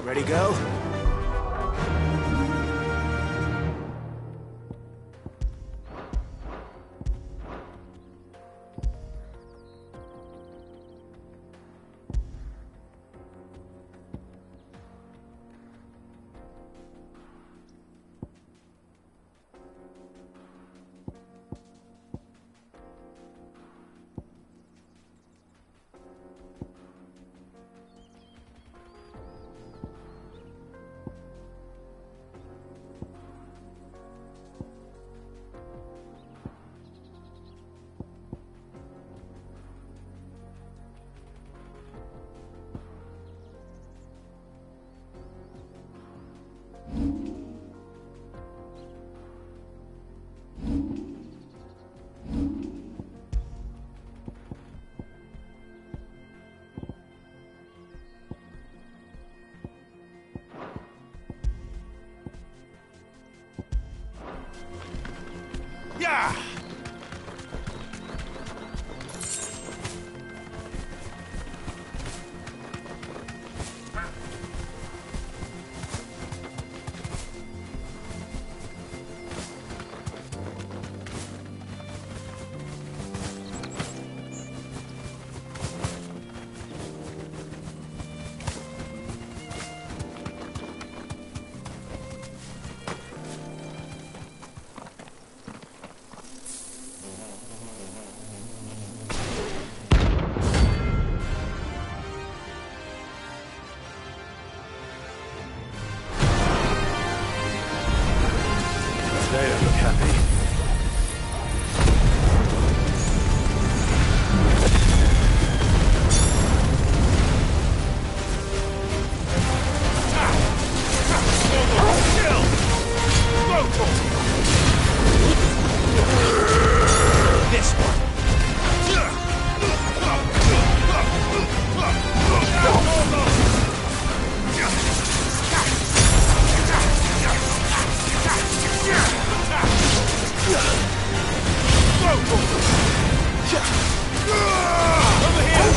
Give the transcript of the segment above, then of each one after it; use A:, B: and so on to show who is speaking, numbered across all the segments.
A: Ready, go? Yeah! They don't look happy. This one. Over here!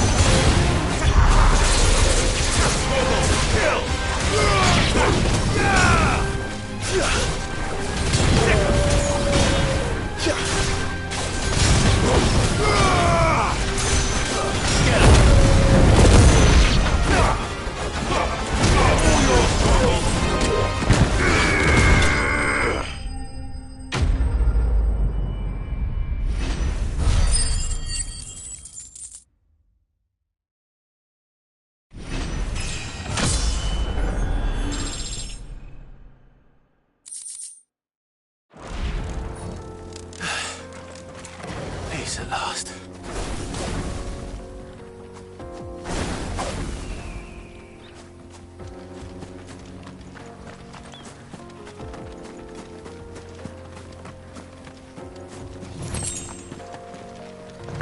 A: Peace at last.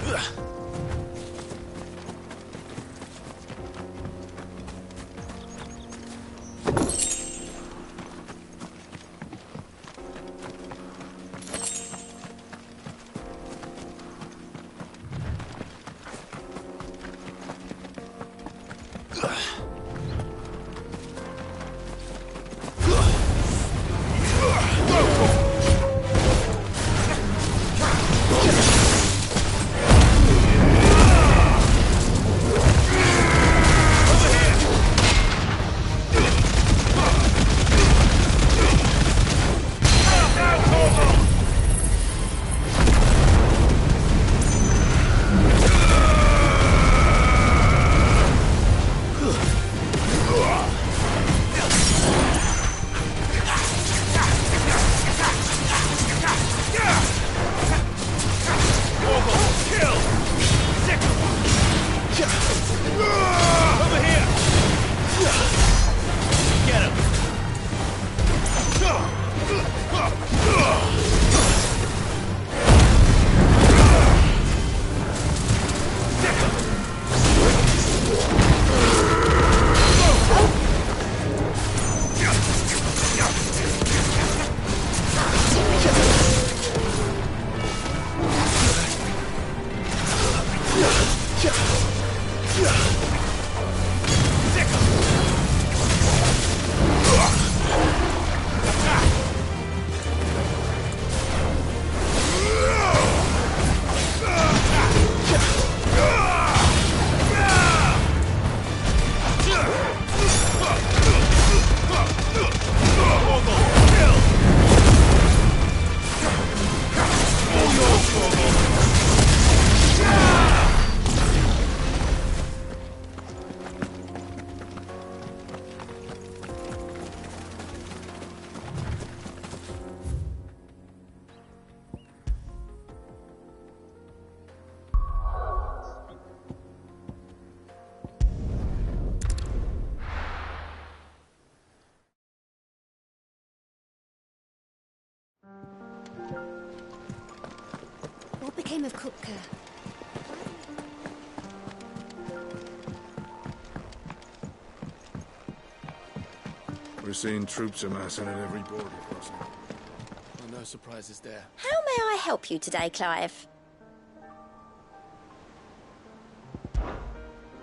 A: Ugh.
B: came of Kupka.
C: We're seeing troops amassing at every border crossing.
D: Well, no surprises there.
B: How may I help you today, Clive?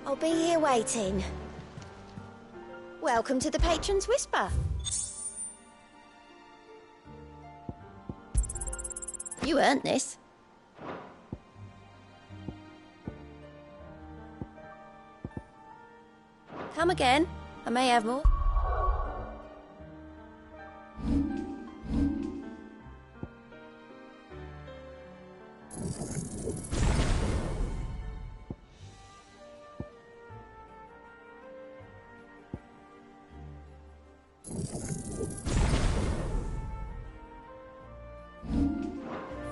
B: I'll be here waiting. Welcome to the Patron's Whisper. You earned this. Come again. I may have more.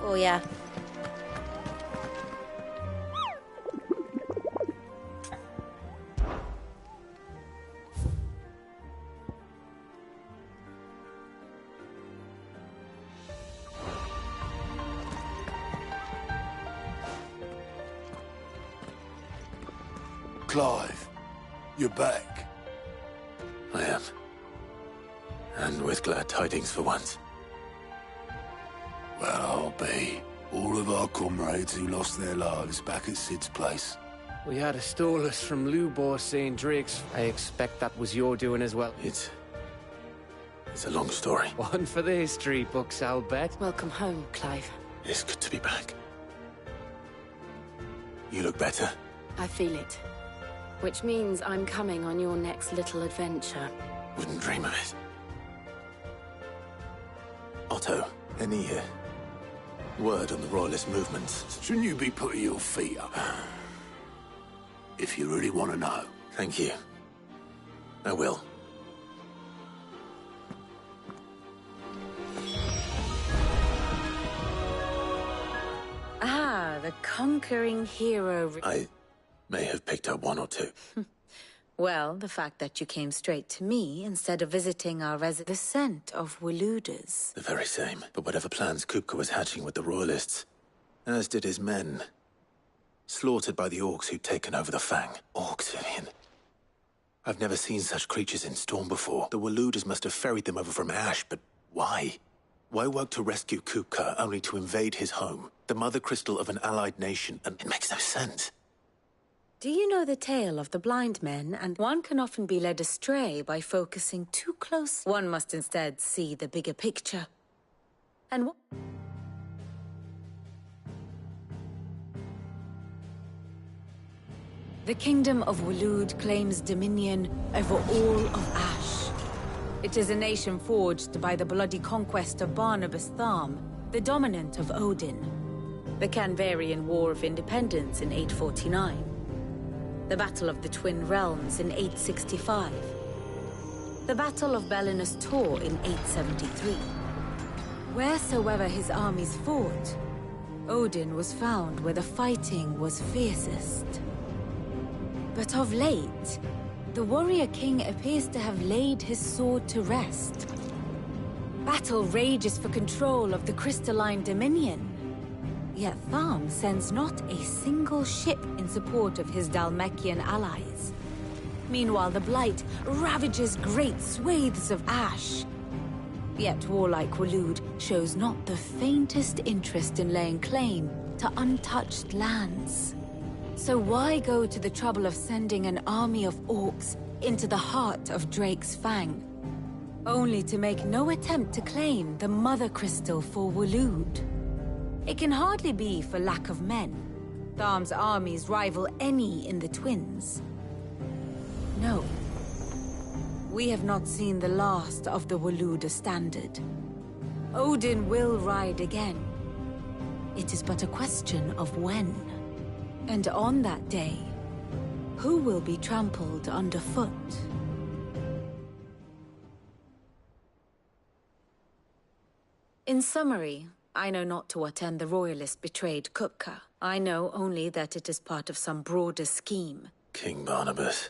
B: Oh, yeah.
E: Clive, you're back.
D: I am. And with glad tidings for once.
E: Well, I'll be. All of our comrades who lost their lives back at Sid's place.
F: We had a stolus from Lubor St. Drake's. I expect that was your doing as well.
D: It's a long story.
F: One for the history books, I'll bet.
G: Welcome home, Clive.
D: It's good to be back. You look better.
G: I feel it. Which means I'm coming on your next little adventure.
D: Wouldn't dream of it. Otto, any word on the Royalist movements?
E: Shouldn't you be putting your feet up? If you really want to know.
D: Thank you. I will.
G: Ah, the conquering hero.
D: I may have picked up one or two.
G: Well, the fact that you came straight to me instead of visiting our the scent of Waludas.
D: The very same. But whatever plans Kupka was hatching with the Royalists, as did his men. Slaughtered by the orcs who'd taken over the Fang. Orcs, Vivian. I've never seen such creatures in Storm before. The Waludas must have ferried them over from Ash, but why? Why work to rescue Kupka only to invade his home? The mother crystal of an allied nation, and it makes no sense.
G: Do you know the tale of the blind men? And one can often be led astray by focusing too close. One must instead see the bigger picture. And the kingdom of Waloed claims dominion over all of Ash. It is a nation forged by the bloody conquest of Barnabas Tharm, the dominant of Odin. The Canvarian War of Independence in 849. The Battle of the Twin Realms in 865. The Battle of Belinus Tor in 873. Wheresoever his armies fought, Odin was found where the fighting was fiercest. But of late, the warrior king appears to have laid his sword to rest. Battle rages for control of the crystalline dominion. Yet Tharm sends not a single ship in support of his Dhalmekian allies. Meanwhile, the Blight ravages great swathes of Ash. Yet warlike Waloed shows not the faintest interest in laying claim to untouched lands. So why go to the trouble of sending an army of orcs into the heart of Drake's Fang, only to make no attempt to claim the Mother Crystal for Waloed? It can hardly be for lack of men. Tharm's armies rival any in the Twins. No. We have not seen the last of the Waluda standard. Odin will ride again. It is but a question of when. And on that day, who will be trampled underfoot? In summary, I know not to what end the Royalists betrayed Kupka. I know only that it is part of some broader scheme.
D: King Barnabas.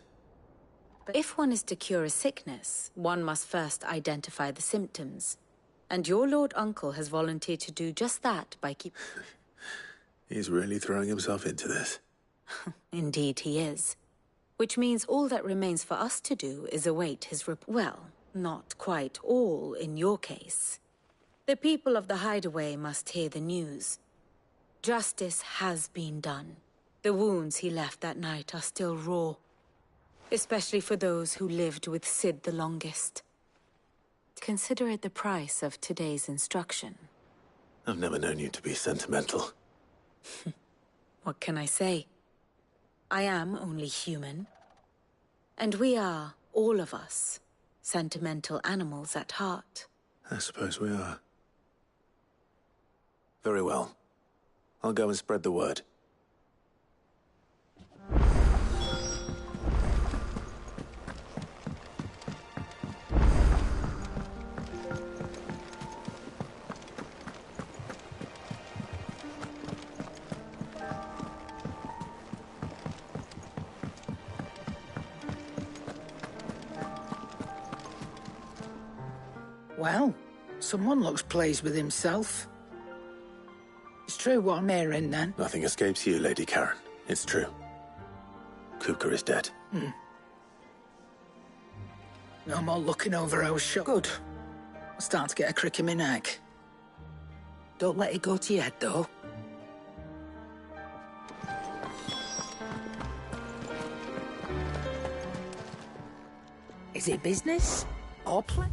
G: But if one is to cure a sickness, one must first identify the symptoms. And your Lord Uncle has volunteered to do just that by keeping...
D: He's really throwing himself into this.
G: Indeed he is. Which means all that remains for us to do is await his well, not quite all in your case. The people of the Hideaway must hear the news. Justice has been done. The wounds he left that night are still raw. Especially for those who lived with Sid the longest. Consider it the price of today's instruction.
D: I've never known you to be sentimental.
G: What can I say? I am only human. And we are, all of us, sentimental animals at heart.
D: I suppose we are. Very well. I'll go and spread the word.
H: Well, someone looks pleased with himself. It's true what I'm hearing, then.
D: Nothing escapes you, Lady Karen. It's true. Kupka is dead.
H: No more looking over our shop. Good. I'm starting to get a crick in my neck. Don't let it go to your head, though. Is it business or play?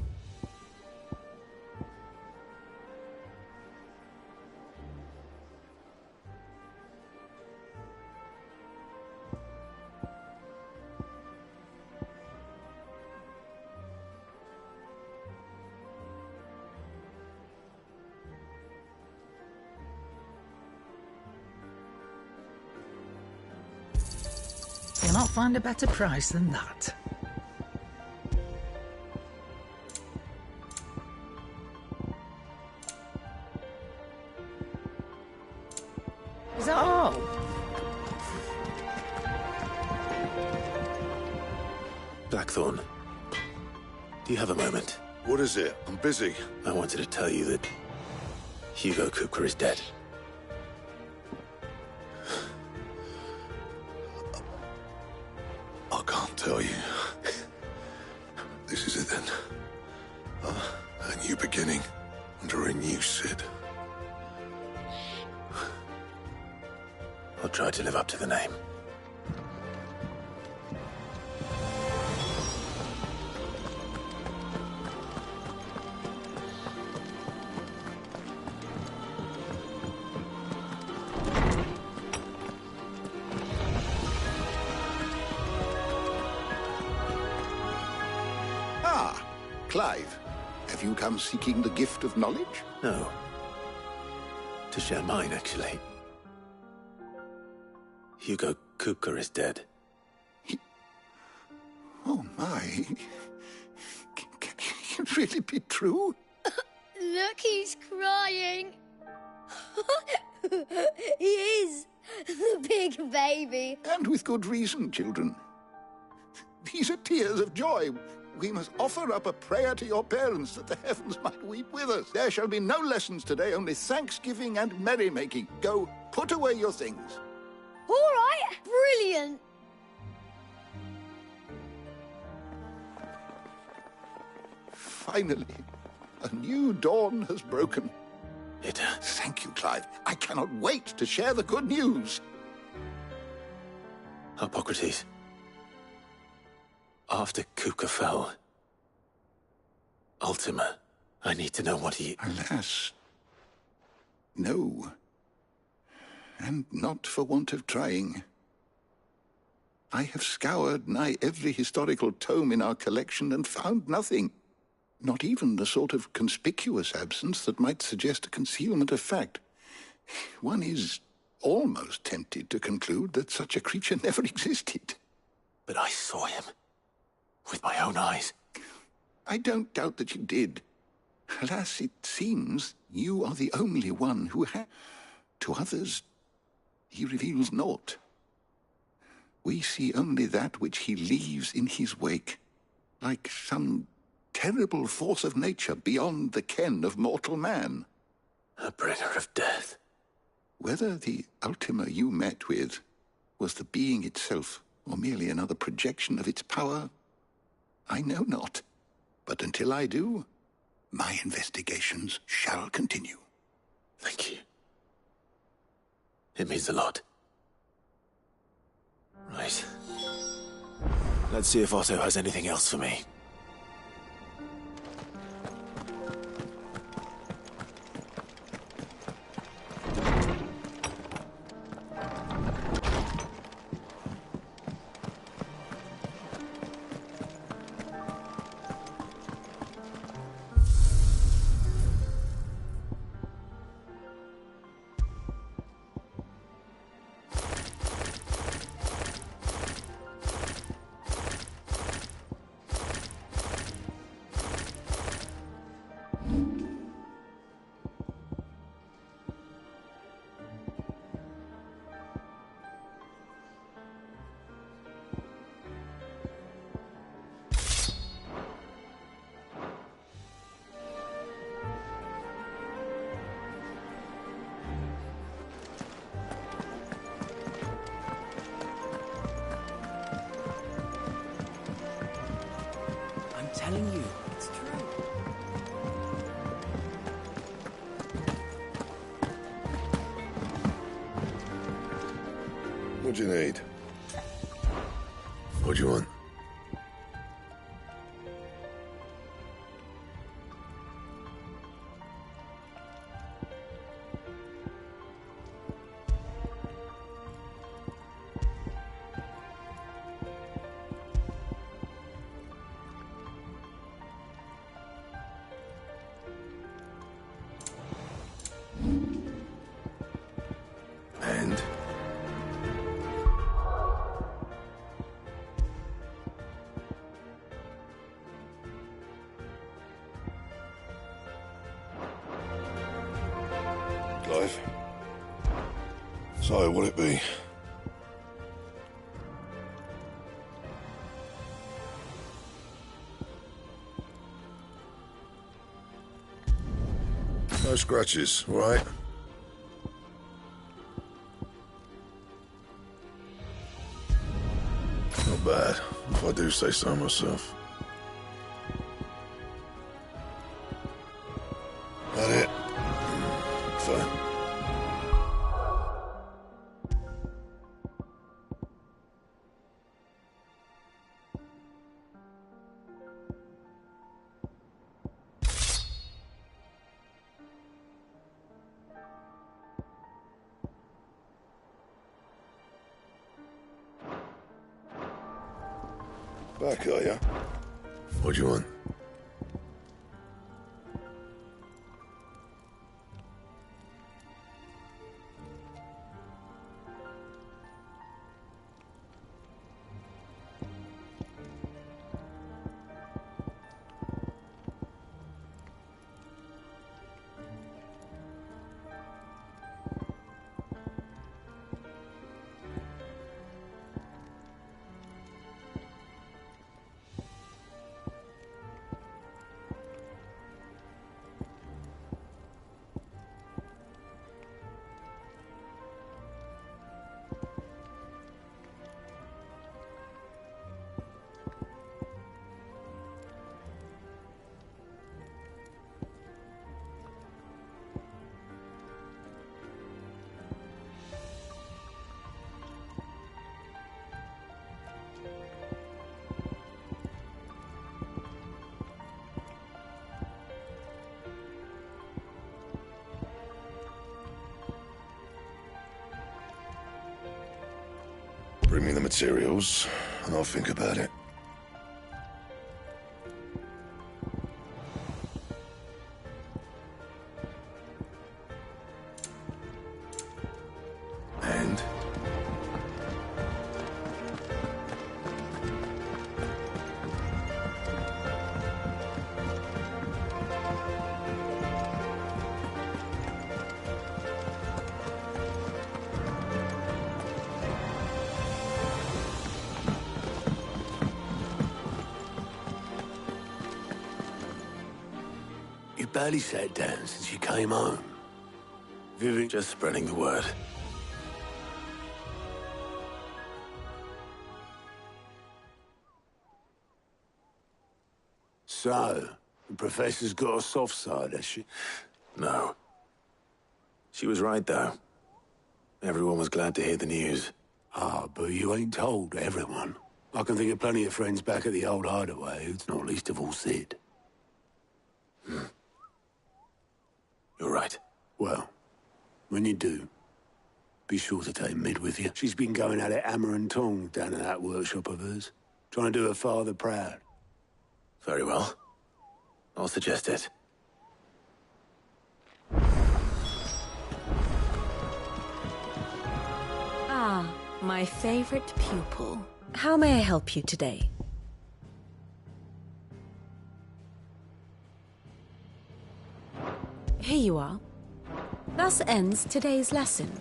H: You'll not find a better price than that. Is that all?
D: Blackthorn, do you have a moment?
C: What is it? I'm busy.
D: I wanted to tell you that Hugo Kupka is dead.
C: I can't tell you. This is it then. A new beginning under a new Sid.
D: I'll try to live up to the name.
E: Clive, have you come seeking the gift of knowledge?
D: No. To share mine, actually. Hugo Kupka is dead.
E: Oh, my. Can it really be true?
B: Look, he's crying. He is. The big baby.
E: And with good reason, children. These are tears of joy. We must offer up a prayer to your parents that the heavens might weep with us. There shall be no lessons today, only thanksgiving and merrymaking. Go, put away your things.
B: All right, brilliant.
E: Finally, a new dawn has broken.
D: It.
E: Thank you, Clive. I cannot wait to share the good news.
D: Hippocrates. After Kupka fell, Ultima, I need to know what he...
E: Alas, no. And not for want of trying. I have scoured nigh every historical tome in our collection and found nothing. Not even the sort of conspicuous absence that might suggest a concealment of fact. One is almost tempted to conclude that such a creature never existed.
D: But I saw him. With my own eyes.
E: I don't doubt that you did. Alas, it seems you are the only one who has. To others, he reveals naught. We see only that which he leaves in his wake, like some terrible force of nature beyond the ken of mortal man.
D: A bringer of death.
E: Whether the Ultima you met with was the being itself, or merely another projection of its power, I know not. But until I do, my investigations shall continue.
D: Thank you. It means a lot. Right. Let's see if Otto has anything else for me.
F: I'm telling you, it's true.
C: What do you need? What do you want? And? Clive? So, what'll it be? No scratches, all right? Not bad, if I do say so myself. That it? Fine. Back, are ya? What do you want? Bring me the materials, and I'll think about it. And?
I: You barely sat down since you came home.
D: Vivian, just spreading the word.
I: So, the Professor's got a soft side, has she?
D: No. She was right, though. Everyone was glad to hear the news.
I: Ah, but you ain't told everyone. I can think of plenty of friends back at the old hideaway, who's not least of all Sid.
D: You're right.
I: Well, when you do, be sure to take Mid with you. She's been going at it hammer and tongs down in that workshop of hers, trying to do her father proud.
D: Very well. I'll suggest it.
G: Ah, my favorite pupil. How may I help you today? Here you are. Thus ends today's lesson.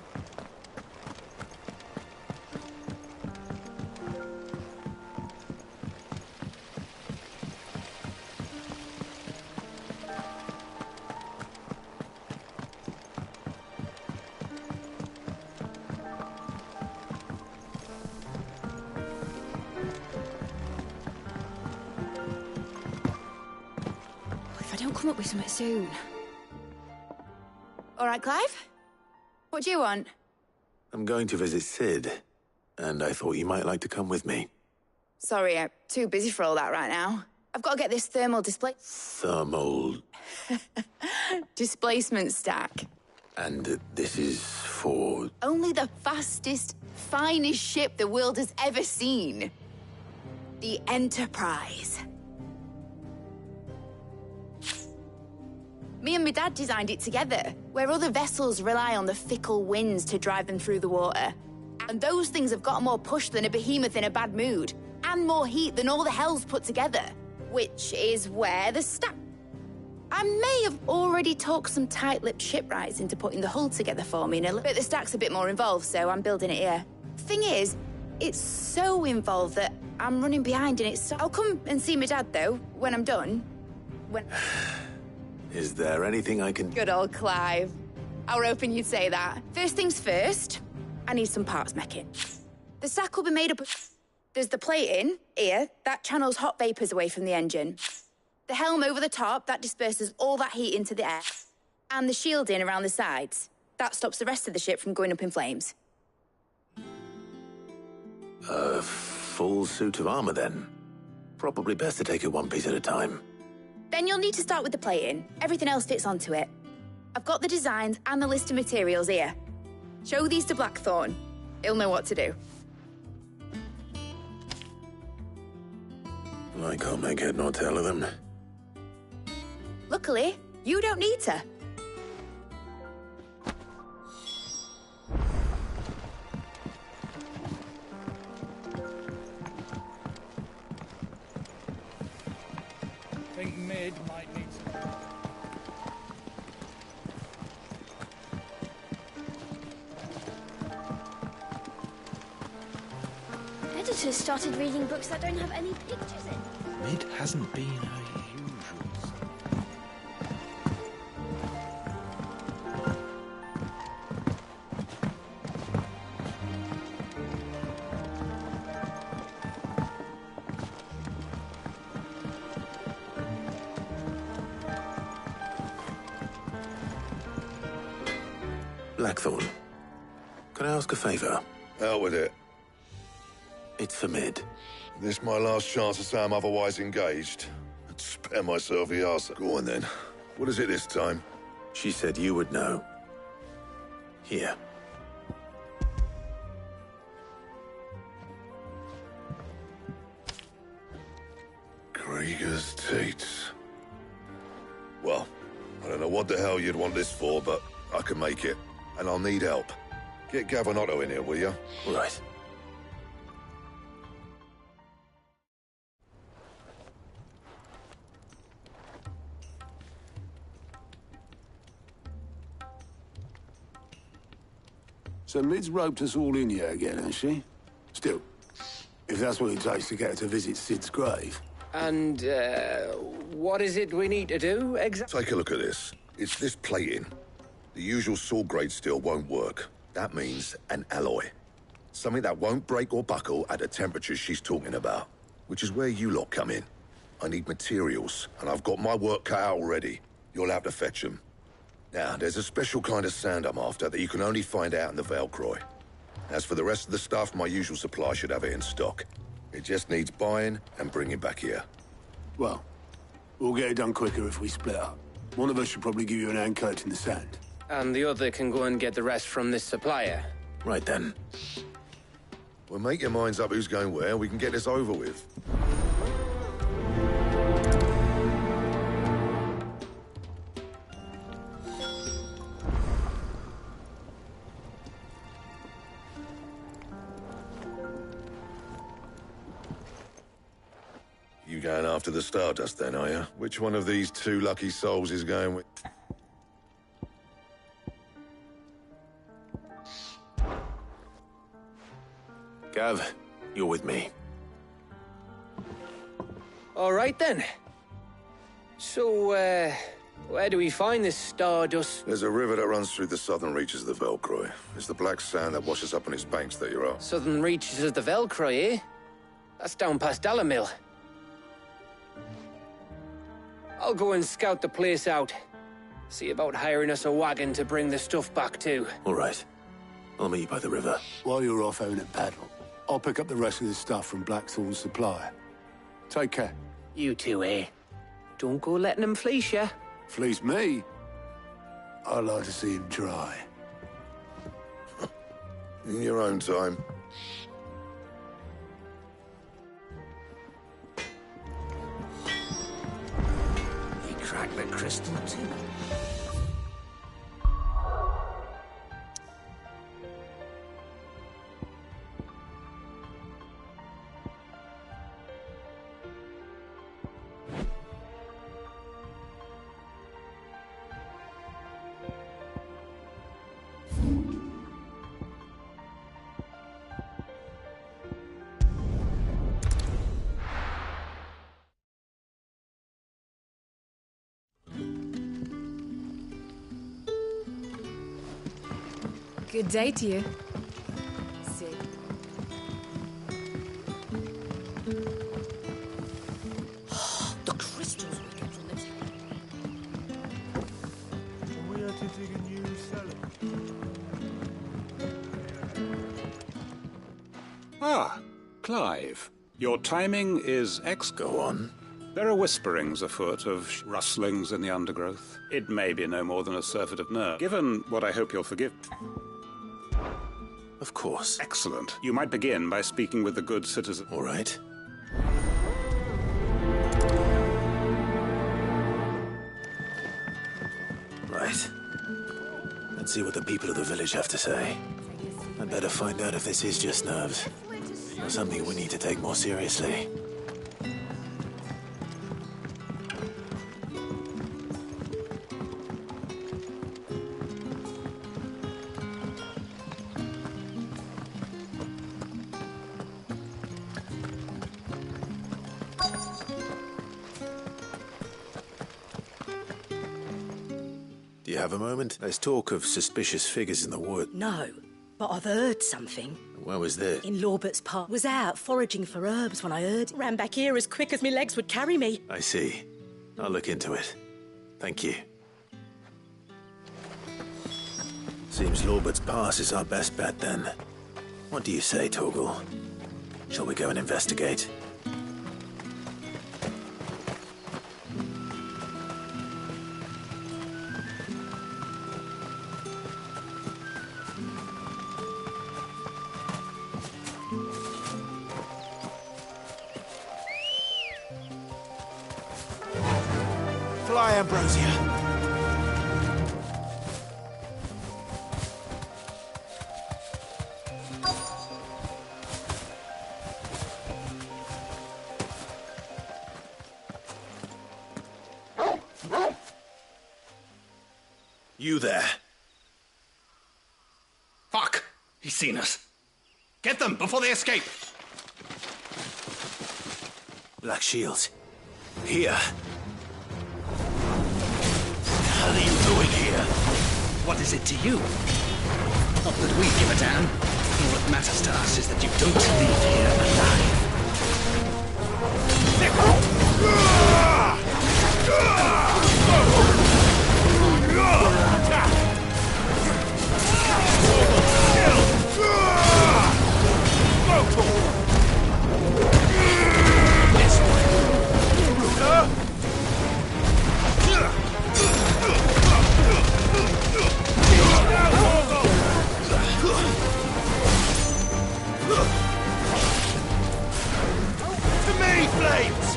B: If I don't come up with something soon. All right, Clive? What do you want?
D: I'm going to visit Sid, and I thought you might like to come with me.
B: Sorry, I'm too busy for all that right now. I've got to get this thermal
D: Thermal...
B: displacement stack.
D: And this is for...
B: Only the fastest, finest ship the world has ever seen. The Enterprise. Me and my dad designed it together, where other vessels rely on the fickle winds to drive them through the water. And those things have got more push than a behemoth in a bad mood, and more heat than all the hells put together. Which is where the stack... I may have already talked some tight-lipped shipwrights into putting the hull together for me, but the stack's a bit more involved, so I'm building it here. Thing is, it's so involved that I'm running behind and it's... I'll come and see my dad, though, when I'm done. When...
D: Is there anything I can...
B: Good old Clive. I were hoping you'd say that. First things first, I need some parts meching. The stack will be made up of... There's the plating, here, that channels hot vapors away from the engine. The helm over the top, that disperses all that heat into the air. And the shielding around the sides. That stops the rest of the ship from going up in flames.
D: A full suit of armor, then. Probably best to take it one piece at a time.
B: Then you'll need to start with the plating. Everything else fits onto it. I've got the designs and the list of materials here. Show these to Blackthorn. He'll know what to do.
D: I can't make head nor tail of them.
B: Luckily, you don't need to.
A: Think Mid might need some...
B: Editors started reading books that don't have any pictures in.
C: Mid hasn't been her usual self.
D: Blackthorn, can I ask a favor?
C: Out with it.
D: It's for Mid.
C: This my last chance to say I'm otherwise engaged. I'd spare myself the arse. Go on then. What is it this time?
D: She said you would know. Here.
C: Krieger's Teats. Well, I don't know what the hell you'd want this for, but I can make it. And I'll need help. Get Gavinotto in here, will you?
D: Right.
I: So Mid's roped us all in here again, has she? Still, if that's what it takes to get her to visit Sid's grave.
F: And, what is it we need to do exactly?
C: Take a look at this. It's this plating. The usual sword grade steel won't work. That means an alloy. Something that won't break or buckle at the temperatures she's talking about. Which is where you lot come in. I need materials, and I've got my work cut out already. You'll have to fetch them. Now, there's a special kind of sand I'm after that you can only find out in the Velcroy. As for the rest of the stuff, my usual supply should have it in stock. It just needs buying and bringing back here.
I: Well, we'll get it done quicker if we split up. One of us should probably give you an hand coat in the sand.
F: And the other can go and get the rest from this supplier.
D: Right then.
C: Well, make your minds up who's going where, and we can get this over with. You going after the Stardust then, are you? Which one of these two lucky souls is going with...
D: Gav, you're with me.
F: All right, then. So, where do we find this Stardust?
C: There's a river that runs through the southern reaches of the Velcroy. It's the black sand that washes up on its banks that you're after.
F: Southern reaches of the Velcroy, eh? That's down past Alamil. I'll go and scout the place out. See about hiring us a wagon to bring the stuff back to.
D: All right. I'll meet you by the river.
I: While you're off owning paddle, I'll pick up the rest of the stuff from Blackthorn's supplier. Take care.
F: You two, eh? Don't go letting them fleece ya.
I: Fleece me? I'd like to see him try.
C: In your own time.
H: He cracked the crystal too.
G: Good day to you. See.
H: The crystals we get from this.
A: We are to dig a new cellar.
J: Ah, Clive. Your timing is
D: Go on.
J: There are whisperings afoot of rustlings in the undergrowth. It may be no more than a surfeit of nerve. Given what I hope you'll forgive.
D: Of course.
J: Excellent. You might begin by speaking with the good citizen.
D: All right. Right. Let's see what the people of the village have to say. I'd better find out if this is just nerves, or something we need to take more seriously. Do you have a moment? There's talk of suspicious figures in the wood.
K: No, but I've heard something.
D: Where was this?
K: In Lorbert's Park. Was out foraging for herbs when I heard it. Ran back here as quick as my legs would carry me.
D: I see. I'll look into it. Thank you. Seems Lorbert's Pass is our best bet then. What do you say, Torgal? Shall we go and investigate?
A: Fly, Ambrosia.
D: You there.
A: Fuck! He's seen us. Get them before they escape.
D: Black Shields. Here. What the hell are you doing here?
A: What is it to you? Not that we give a damn. What matters to us is that you don't leave here alive.
L: To me, flames!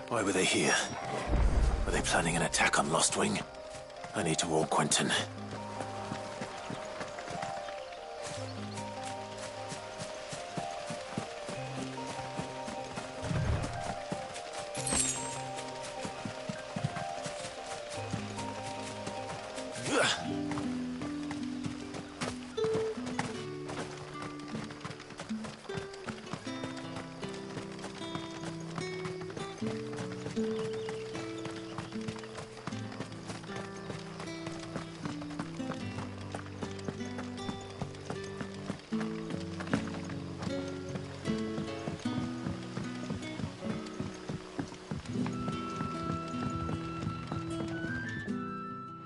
D: Why were they here? Were they planning an attack on Lost Wing? I need to warn Quentin.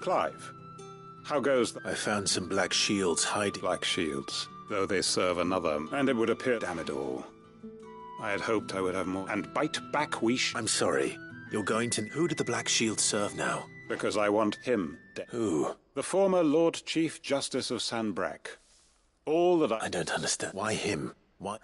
J: Clive, how goes
D: I found some black shields hiding.
J: Black shields, though they serve another, and it would appear, damn it all. I had hoped I would have more, and bite back
D: I'm sorry. You're going to... Who did the black shields serve now?
J: Because I want him dead.
D: Who?
J: The former Lord Chief Justice of Sanbreque. All that
D: I don't understand. Why him? Why...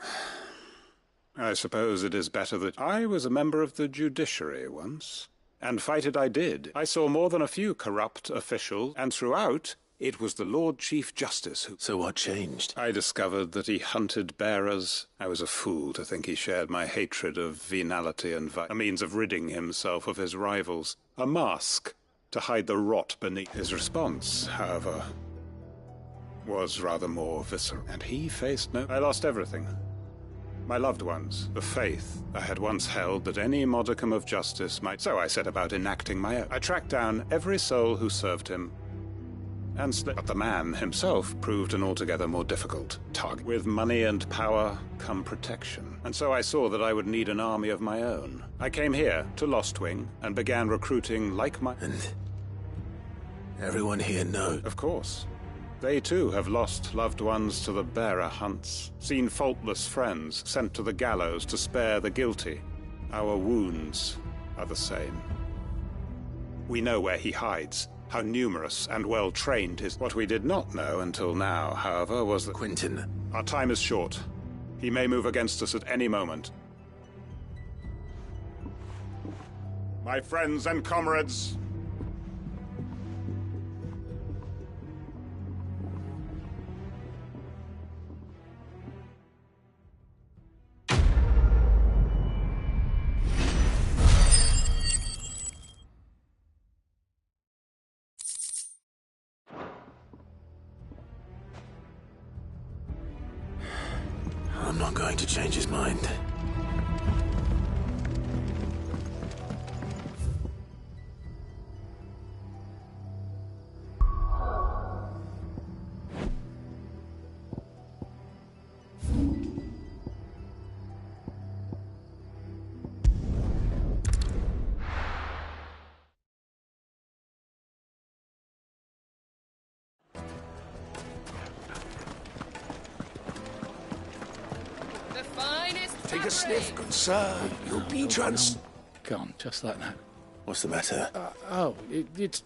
J: I suppose it is better that I was a member of the judiciary once. And fight it I did. I saw more than a few corrupt officials, and throughout, it was the Lord Chief Justice who...
D: So what changed?
J: I discovered that he hunted bearers. I was a fool to think he shared my hatred of venality and a means of ridding himself of his rivals. A mask to hide the rot beneath. His response, however, was rather more visceral. And he faced no... I lost everything. My loved ones, the faith I had once held that any modicum of justice might... So I set about enacting my own. I tracked down every soul who served him, and but the man himself proved an altogether more difficult target. With money and power come protection, and so I saw that I would need an army of my own. I came here to Lost Wing and began recruiting like my...
D: And everyone here knows?
J: Of course. They too have lost loved ones to the bearer hunts, seen faultless friends sent to the gallows to spare the guilty. Our wounds are the same. We know where he hides, how numerous and well-trained his... What we did not know until now, however, was that...
D: Quentin.
J: Our time is short. He may move against us at any moment. My friends and comrades,
D: I'm not going to change his mind.
L: Take a sniff, good sir. You'll be
M: Gone, just like that.
D: What's the matter?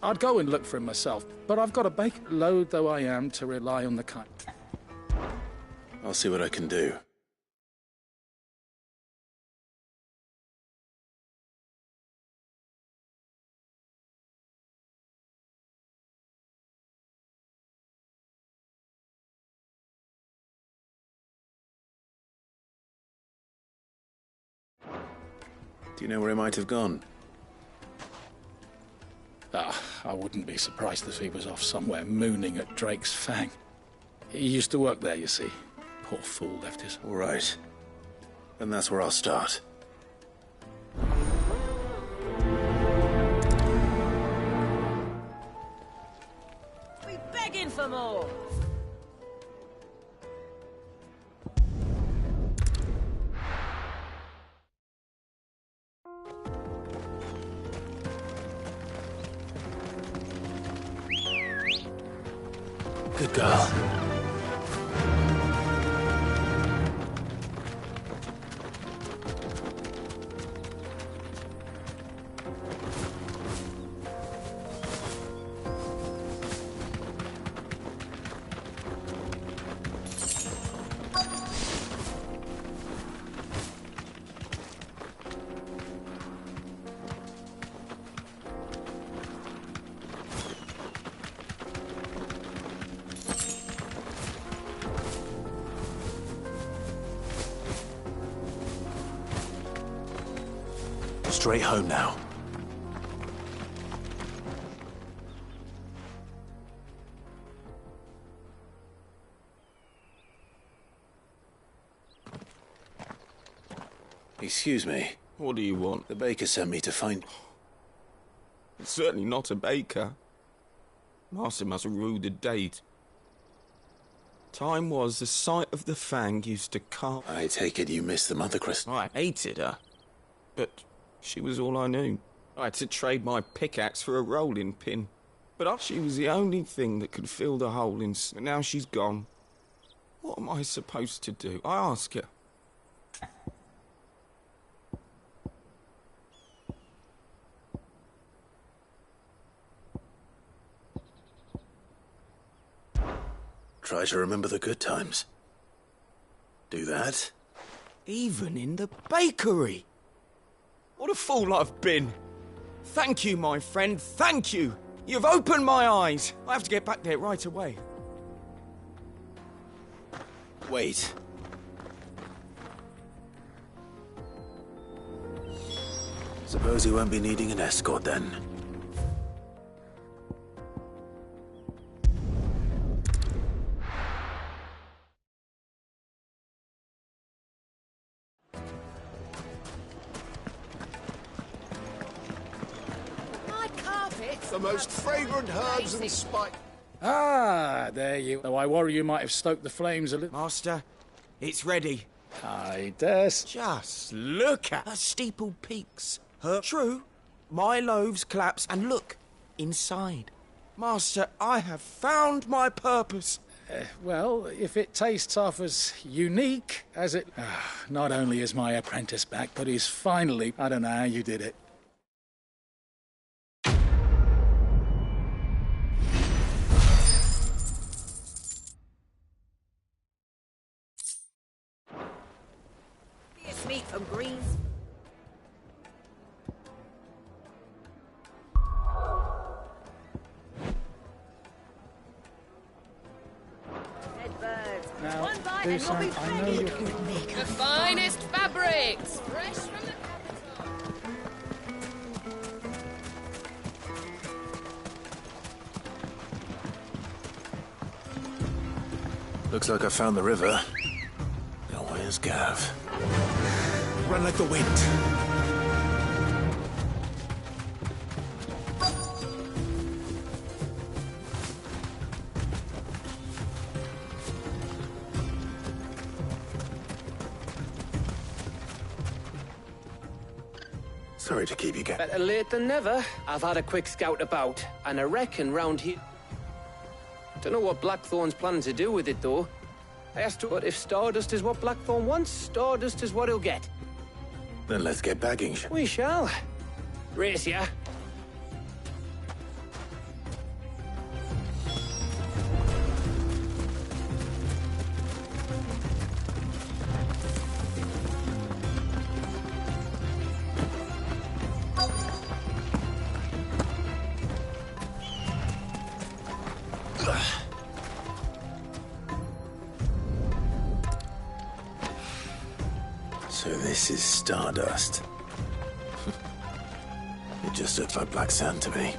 M: I'd go and look for him myself, but I've got a bake, load though I am, to rely on the kind.
D: I'll see what I can do. Do you know where he might have gone?
M: I wouldn't be surprised if he was off somewhere mooning at Drake's Fang. He used to work there, you see. Poor fool left his...
D: All right. Then that's where I'll start.
K: We begging for more.
D: Good girl. Straight home now. Excuse me.
N: What do you want?
D: The baker sent me to find...
N: It's certainly not a baker. Master must have ruled the date. Time was the sight of the Fang used to carve...
D: I take it you missed the Mother Crystal.
N: I hated her. But she was all I knew. I had to trade my pickaxe for a rolling pin. But she was the only thing that could fill the hole in... And now she's gone. What am I supposed to do? I ask her.
D: Try to remember the good times. Do that?
N: Even in the bakery. What a fool I've been. Thank you, my friend, thank you. You've opened my eyes. I have to get back there right away.
D: Wait. Suppose he won't be needing an escort then.
L: The most fragrant herbs and spice.
M: Ah, there you... Though I worry you might have stoked the flames a little...
N: Master, it's ready.
M: Aye, Des.
N: Just look at her steepled peaks. True, my loaves collapse, and look, inside. Master, I have found my purpose.
M: Well, if it tastes half as unique as it... not only is my apprentice back, but he's finally... I don't know how you did it.
K: Meat from Greens. Dead birds.
M: Now,
K: One bite
M: do
K: and you'll be
M: some- I know
K: ready.
M: you're...
O: The finest fabrics, fresh from the capital.
D: Looks like I found the river. Oh, Where's Gav?
A: Run like the wind.
D: Sorry to keep you going.
F: Better late than never. I've had a quick scout about, and I reckon round here... Don't know what Blackthorn's planning to do with it, though. I asked her, but if Stardust is what Blackthorn wants, Stardust is what he'll get.
D: Then let's get bagging.
F: We shall. Race ya.
D: So this is Stardust. It just looks like black sand to me.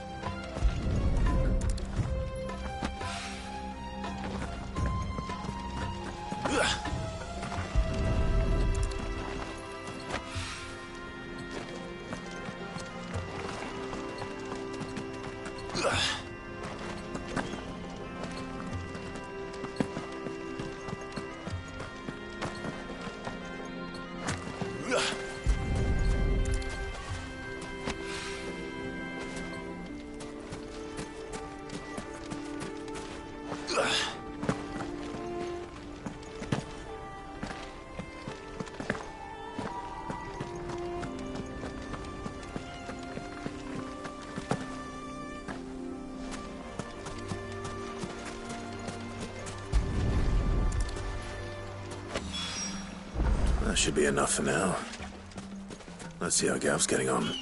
D: That should be enough for now. Let's see how Gav's getting on.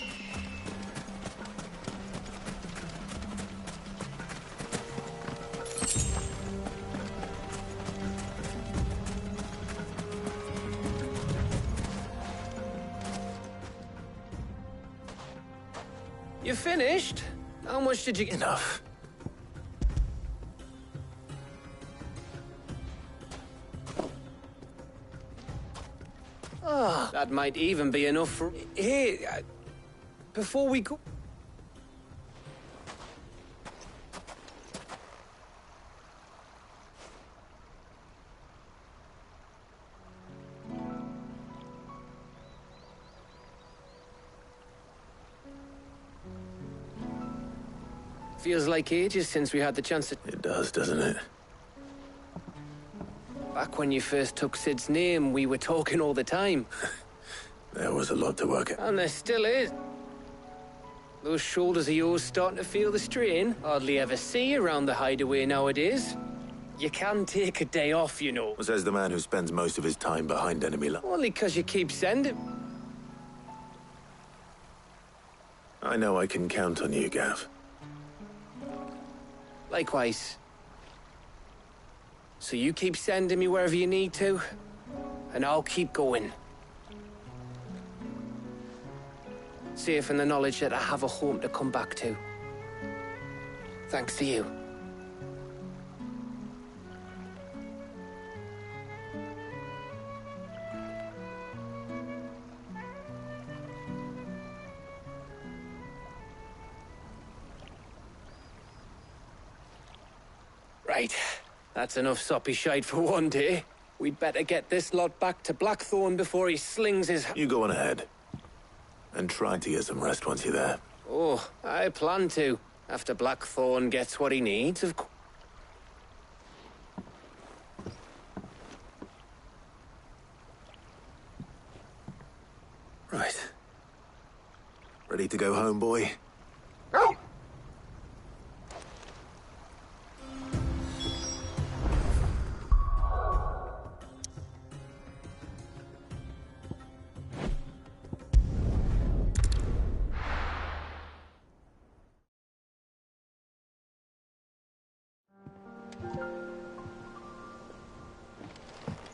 F: You finished? How much did you get?
D: Enough.
F: Ah, that might even be enough for... Hey, before we go... Feels like ages since we had the chance to...
D: It does, doesn't it?
F: Back when you first took Sid's name, we were talking all the time.
D: There was a lot to work at.
F: And there still is. Those shoulders of yours starting to feel the strain. Hardly ever see you around the hideaway nowadays. You can take a day off, you know.
D: Says the man who spends most of his time behind enemy lines.
F: Only because you keep sending...
D: I know I can count on you, Gav.
F: Likewise. So you keep sending me wherever you need to, and I'll keep going. Safe in the knowledge that I have a home to come back to. Thanks to you. Right. That's enough soppy shite for one day. We'd better get this lot back to Blackthorn before he slings his...
D: You go on ahead. And try to get some rest once you're there.
F: Oh, I plan to. After Blackthorn gets what he needs, of course.
D: Right. Ready to go home, boy?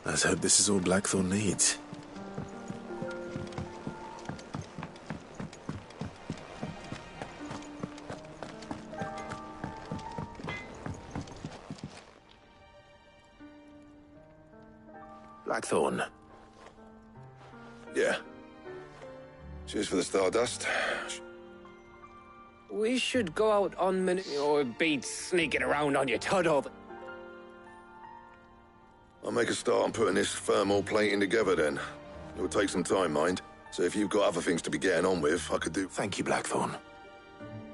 D: Let's hope this is all Blackthorn needs. Blackthorn,
C: Yeah. Cheers for the Stardust.
F: We should go out on or be sneaking around on your tud all the...
C: I'll make a start on putting this thermal plating together then. It'll take some time, mind. So if you've got other things to be getting on with, I could do...
D: Thank you, Blackthorn.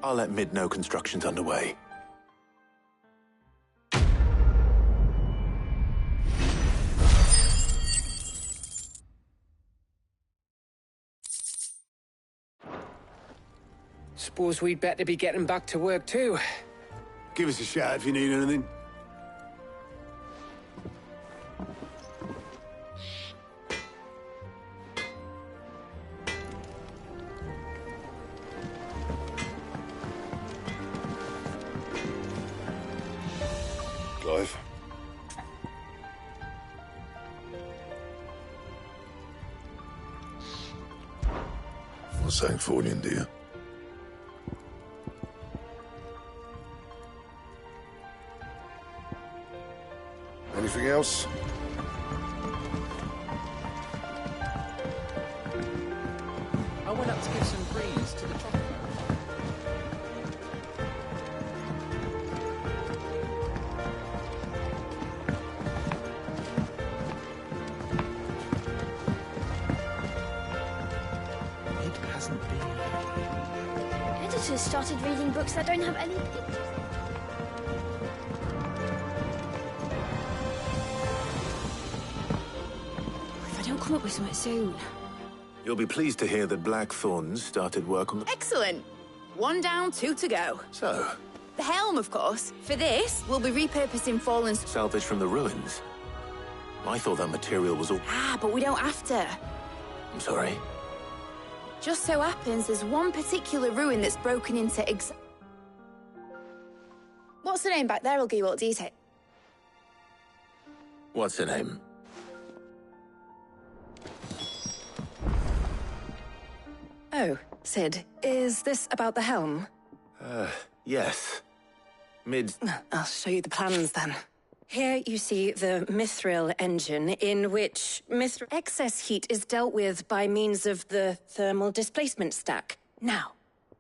D: I'll let Mid know construction's underway.
F: Suppose we'd better be getting back to work too.
I: Give us a shout if you need anything.
C: Clive. What's saying for you, dear? Anything else?
N: I went up to give some breeze to the tropical. It hasn't been.
P: Editors started reading books that don't have any pictures.
B: Come up with something soon.
D: You'll be pleased to hear that Blackthorn started work on the...
B: Excellent. 1 down, 2 to go.
D: So?
B: The helm, of course. For this, we'll be repurposing fallen...
D: Salvage from the ruins? I thought that material was all...
B: Ah, but we don't have to.
D: I'm sorry?
B: Just so happens there's one particular ruin that's broken into What's the name back there? I'll give you all the detail.
D: What's her name?
K: Oh, Sid, is this about the helm?
D: Yes.
K: I'll show you the plans then. Here you see the mithril engine, in which excess heat is dealt with by means of the thermal displacement stack. Now,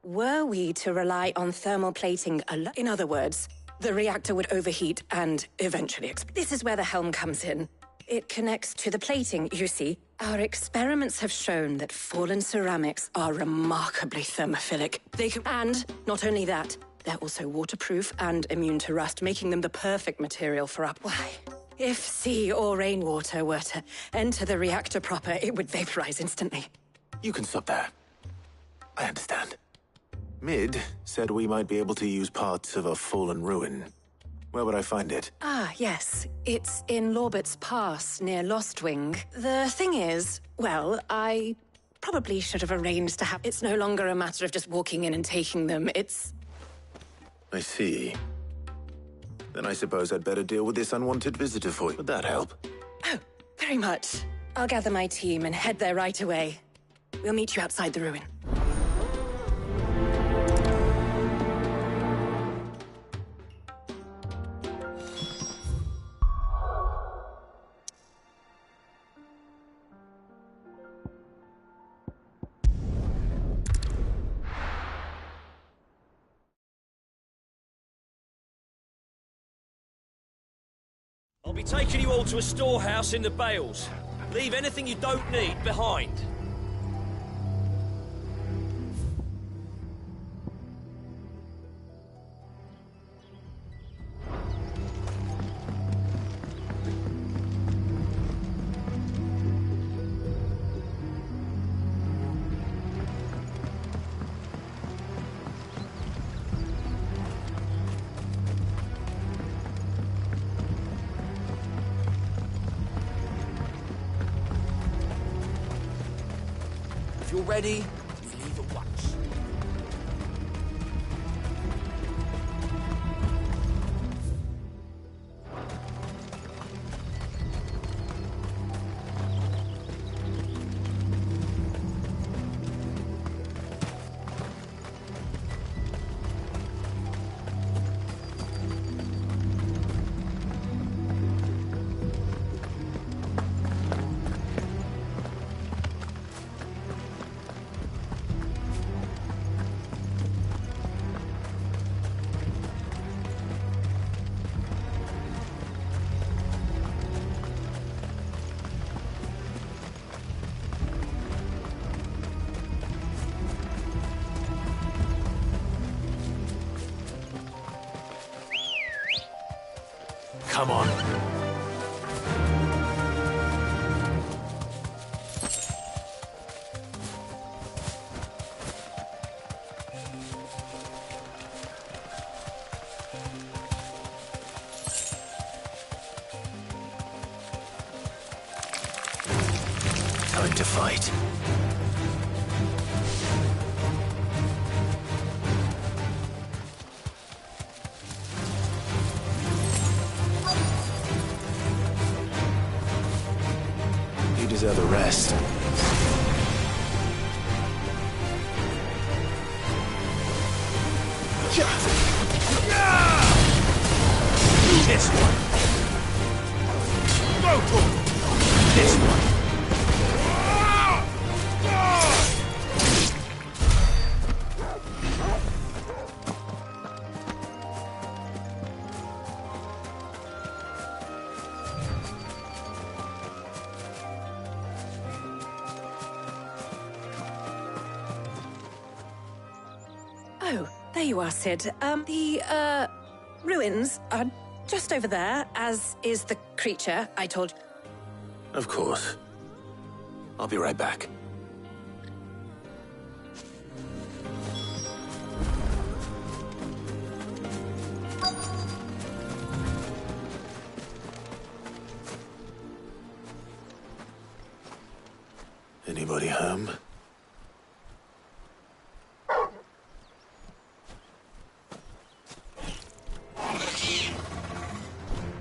K: were we to rely on thermal plating alone, in other words, the reactor would overheat and eventually explode. This is where the helm comes in. It connects to the plating, you see. Our experiments have shown that fallen ceramics are remarkably thermophilic. And not only that, they're also waterproof and immune to rust, making them the perfect material for up. Why? If sea or rainwater were to enter the reactor proper, it would vaporize instantly.
D: You can stop there. I understand. Mid said we might be able to use parts of a fallen ruin. Where would I find it?
K: Ah, yes. It's in Lorbert's Pass, near Lostwing. The thing is, well, I probably should have arranged to have... It's no longer a matter of just walking in and taking them, it's...
D: I see. Then I suppose I'd better deal with this unwanted visitor for you. Would that help?
K: Oh, very much. I'll gather my team and head there right away. We'll meet you outside the ruin.
Q: I'll be taking you all to a storehouse in the Bales. Leave anything you don't need behind. If you're ready, we leave at once.
D: come on. Time to fight. You deserve a rest. This one. This one.
K: Oh, there you are, Sid. The ruins are just over there, as is the creature I told you.
D: Of course. I'll be right back. Anybody home?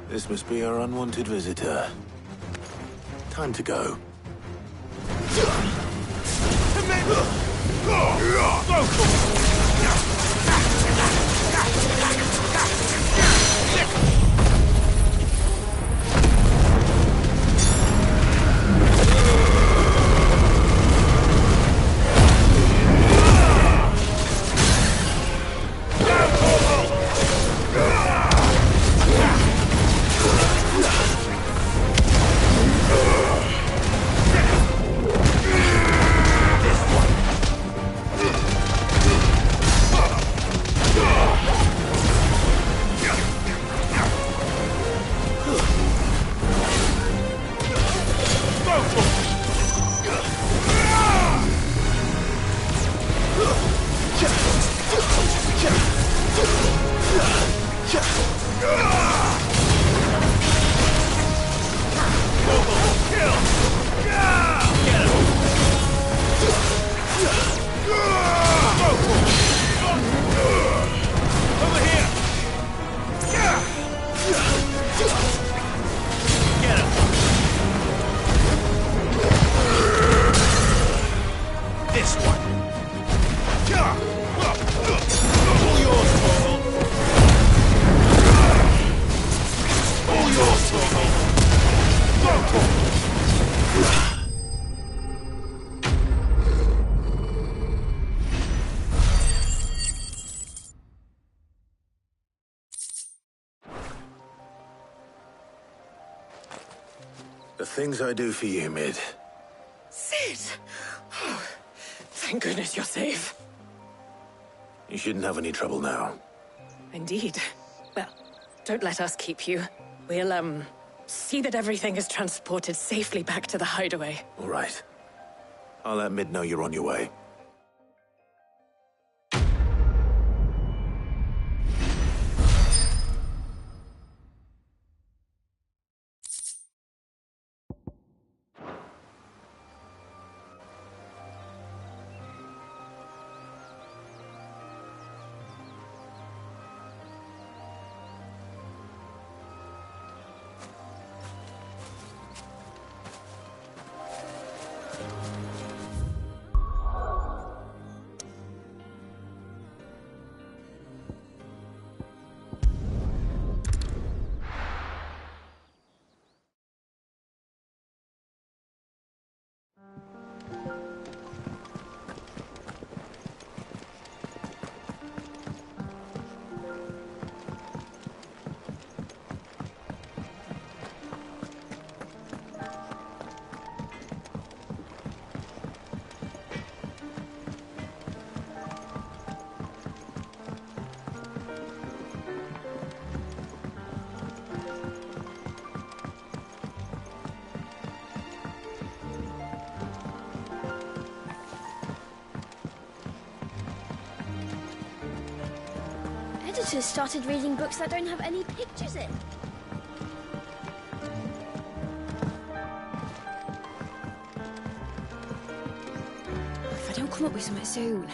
D: This must be our unwanted visitor. Time to go. The things I do for you, Mid.
K: Sid! Oh, thank goodness you're safe.
D: You shouldn't have any trouble now.
K: Indeed. Well, don't let us keep you. We'll, see that everything is transported safely back to the hideaway.
D: All right. I'll let Mid know you're on your way.
P: Predators started reading books that don't have any pictures in.
K: If I don't come up with something soon.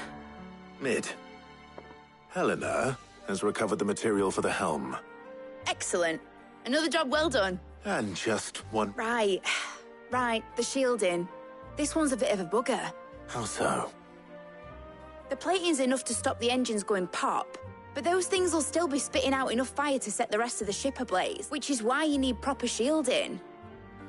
D: Mid. Helena has recovered the material for the helm.
B: Excellent. Another job well done.
D: And just one...
B: Right. The shielding. This one's a bit of a bugger.
D: How so?
B: The plating's enough to stop the engines going pop, but those things will still be spitting out enough fire to set the rest of the ship ablaze, which is why you need proper shielding.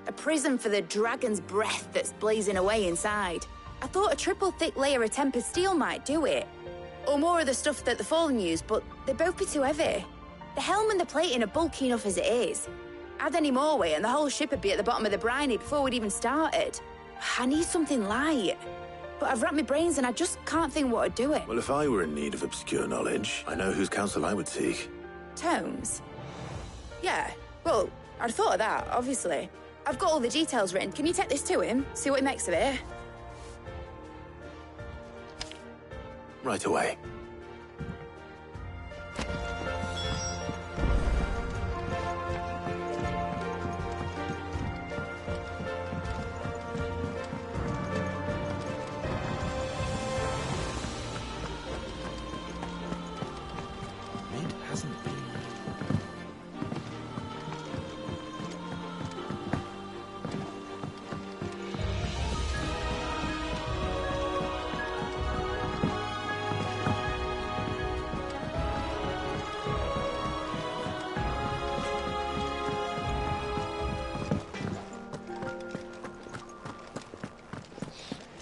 B: A prison for the dragon's breath that's blazing away inside. I thought a triple thick layer of tempered steel might do it. Or more of the stuff that the Fallen use, but they'd both be too heavy. The helm and the plating are bulky enough as it is. Add any more weight and the whole ship would be at the bottom of the briny before we'd even started. I need something light. But I've racked my brains and I just can't think what would do it.
D: Well, if I were in need of obscure knowledge, I know whose counsel I would seek.
B: Tomes? Yeah, well, I'd thought of that, obviously. I've got all the details written. Can you take this to him? See what he makes of it?
D: Right away.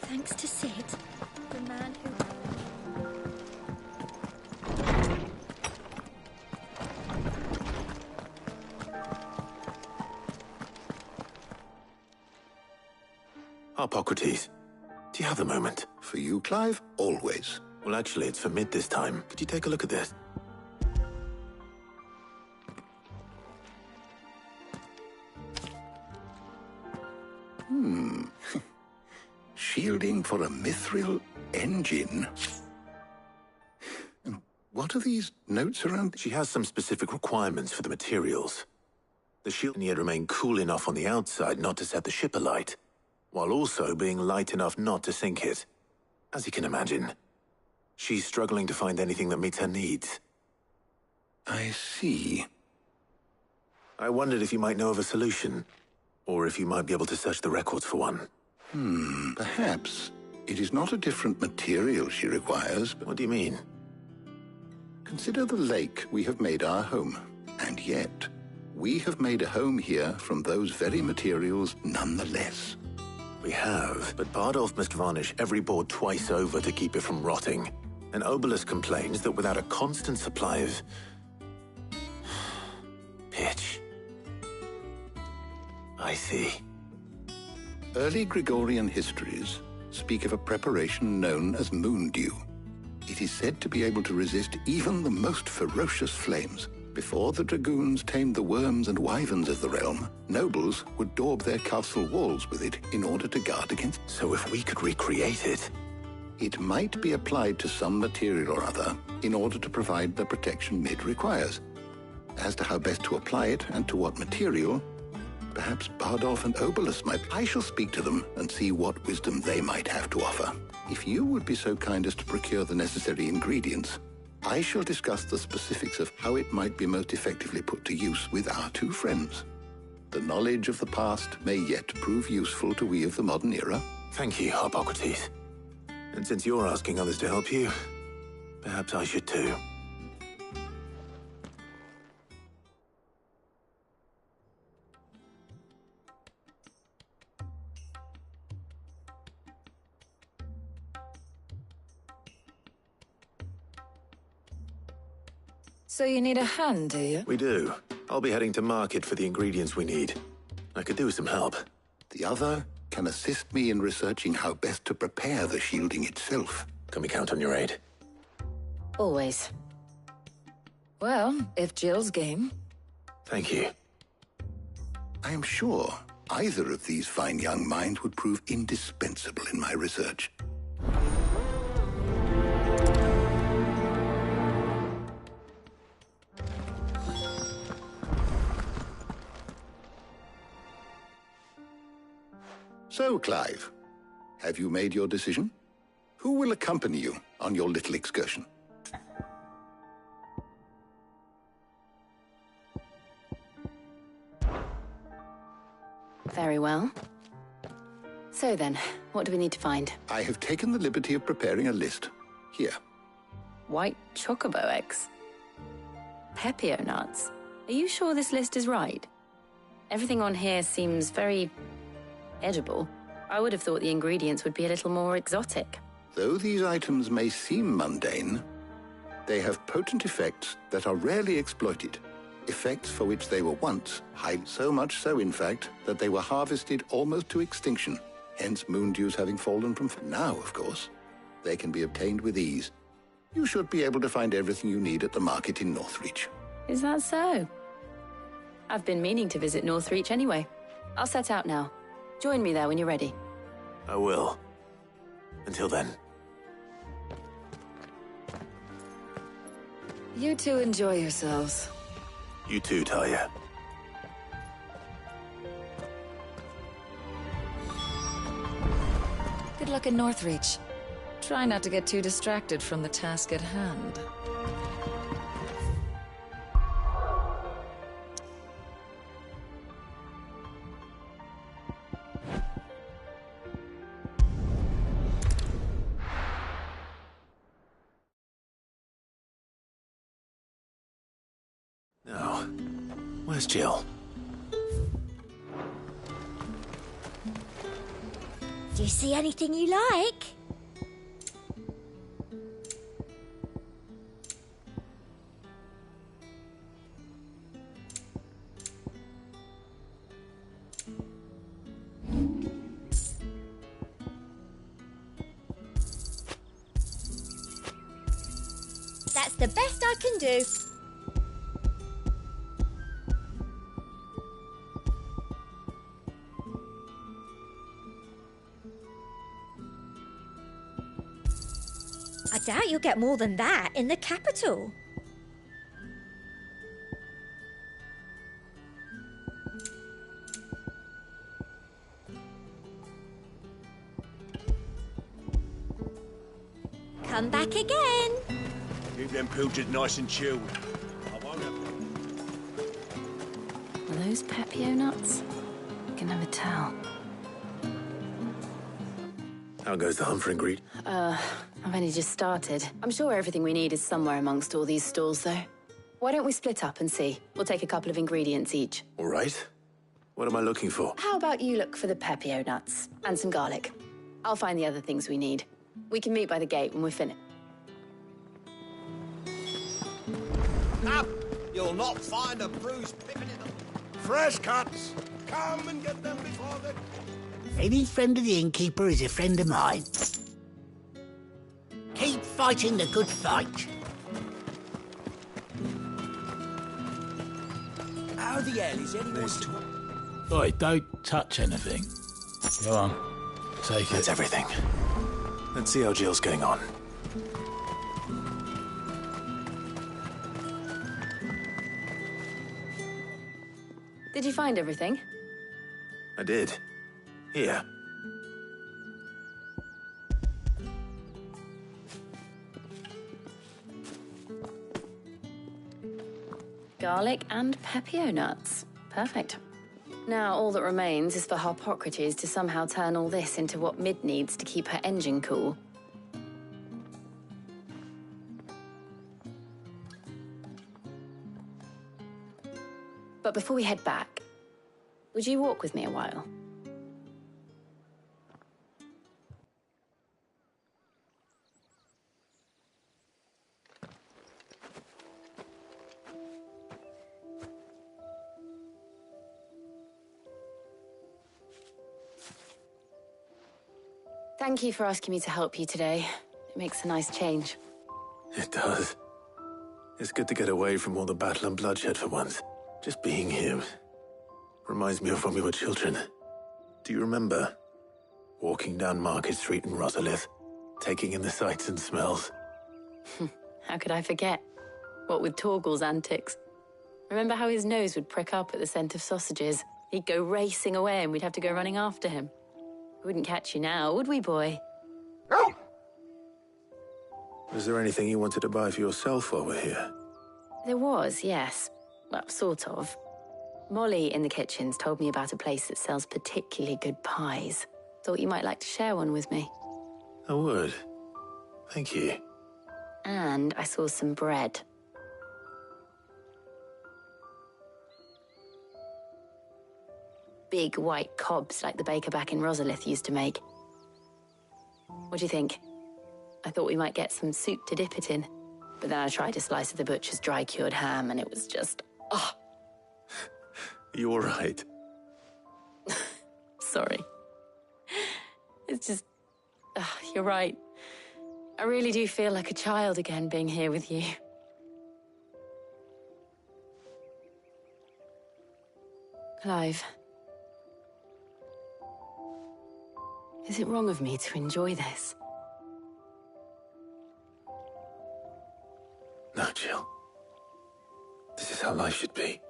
P: Thanks to Sid, the man who...
D: Hippocrates, do you have a moment?
E: For you, Clive? Always.
D: Well, actually, it's for Mid this time. Could you take a look at this?
E: Shielding for a mithril engine? What are these notes around?
D: She has some specific requirements for the materials. The shield needed to remain cool enough on the outside not to set the ship alight, while also being light enough not to sink it. As you can imagine, she's struggling to find anything that meets her needs.
E: I see.
D: I wondered if you might know of a solution, or if you might be able to search the records for one.
E: Perhaps. It is not a different material she requires, but...
D: What do you mean?
E: Consider the lake we have made our home, and yet we have made a home here from those very materials nonetheless.
D: We have, but Bardolph must varnish every board twice over to keep it from rotting. And Obelus complains that without a constant supply of... pitch. I see.
E: Early Gregorian histories speak of a preparation known as moon dew. It is said to be able to resist even the most ferocious flames. Before the dragoons tamed the worms and wyverns of the realm, nobles would daub their castle walls with it in order to guard against...
D: So if we could recreate it...
E: It might be applied to some material or other in order to provide the protection Mid requires. As to how best to apply it and to what material, perhaps Bardolph and Obelus might... I shall speak to them and see what wisdom they might have to offer. If you would be so kind as to procure the necessary ingredients, I shall discuss the specifics of how it might be most effectively put to use with our two friends. The knowledge of the past may yet prove useful to we of the modern era.
D: Thank you, Hippocrates. And since you're asking others to help you, perhaps I should too.
R: So you need a hand, do you?
D: We do. I'll be heading to market for the ingredients we need. I could do with some help.
E: The other can assist me in researching how best to prepare the shielding itself.
D: Can we count on your aid?
R: Always. Well, if Jill's game.
D: Thank you.
E: I am sure either of these fine young minds would prove indispensable in my research. So, Clive, have you made your decision? Who will accompany you on your little excursion?
K: Very well. So then, what do we need to find?
E: I have taken the liberty of preparing a list. Here.
K: White chocobo eggs. Pepio nuts. Are you sure this list is right? Everything on here seems very edible. I would have thought the ingredients would be a little more exotic.
E: Though these items may seem mundane, they have potent effects that are rarely exploited. Effects for which they were once high, so much so, in fact, that they were harvested almost to extinction. Hence moon dews having fallen from... Now, of course, they can be obtained with ease. You should be able to find everything you need at the market in Northreach.
K: Is that so? I've been meaning to visit Northreach anyway. I'll set out now. Join me there when you're ready.
D: I will. Until then.
R: You two enjoy yourselves.
D: You too, Talia.
R: Good luck in Northreach. Try not to get too distracted from the task at hand.
D: Now, where's Jill?
P: Do you see anything you like? That's the best I can do. I doubt you'll get more than that in the capital. Come back again.
L: Keep them pilchards nice and chilled. I won't have...
K: Are those Pepio nuts? I can never tell.
D: How goes the hunt for ingredient?
K: I've only just started. I'm sure everything we need is somewhere amongst all these stalls, though. Why don't we split up and see? We'll take a couple of ingredients each.
D: All right. What am I looking for?
K: How about you look for the Pepio nuts and some garlic? I'll find the other things we need. We can meet by the gate when we're finished.
L: Up! You'll not find a bruised pippin in them. Fresh cuts! Come and get them before the...
S: Any friend of the innkeeper is a friend of mine. Keep fighting the good fight.
L: How the hell is anyone...
M: Oi, don't touch anything. Go on, take it.
D: That's everything. Let's see how Jill's getting on.
K: Did you find everything?
D: I did. Here.
K: Garlic and Pepio nuts. Perfect. Now all that remains is for Harpocrates to somehow turn all this into what Mid needs to keep her engine cool. But before we head back, would you walk with me a while? Thank you for asking me to help you today. It makes a nice change.
D: It does. It's good to get away from all the battle and bloodshed for once. Just being here reminds me of when we were children. Do you remember? Walking down Market Street in Rosalith, taking in the sights and smells.
K: How could I forget? What with Torgal's antics. Remember how his nose would prick up at the scent of sausages? He'd go racing away and we'd have to go running after him. Wouldn't catch you now, would we, boy?
D: Was there anything you wanted to buy for yourself while we're here?
K: There was, yes. Well, sort of. Molly in the kitchens told me about a place that sells particularly good pies. Thought you might like to share one with me.
D: I would. Thank you.
K: And I saw some bread. Big white cobs like the baker back in Rosalith used to make. What do you think? I thought we might get some soup to dip it in. But then I tried a slice of the butcher's dry-cured ham and it was just... oh.
D: You all right?
K: Sorry. It's just... you're right. I really do feel like a child again being here with you. Clive. Is it wrong of me to enjoy this?
D: No, Jill. This is how life should be.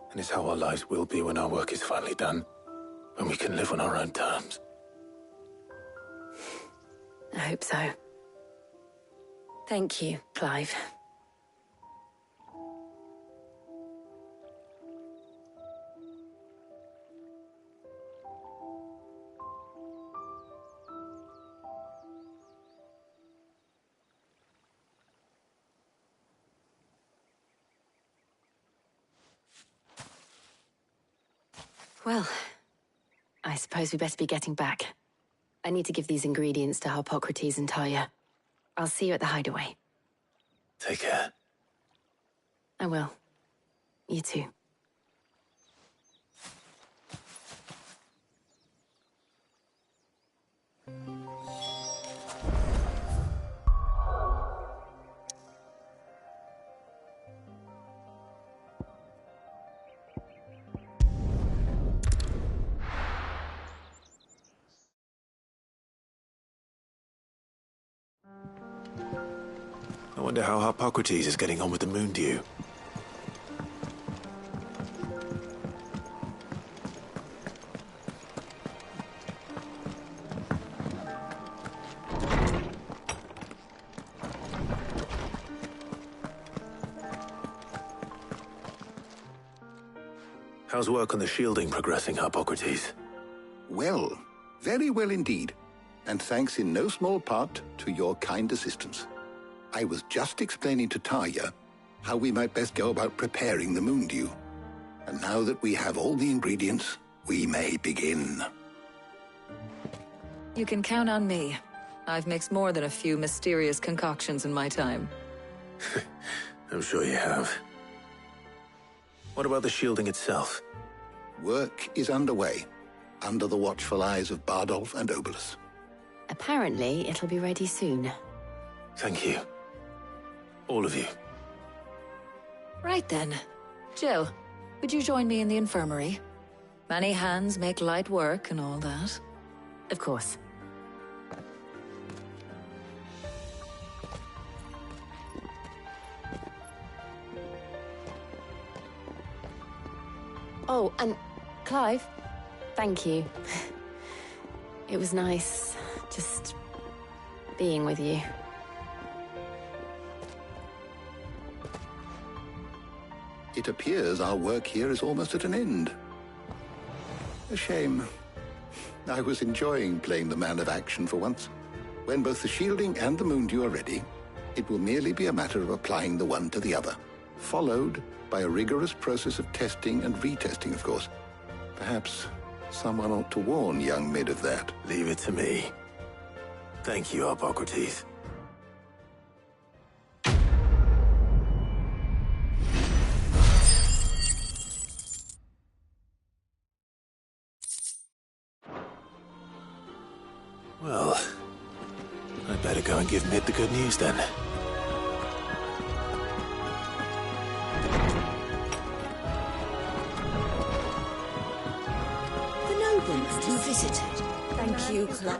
D: And it's how our lives will be when our work is finally done. When we can live on our own terms.
K: I hope so. Thank you, Clive. Well, I suppose we best be getting back. I need to give these ingredients to Harpocrates and Tarja. I'll see you at the hideaway.
D: Take care.
K: I will. You too.
D: I wonder how Harpocrates is getting on with the moon dew. How's work on the shielding progressing, Harpocrates?
E: Well, very well indeed. And thanks in no small part to your kind assistance. I was just explaining to Tarja how we might best go about preparing the moon dew. And now that we have all the ingredients, we may begin.
R: You can count on me. I've mixed more than a few mysterious concoctions in my time.
D: I'm sure you have. What about the shielding itself?
E: Work is underway, under the watchful eyes of Bardolph and Obolus.
K: Apparently, it'll be ready soon.
D: Thank you. All of you.
R: Right then. Jill, would you join me in the infirmary? Many hands make light work and all that.
K: Of course. Oh, and Clive, thank you. It was nice, just being with you.
E: It appears our work here is almost at an end. A shame. I was enjoying playing the man of action for once. When both the shielding and the moon dew are ready, it will merely be a matter of applying the one to the other, followed by a rigorous process of testing and retesting, of course. Perhaps someone ought to warn young Mid of that.
D: Leave it to me. Thank you, Harpocrates. Well, I'd better go and give Mid the good news then.
S: The nobleman you visited.
G: Thank you, Clive.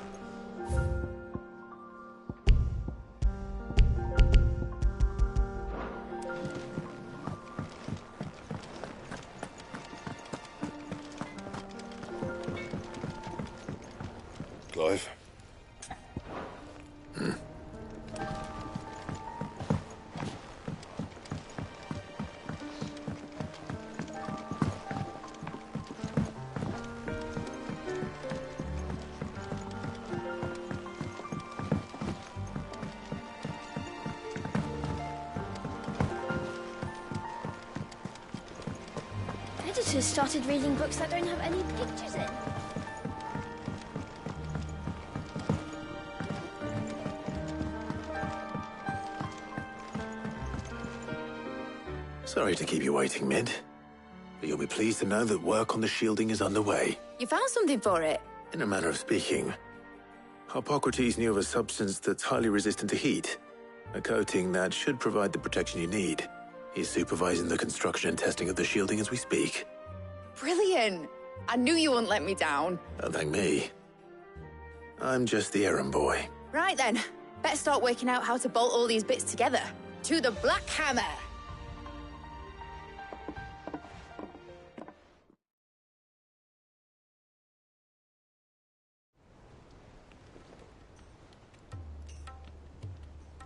C: Clive.
T: Editors started reading books that don't have any pictures in.
D: Sorry to keep you waiting, Mid. But you'll be pleased to know that work on the shielding is underway.
B: You found something for it?
D: In a manner of speaking. Hippocrates knew of a substance that's highly resistant to heat. A coating that should provide the protection you need. He's supervising the construction and testing of the shielding as we speak.
B: Brilliant! I knew you wouldn't let me down.
D: Don't thank me. I'm just the errand boy.
B: Right then, better start working out how to bolt all these bits together. To the Black Hammer!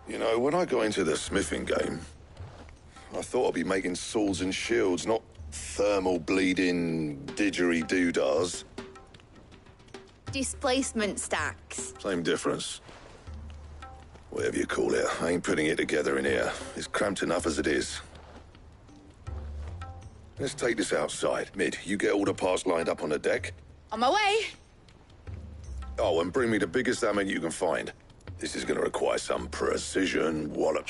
C: You know, when I got into the smithing game, I thought I'd be making swords and shields, not thermal bleeding didgeridoo-dahs.
B: Displacement stacks.
C: Same difference. Whatever you call it, I ain't putting it together in here. It's cramped enough as it is. Let's take this outside. Mid, you get all the parts lined up on the deck.
B: On my way!
C: Oh, and bring me the biggest hammer you can find. This is going to require some precision wallop.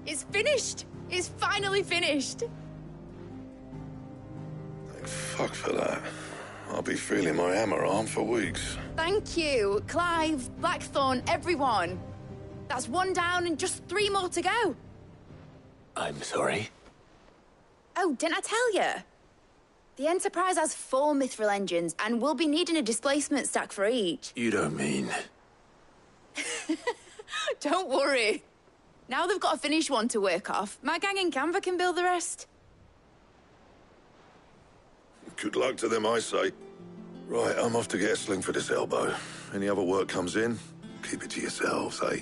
B: It's finished! It's finally finished!
C: Thank fuck for that. I'll be feeling my hammer arm for weeks.
B: Thank you, Clive, Blackthorn, everyone. That's one down and just 3 more to go.
D: I'm sorry.
B: Oh, didn't I tell you? The Enterprise has 4 mithril engines, and we'll be needing a displacement stack for each.
D: You don't mean...
B: Don't worry. Now they've got a finished one to work off. My gang in Canva can build the rest.
C: Good luck to them, I say. Right, I'm off to get a sling for this elbow. Any other work comes in, keep it to yourselves, eh?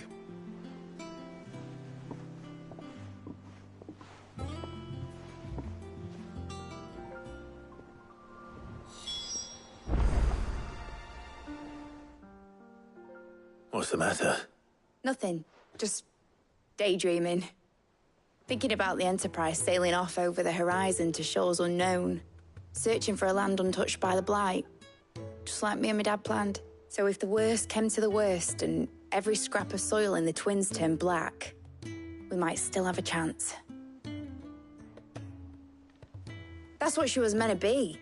D: What's the matter?
B: Nothing. Just daydreaming. Thinking about the Enterprise sailing off over the horizon to shores unknown. Searching for a land untouched by the Blight. Just like me and my dad planned. So if the worst came to the worst and every scrap of soil in the Twins turned black, we might still have a chance. That's what she was meant to be.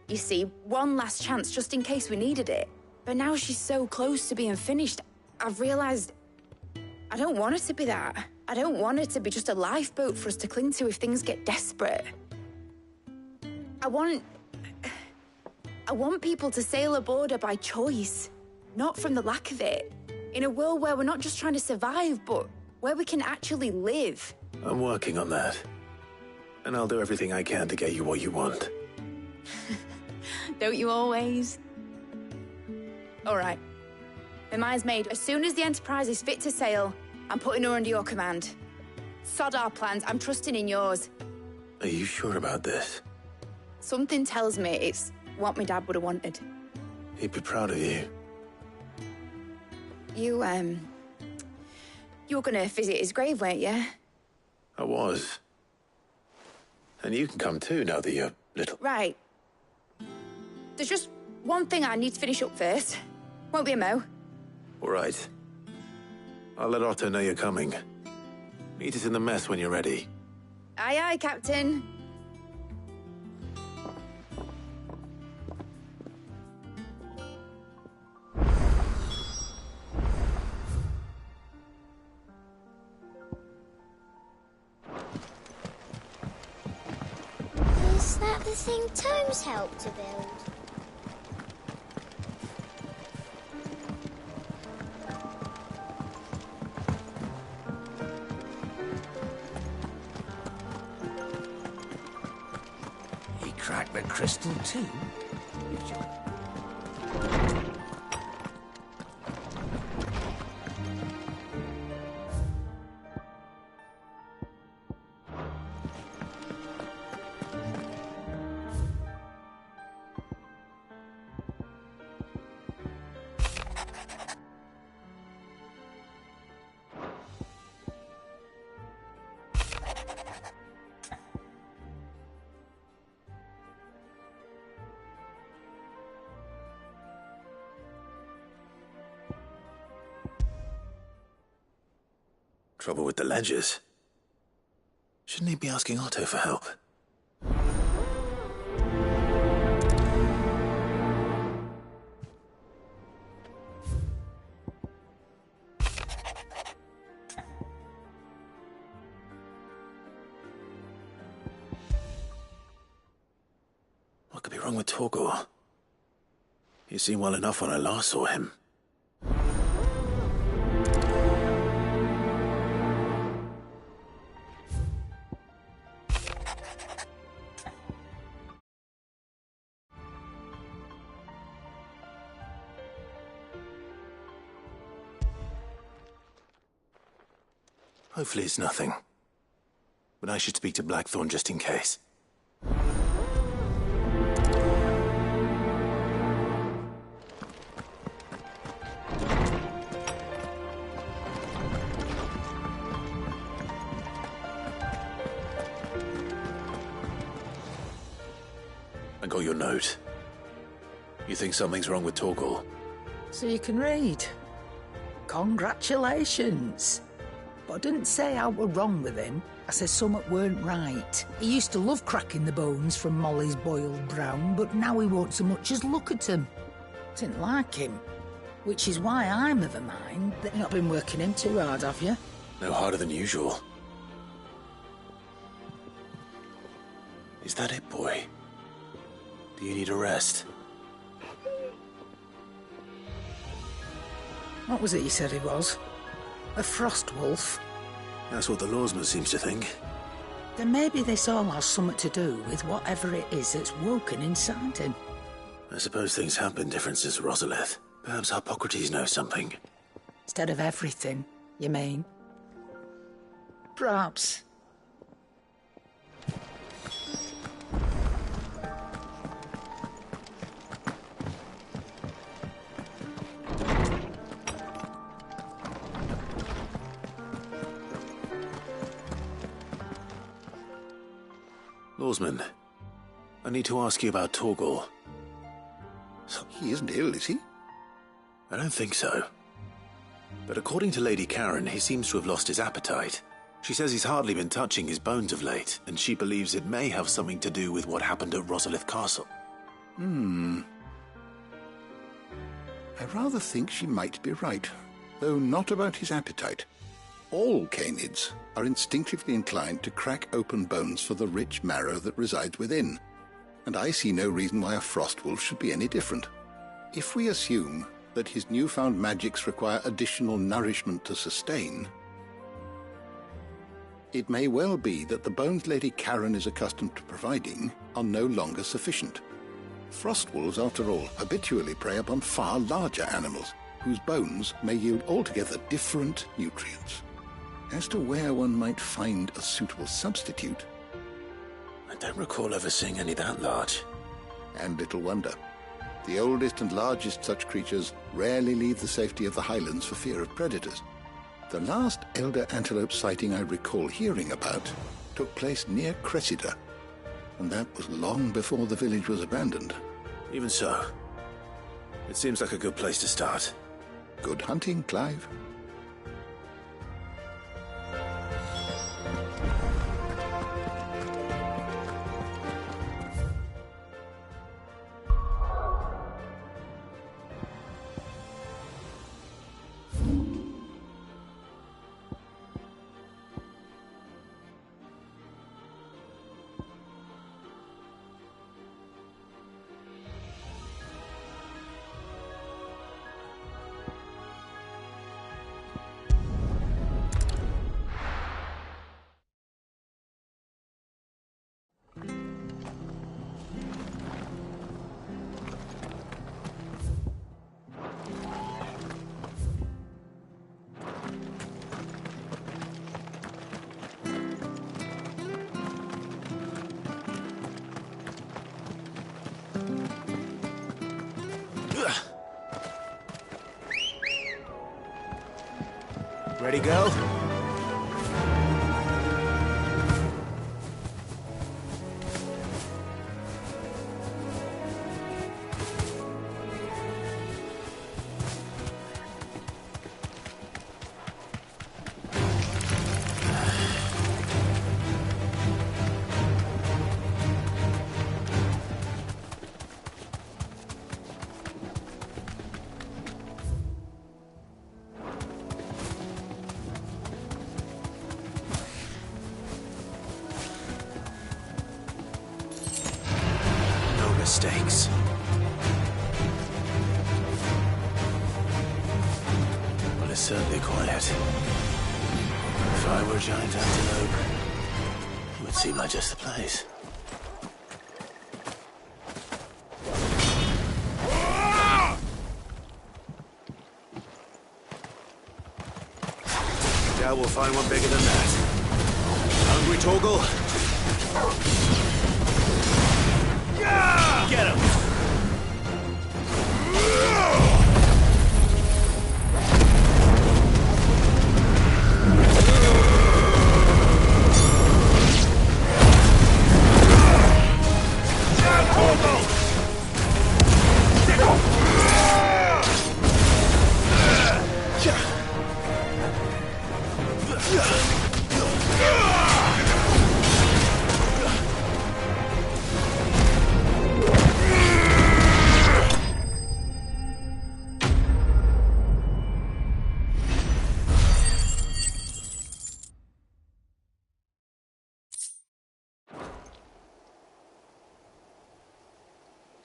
B: You see, one last chance just in case we needed it. But now she's so close to being finished, I've realized I don't want it to be that. I don't want it to be just a lifeboat for us to cling to if things get desperate. I want people to sail aboard her by choice, not from the lack of it. In a world where we're not just trying to survive, but where we can actually live.
D: I'm working on that. And I'll do everything I can to get you what you want.
B: Don't you always? All right. My mind's made. As soon as the Enterprise is fit to sail, I'm putting her under your command. Sod our plans. I'm trusting in yours.
D: Are you sure about this?
B: Something tells me it's what my dad would have wanted.
D: He'd be proud of you.
B: You were gonna visit his grave, weren't you?
D: I was. And you can come too, now that you're little.
B: Right. There's just one thing I need to finish up first. Won't be a mo.
D: All right. I'll let Otto know you're coming. Meet us in the mess when you're ready.
B: Aye, aye, Captain.
T: Is that the thing Tomes helped to build?
S: He cracked the crystal too?
D: Trouble with the ledgers. Shouldn't he be asking Otto for help? What could be wrong with Torgor? He seemed well enough when I last saw him. Hopefully it's nothing. But I should speak to Blackthorn just in case. I got your note. You think something's wrong with Torgor?
H: So you can read. Congratulations. But I didn't say I were wrong with him. I said something weren't right. He used to love cracking the bones from Molly's boiled brown, but now he won't so much as look at them. Didn't like him. Which is why I'm of a mind that you've not been working him too hard, have you?
D: No harder than usual. Is that it, boy? Do you need a rest?
H: What was it you said he was? A frost wolf?
D: That's what the lawsman seems to think.
H: Then maybe this all has something to do with whatever it is that's woken inside him.
D: I suppose things have been different since Rosalith. Perhaps Hippocrates knows something.
H: Instead of everything, you mean? Perhaps.
D: Lawsman, I need to ask you about Torgor.
E: He isn't ill, is he?
D: I don't think so. But according to Lady Karen, he seems to have lost his appetite. She says he's hardly been touching his bones of late, and she believes it may have something to do with what happened at Rosalith Castle.
E: I rather think she might be right, though not about his appetite. All canids are instinctively inclined to crack open bones for the rich marrow that resides within, and I see no reason why a frostwolf should be any different. If we assume that his newfound magics require additional nourishment to sustain, it may well be that the bones Lady Karen is accustomed to providing are no longer sufficient. Frostwolves, after all, habitually prey upon far larger animals, whose bones may yield altogether different nutrients. As to where one might find a suitable substitute,
D: I don't recall ever seeing any that large.
E: And little wonder. The oldest and largest such creatures rarely leave the safety of the highlands for fear of predators. The last elder antelope sighting I recall hearing about took place near Cressida, and that was long before the village was abandoned.
D: Even so, it seems like a good place to start.
E: Good hunting, Clive.
D: Ready, girl? Mistakes. Well, it's certainly quiet. If I were a giant antelope, it would seem like just the place. Doubt we'll find one bigger than that. Hungry, Torgal? Get him!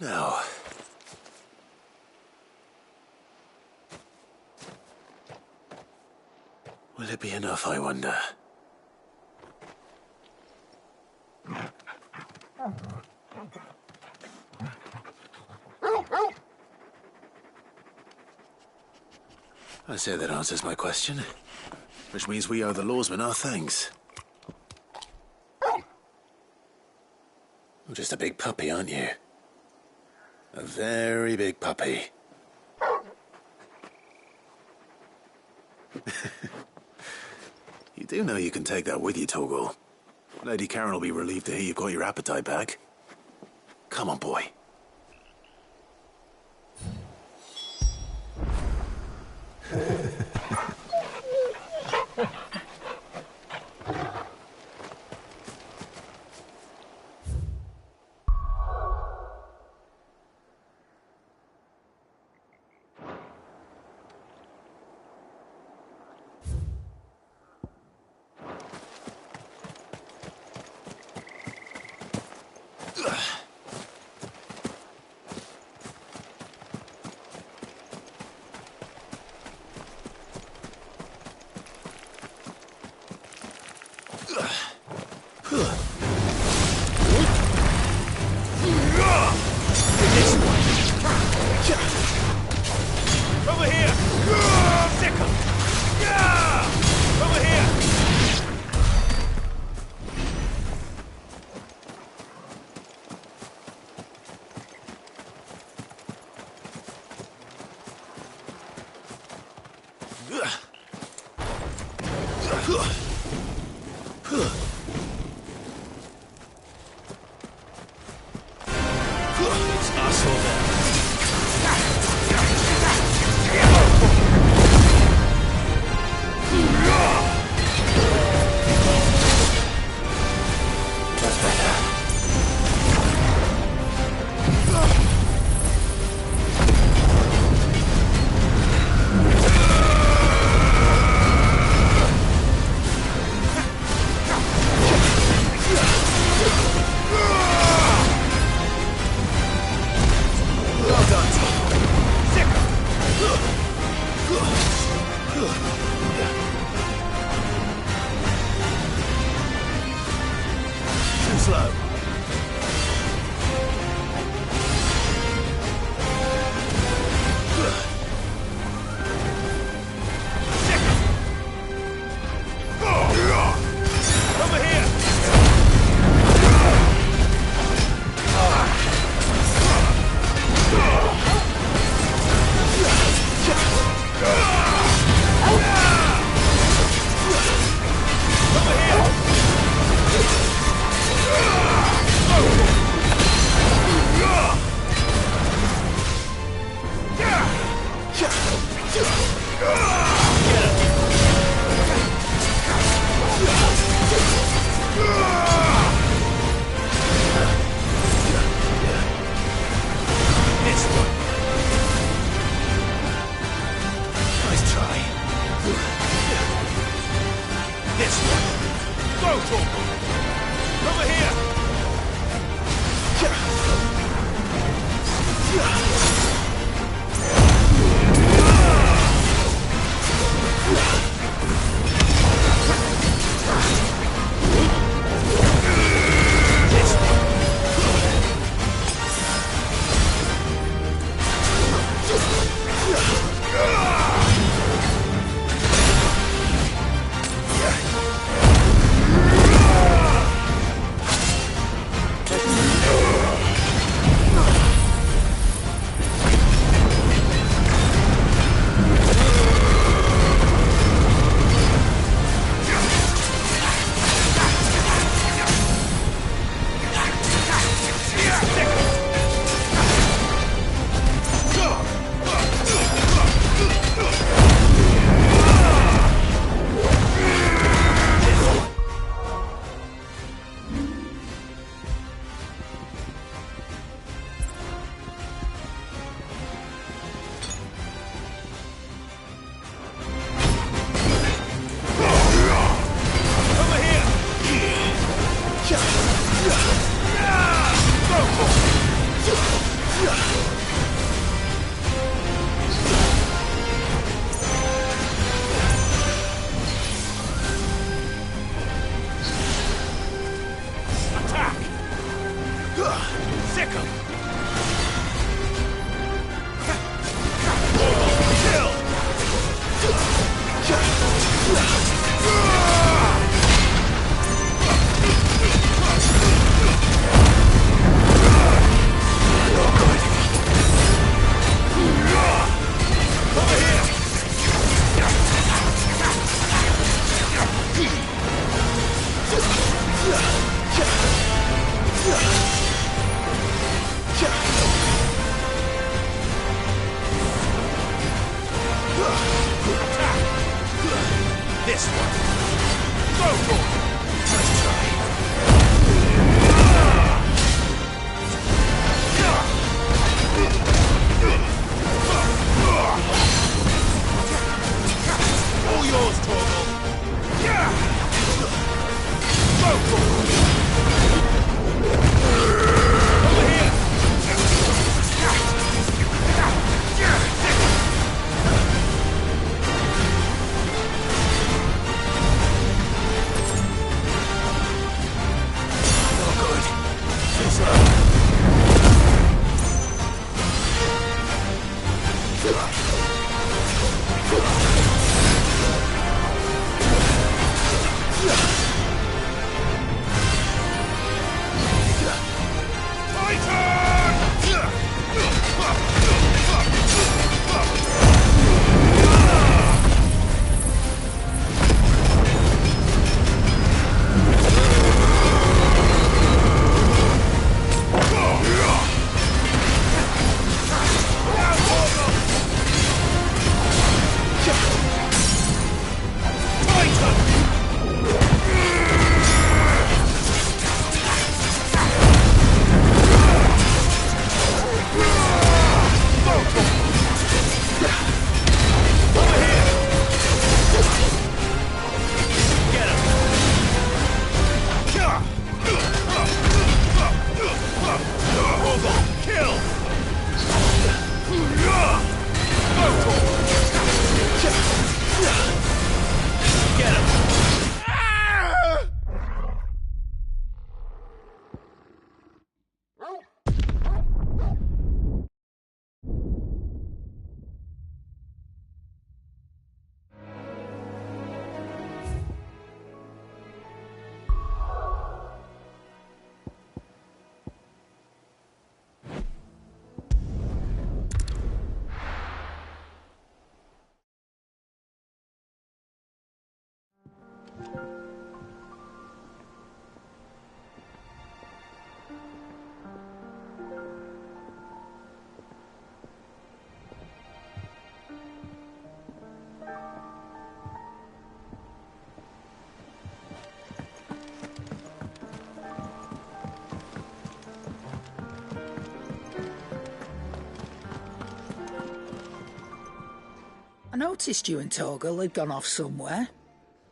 D: Now, will it be enough, I wonder? I say that answers my question, which means we owe the lawsman our thanks. You're just a big puppy, aren't you? A very big puppy. You do know you can take that with you, Torgal. Lady Karen will be relieved to hear you've got your appetite back. Come on, boy.
Q: Over here! Stick 'em! Over here!
D: It's us or them.
L: This one. Go, Torgal. Over here. This one. Go for it. Let's try. All yours, Torgal. Go for it. Over here.
H: I noticed you and Torgal had gone off somewhere.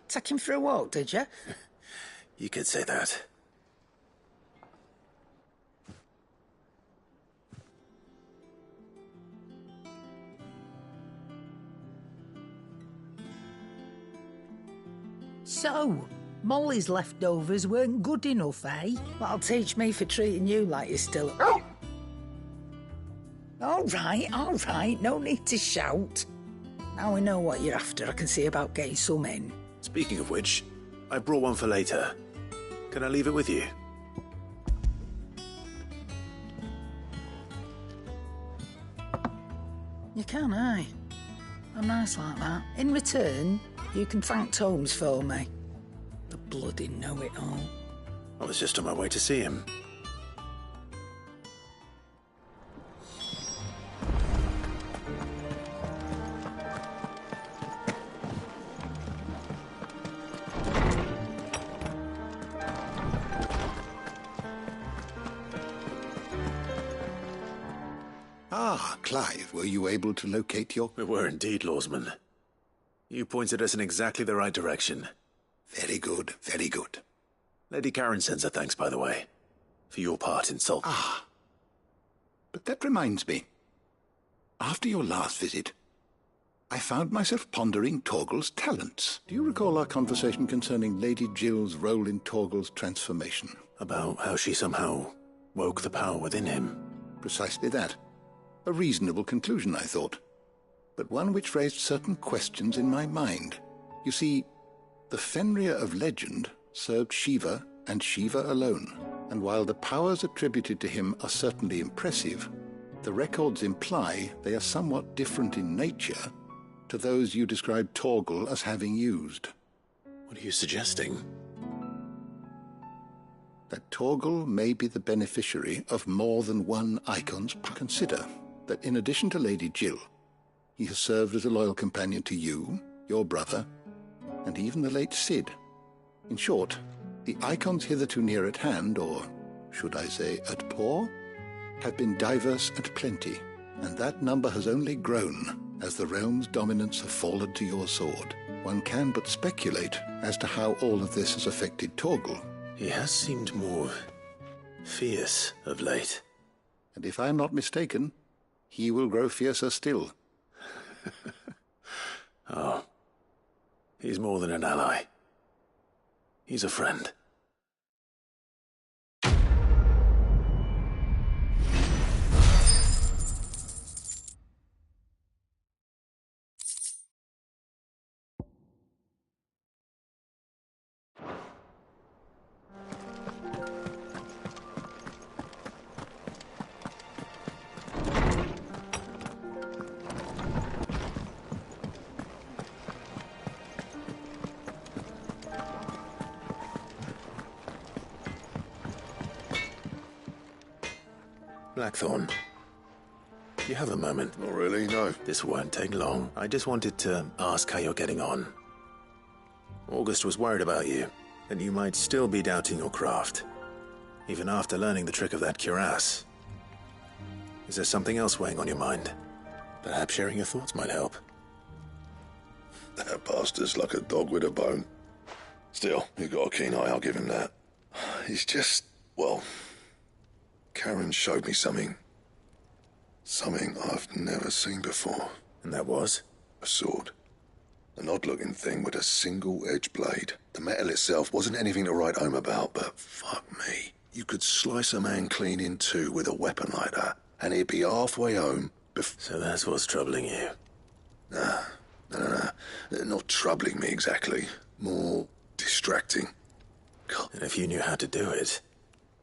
H: Take him for a walk, did you?
D: You could say that.
H: So, Molly's leftovers weren't good enough, eh? That'll teach me for treating you like you're still... All right, no need to shout. Now we know what you're after, I can see about getting some in.
D: Speaking of which, I brought one for later. Can I leave it with you?
H: You can, aye. I'm nice like that. In return, you can thank Tomes for me. The bloody know-it-all.
D: I was just on my way to see him.
E: Ah, Clive, were you able to locate your...
D: We were indeed, Lawsman. You pointed us in exactly the right direction.
E: Very good, very good.
D: Lady Karen sends her thanks, by the way, for your part in Salt.
E: Ah. But that reminds me. After your last visit, I found myself pondering Torgal's talents. Do you recall our conversation concerning Lady Jill's role in Torgal's transformation?
D: About how she somehow woke the power within him?
E: Precisely that. A reasonable conclusion, I thought, but one which raised certain questions in my mind. You see, the Fenrir of legend served Shiva and Shiva alone, and while the powers attributed to him are certainly impressive, the records imply they are somewhat different in nature to those you described Torgal as having used.
D: What are you suggesting?
E: That Torgal may be the beneficiary of more than one icon's power. Consider that in addition to Lady Jill, he has served as a loyal companion to you, your brother, and even the late Cid. In short, the icons hitherto near at hand, or should I say at paw, have been diverse and plenty, and that number has only grown as the realm's dominance have fallen to your sword. One can but speculate as to how all of this has affected Torgal.
D: He has seemed more fierce of late.
E: And if I am not mistaken, he will grow fiercer still.
D: Oh, he's more than an ally. He's a friend. Blackthorn, do you have a moment?
C: Not really, no.
D: This won't take long. I just wanted to ask how you're getting on. August was worried about you, that you might still be doubting your craft, even after learning the trick of that cuirass. Is there something else weighing on your mind? Perhaps sharing your thoughts might help.
C: That bastard's like a dog with a bone. Still, you've got a keen eye, I'll give him that. He's just, well... Karen showed me something. Something I've never seen before.
D: And that was?
C: A sword. An odd-looking thing with a single-edged blade. The metal itself wasn't anything to write home about, but fuck me. You could slice a man clean in two with a weapon like that, and he'd be halfway home before...
D: So that's what's troubling you?
C: Nah. Not troubling me exactly. More distracting. God.
D: And if you knew how to do it,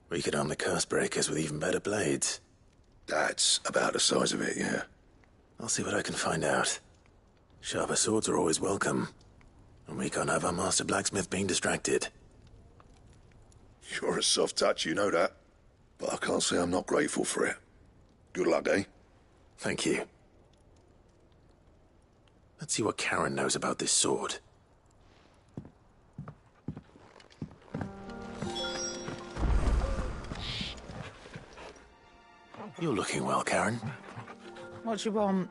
D: we could arm the curse breakers with even better blades.
C: That's about the size of it, yeah.
D: I'll see what I can find out. Sharper swords are always welcome, and we can't have our master blacksmith being distracted.
C: You're a soft touch, you know that. But I can't say I'm not grateful for it. Good luck, eh?
D: Thank you. Let's see what Karen knows about this sword. You're looking well, Karen.
H: What do you want?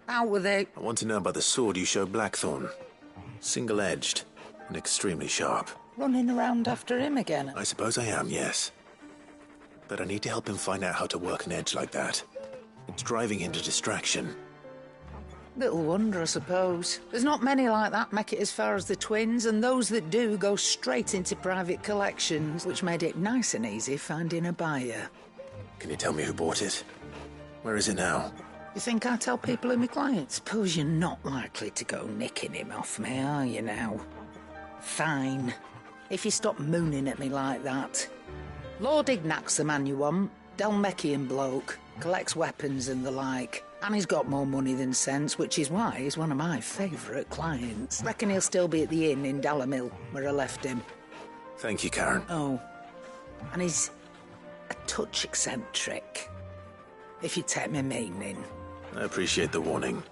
H: Out with it.
D: I want to know about the sword you showed Blackthorn. Single-edged, and extremely sharp.
H: Running around after him again?
D: I suppose I am, yes. But I need to help him find out how to work an edge like that. It's driving him to distraction.
H: Little wonder, I suppose. There's not many like that make it as far as the twins, and those that do go straight into private collections, which made it nice and easy finding a buyer.
D: Can you tell me who bought it? Where is it now?
H: You think I tell people who my clients? Suppose you're not likely to go nicking him off me, are you now? Fine. If you stop mooning at me like that. Lord Ignac's the man you want. Dalmekian bloke. Collects weapons and the like. And he's got more money than sense, which is why he's one of my favourite clients. Reckon he'll still be at the inn in Dalamil, where I left him.
D: Thank you, Karen.
H: Oh. And he's a touch eccentric. If you take my meaning.
D: I appreciate the warning.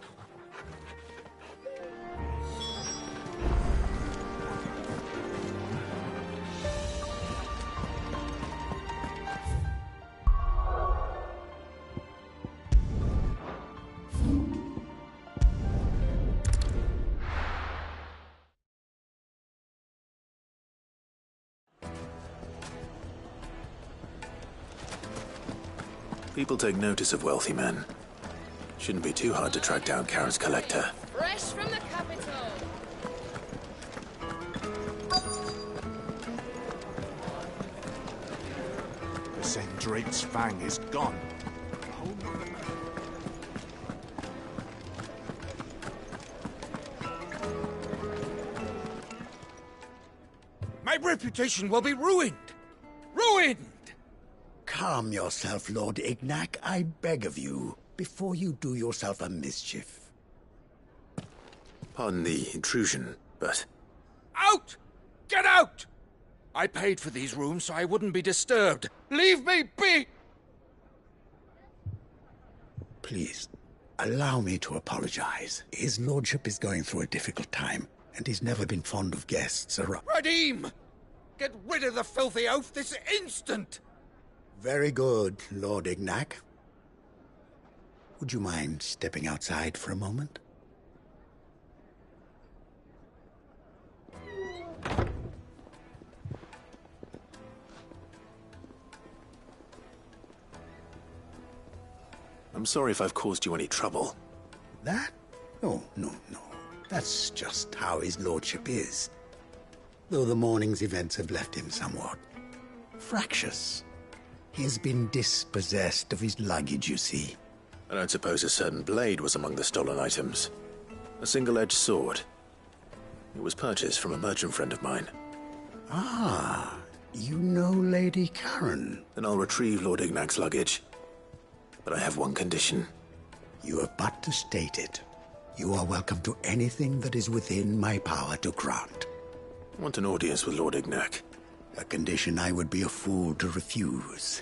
D: People take notice of wealthy men. Shouldn't be too hard to track down Karen's collector.
O: Fresh from the capital.
L: The Sendrate's fang is gone.
U: My reputation will be ruined! Ruined!
S: Calm yourself, Lord Ignac, I beg of you, before you do yourself a mischief.
D: Pardon the intrusion, but...
U: Out! Get out! I paid for these rooms so I wouldn't be disturbed. Leave me be!
S: Please, allow me to apologize. His lordship is going through a difficult time, and he's never been fond of guests around.
U: Radim! Get rid of the filthy oaf this instant!
S: Very good, Lord Ignac. Would you mind stepping outside for a moment?
D: I'm sorry if I've caused you any trouble.
S: That? Oh, no. That's just how his lordship is. Though the morning's events have left him somewhat fractious. He has been dispossessed of his luggage, you see.
D: I don't suppose a certain blade was among the stolen items. A single-edged sword. It was purchased from a merchant friend of mine.
S: Ah, you know Lady Karen.
D: Then I'll retrieve Lord Ignac's luggage. But I have one condition.
S: You have but to state it. You are welcome to anything that is within my power to grant.
D: I want an audience with Lord Ignac.
S: A condition I would be a fool to refuse.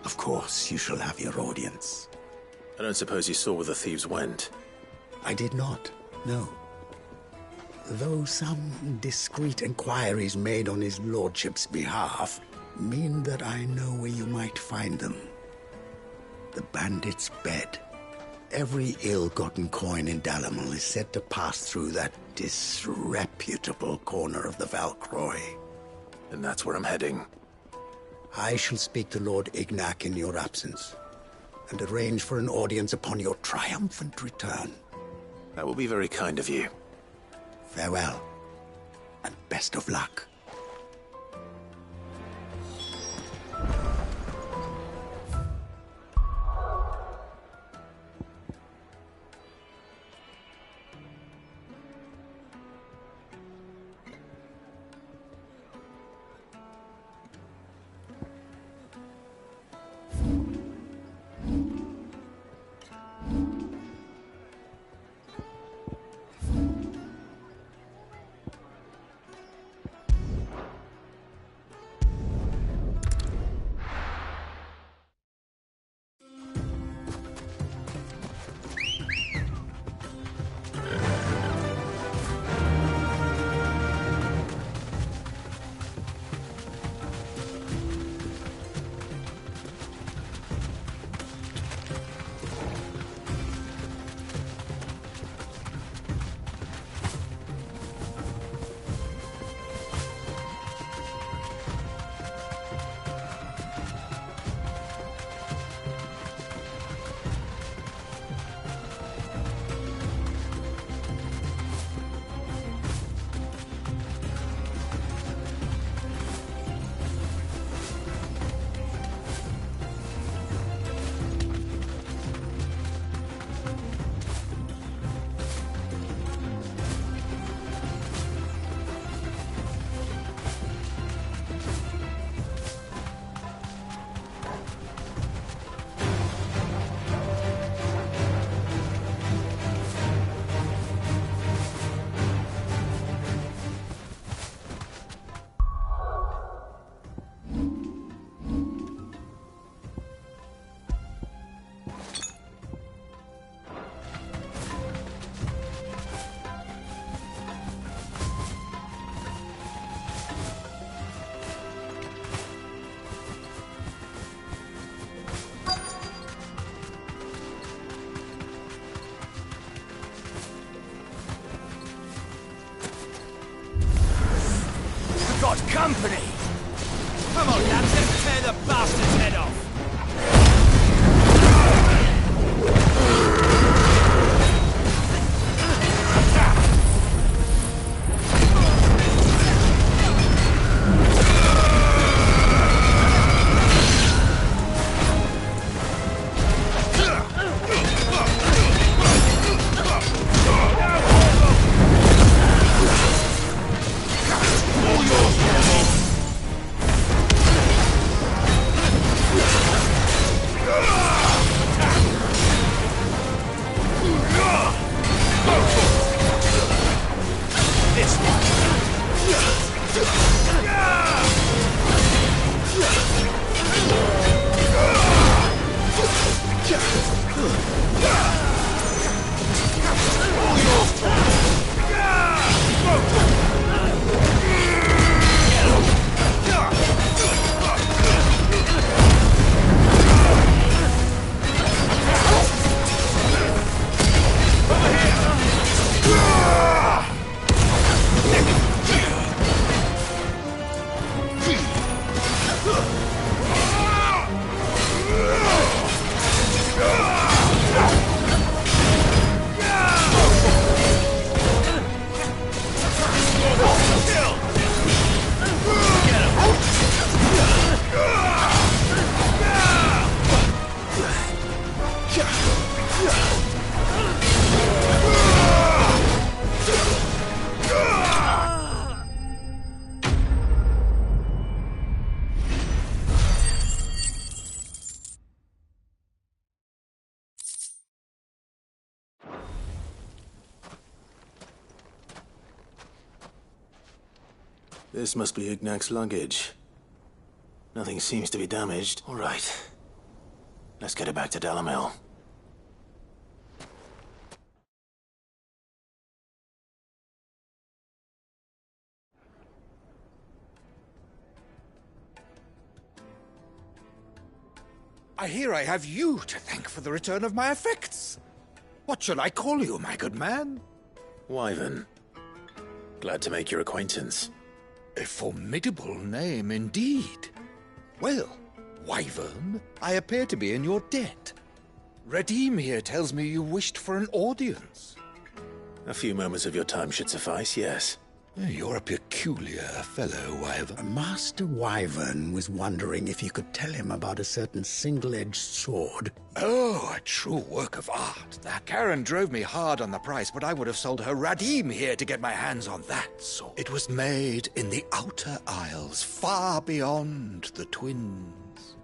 S: Of course, you shall have your audience.
D: I don't suppose you saw where the thieves went.
S: I did not, no. Though some discreet inquiries made on his lordship's behalf mean that I know where you might find them. The bandit's bed. Every ill-gotten coin in Dalamil is said to pass through that disreputable corner of the Valcroy.
D: And that's where I'm heading.
S: I shall speak to Lord Ignac in your absence, and arrange for an audience upon your triumphant return.
D: That will be very kind of you.
S: Farewell, and best of luck.
Q: We've got company! Come on, lads, let's tear the bastard's head off!
D: This must be Ignac's luggage. Nothing seems to be damaged. All right. Let's get it back to Dalamil.
U: I hear I have you to thank for the return of my effects. What shall I call you, my good man?
D: Wyvern. Glad to make your acquaintance.
U: A formidable name indeed. Well, Wyvern, I appear to be in your debt. Radim here tells me you wished for an audience.
D: A few moments of your time should suffice, yes.
U: You're a peculiar fellow, Wyvern.
S: Master Wyvern was wondering if you could tell him about a certain single-edged sword.
U: Oh, a true work of art. That Karen drove me hard on the price, but I would have sold her Radim here to get my hands on that sword. It was made in the Outer Isles, far beyond the Twins,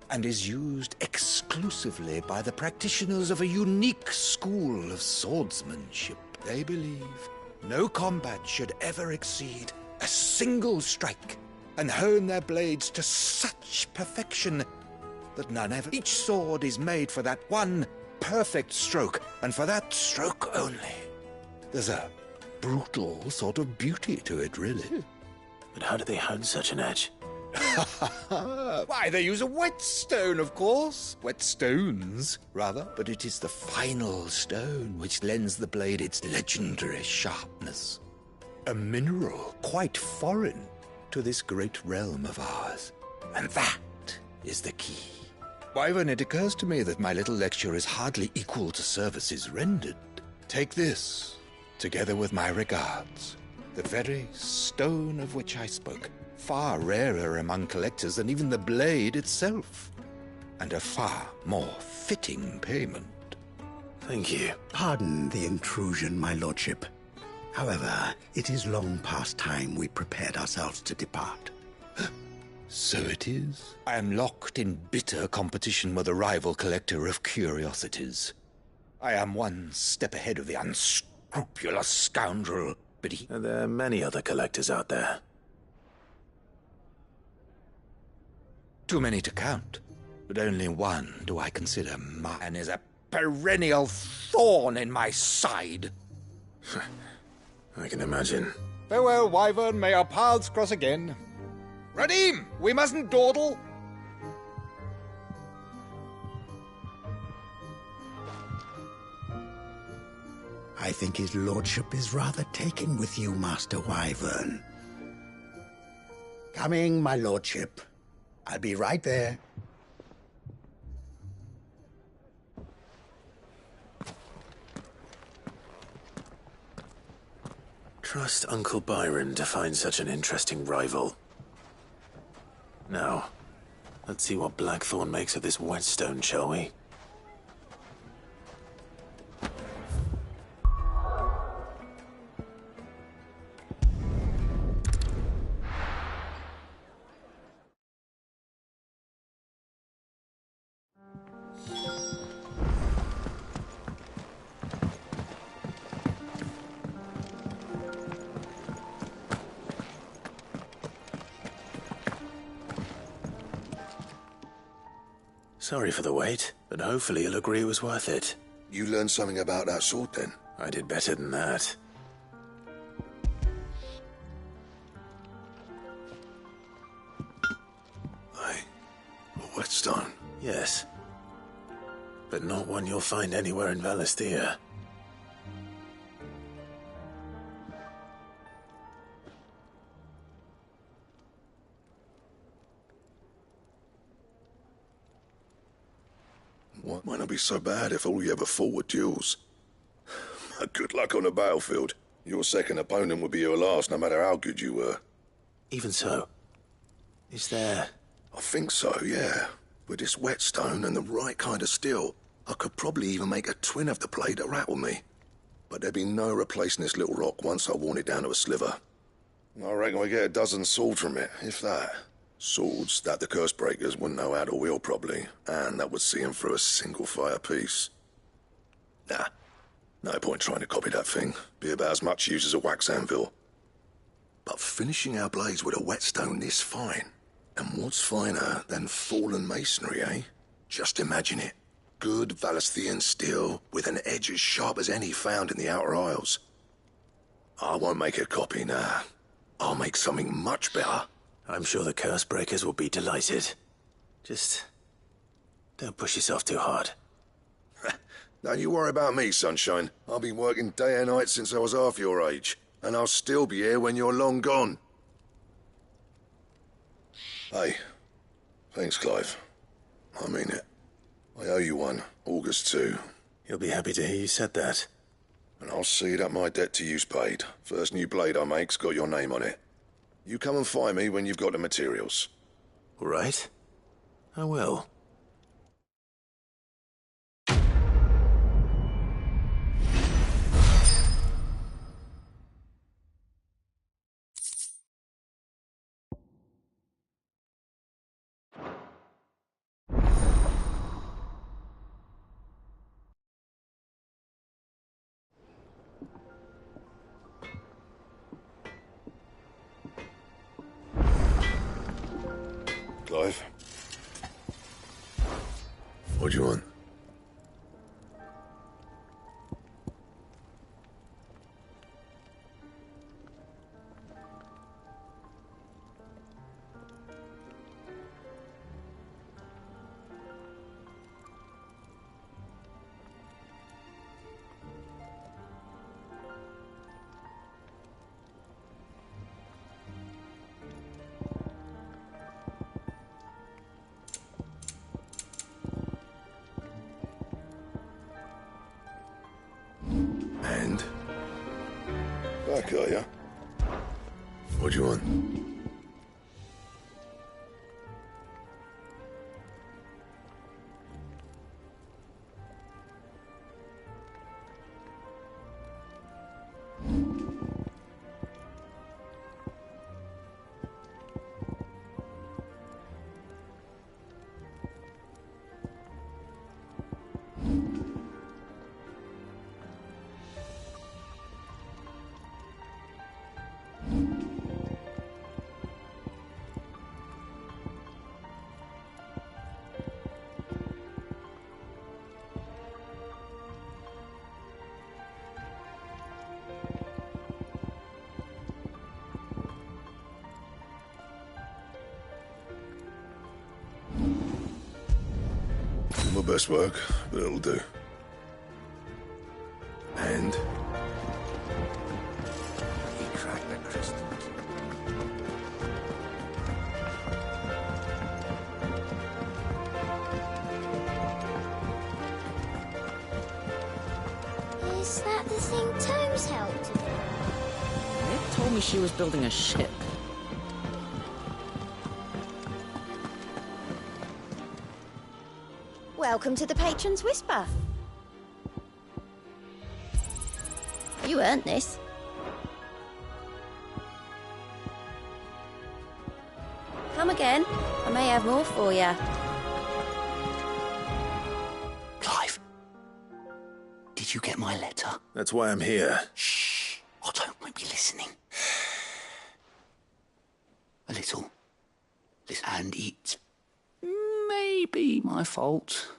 U: and is used exclusively by the practitioners of a unique school of swordsmanship. They believe no combat should ever exceed a single strike, and hone their blades to such perfection that none ever. Each sword is made for that one perfect stroke, and for that stroke only. There's a brutal sort of beauty to it, really.
D: But how do they hone such an edge?
U: Why, they use a whetstone, of course. Whetstones, rather. But it is the final stone which lends the blade its legendary sharpness. A mineral quite foreign to this great realm of ours. And that is the key. Wyvern, it occurs to me that my little lecture is hardly equal to services rendered. Take this, together with my regards. The very stone of which I spoke. Far rarer among collectors than even the blade itself, and a far more fitting payment.
D: Thank you.
S: Pardon the intrusion, my lordship. However, it is long past time we prepared ourselves to depart.
U: So it is. I am locked in bitter competition with a rival collector of curiosities. I am one step ahead of the unscrupulous scoundrel, but he...
D: Are there many other collectors out there?
U: Too many to count, but only one do I consider mine is a perennial thorn in my side.
D: I can imagine.
U: Farewell, Wyvern, may our paths cross again. Radim, we mustn't dawdle.
S: I think his lordship is rather taken with you, Master Wyvern. Coming, my lordship. I'll be right there.
D: Trust Uncle Byron to find such an interesting rival. Now, let's see what Blackthorn makes of this whetstone, shall we? Sorry for the wait, but hopefully you'll agree it was worth it.
C: You learned something about that sword, then?
D: I did better than that.
C: A whetstone?
D: Yes. But not one you'll find anywhere in Valisthea.
C: What might not be so bad if all you ever fought were duels. Good luck on the battlefield. Your second opponent would be your last, no matter how good you were.
D: Even so, is there...
C: I think so, yeah. With this whetstone and the right kind of steel, I could probably even make a twin of the blade that rattled me. But there'd be no replacing this little rock once I worn it down to a sliver. I reckon we get a dozen swords from it, if that. Swords that the curse breakers wouldn't know how to wield properly, and that would see them through a single fire piece. Nah, no point trying to copy that thing. Be about as much use as a wax anvil. But finishing our blades with a whetstone this fine, and what's finer than fallen masonry, eh? Just imagine it. Good Valisthean steel with an edge as sharp as any found in the Outer Isles. I won't make a copy, nah. I'll make something much better.
D: I'm sure the curse breakers will be delighted. Just don't push yourself too hard.
C: Don't you worry about me, sunshine. I've been working day and night since I was half your age, and I'll still be here when you're long gone. Hey, thanks, Clive. I mean it. I owe you one, August 2.
D: You'll be happy to hear you said that.
C: And I'll see that my debt to you's paid. First new blade I make's got your name on it. You come and find me when you've got the materials.
D: All right. I will.
C: Clive? What do you want? And? Back, are ya? What do you want? My best work, but it'll do. And?
S: He cracked the crystals.
T: Is that the thing Tomes helped with?
A: Nick told me she was building a ship.
T: Welcome to the Patron's Whisper. You earned this. Come again. I may have more for you.
S: Clive, did you get my letter?
D: That's why I'm here.
S: Shh. Otto won't be listening. A little. Listen, and it's maybe my fault.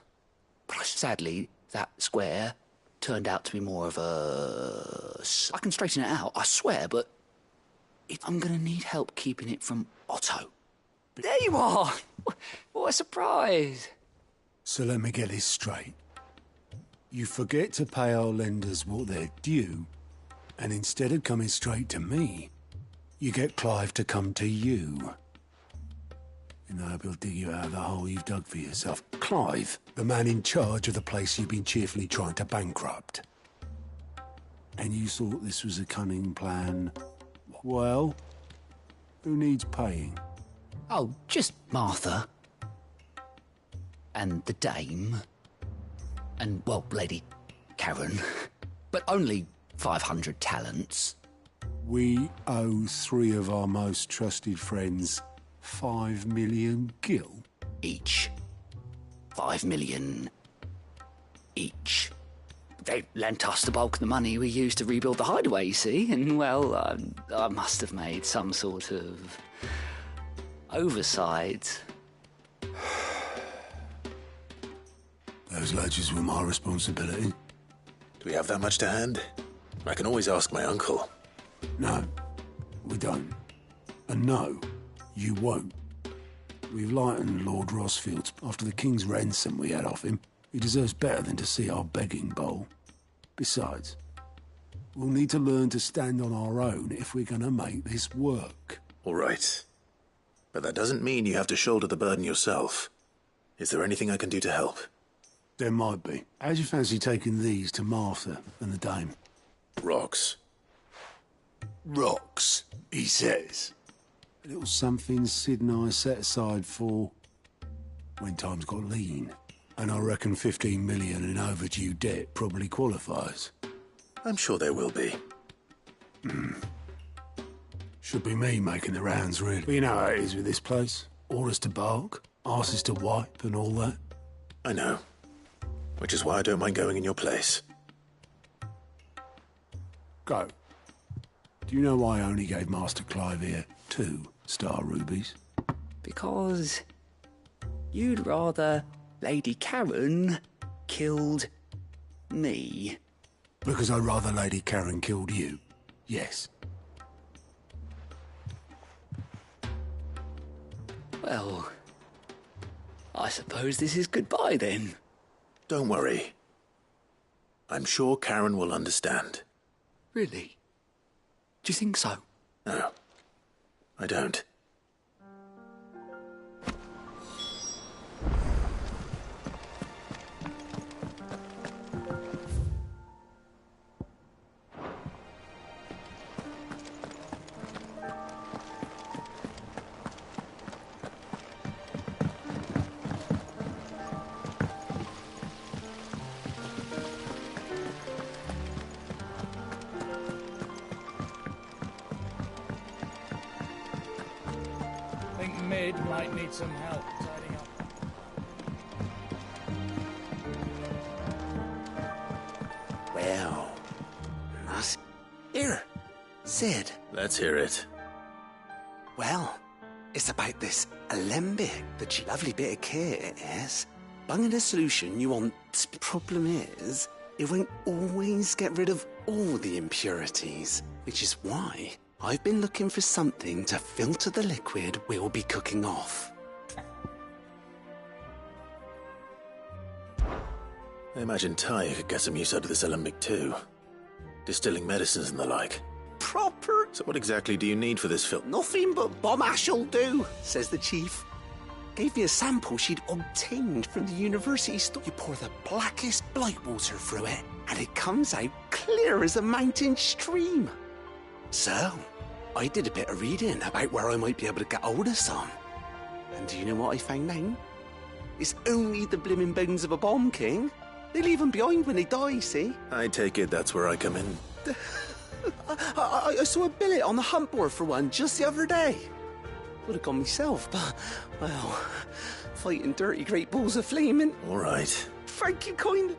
S: But sadly, that square turned out to be more of a... I can straighten it out, I swear, but I'm going to need help keeping it from Otto.
J: There you are! What a surprise!
I: So let me get this straight. You forget to pay our lenders what they're due, and instead of coming straight to me, you get Clive to come to you. And I hope he'll dig you out of the hole you've dug for yourself. Clive, the man in charge of the place you've been cheerfully trying to bankrupt. And you thought this was a cunning plan? Well, who needs paying?
S: Oh, just Martha. And the dame. And, well, Lady Karen. But only 500 talents.
I: We owe 3 of our most trusted friends 5 million gil.
S: Each. 5 million each. They lent us the bulk of the money we used to rebuild the hideaway, you see, and, well, I must have made some sort of oversight.
I: Those ledgers were my responsibility.
D: Do we have that much to hand? I can always ask my uncle.
I: No, we don't. And no, you won't. We've lightened Lord Rosfield's after the King's ransom we had off him. He deserves better than to see our begging bowl. Besides, we'll need to learn to stand on our own if we're going to make this work.
D: All right. But that doesn't mean you have to shoulder the burden yourself. Is there anything I can do to help?
I: There might be. How'd you fancy taking these to Martha and the dame?
D: Rocks.
I: Rocks, he says. A little something Sid and I set aside for when times got lean. And I reckon 15 million in overdue debt probably qualifies.
D: I'm sure there will be.
I: Should be me making the rounds, really. But you know how it is with this place. Orders to bark, arses to wipe and all that.
D: I know. Which is why I don't mind going in your place.
I: Go. Do you know why I only gave Master Clive here 2 star rubies?
S: Because you'd rather Lady Karen killed me.
I: Because I'd rather Lady Karen killed you. Yes.
S: Well, I suppose this is goodbye then.
D: Don't worry. I'm sure Karen will understand.
S: Really? Do you think so?
D: No, I don't.
M: Mid might need some help tidying up.
S: Well, us. Here, Sid.
D: Let's hear it.
S: Well, it's about this alembic, the lovely bit of kit, yes? Bunging a solution you want. The problem is, it won't always get rid of all the impurities, which is why I've been looking for something to filter the liquid we'll be cooking off.
D: I imagine Ty could get some use out of this alembic too. Distilling medicines and the like.
S: Proper.
D: So what exactly do you need for this filter?
S: Nothing but bomb ash'll do, says the chief. Gave me a sample she'd obtained from the university store. You pour the blackest blight water through it,
F: and it comes out clear as a mountain stream. So, I did a bit of reading about where I might be able to get hold of some. And do you know what I found out? It's only the blimmin' bones of a bomb king. They leave them behind when they die, see?
D: I take it that's where I come in.
F: I saw a billet on the hunt board for one just the other day. Would have gone myself, but, well, fighting dirty great balls of flame.
D: All right.
F: Thank you, kind.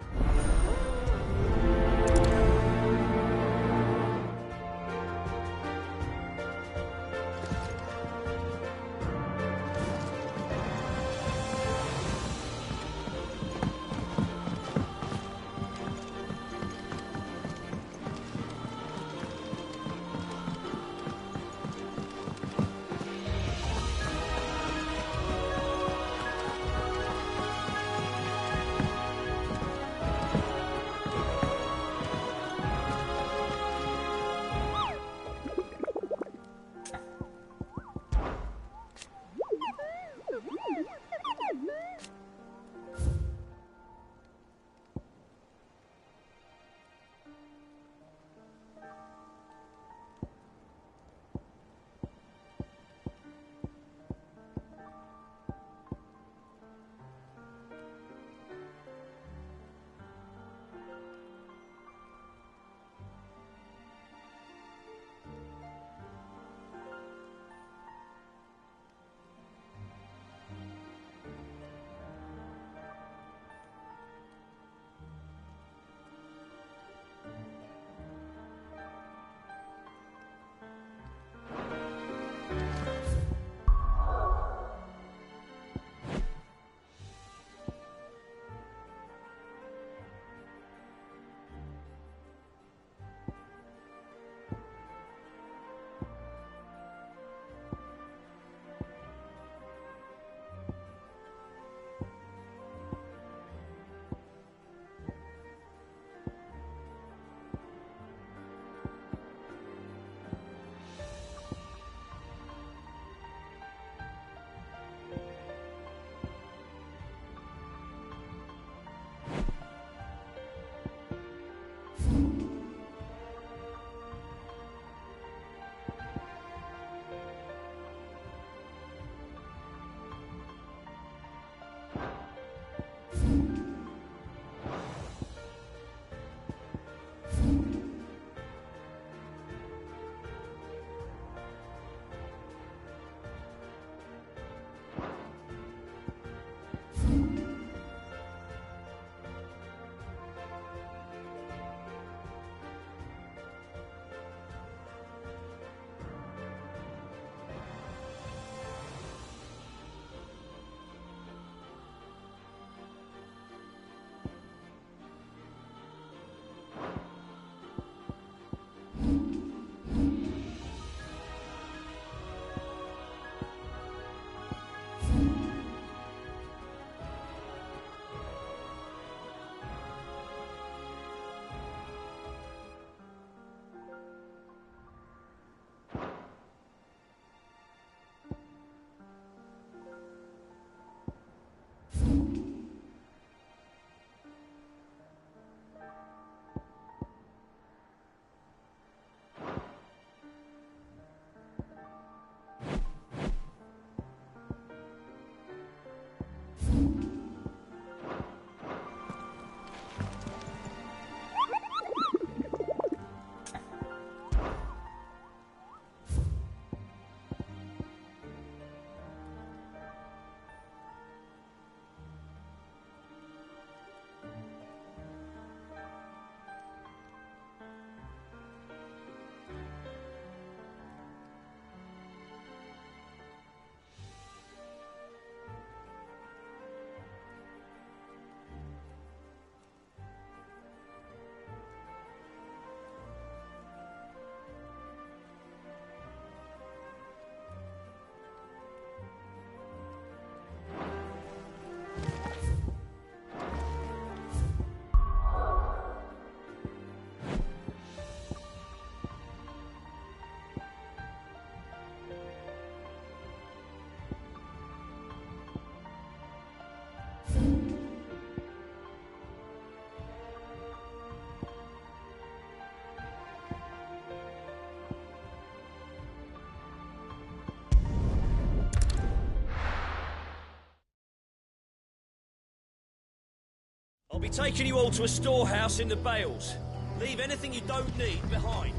Q: I'll be taking you all to a storehouse in the Bales. Leave anything you don't need behind.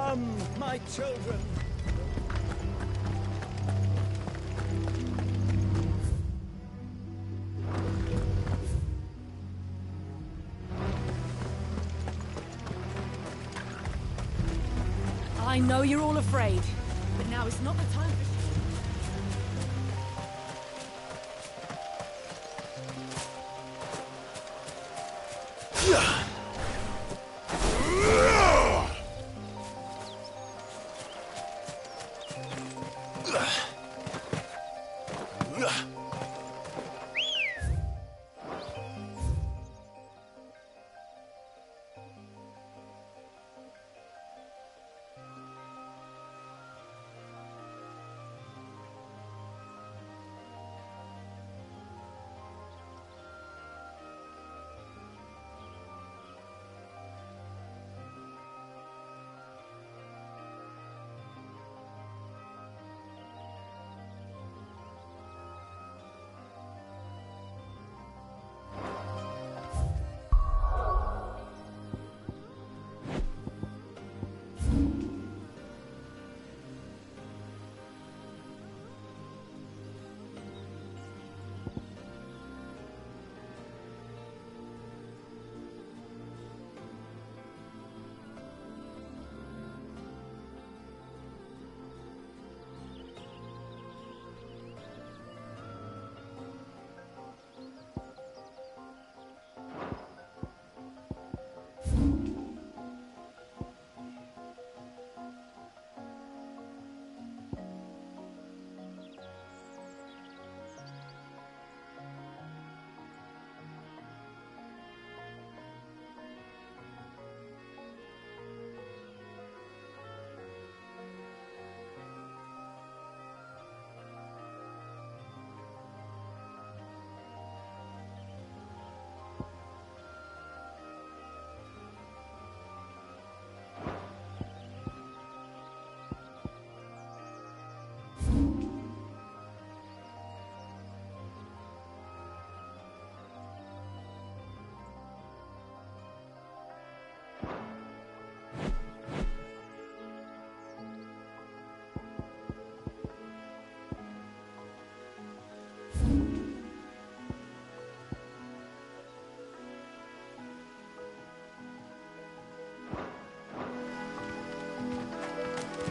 L: Come, my children.
G: I know you're all afraid, but now is not the time for...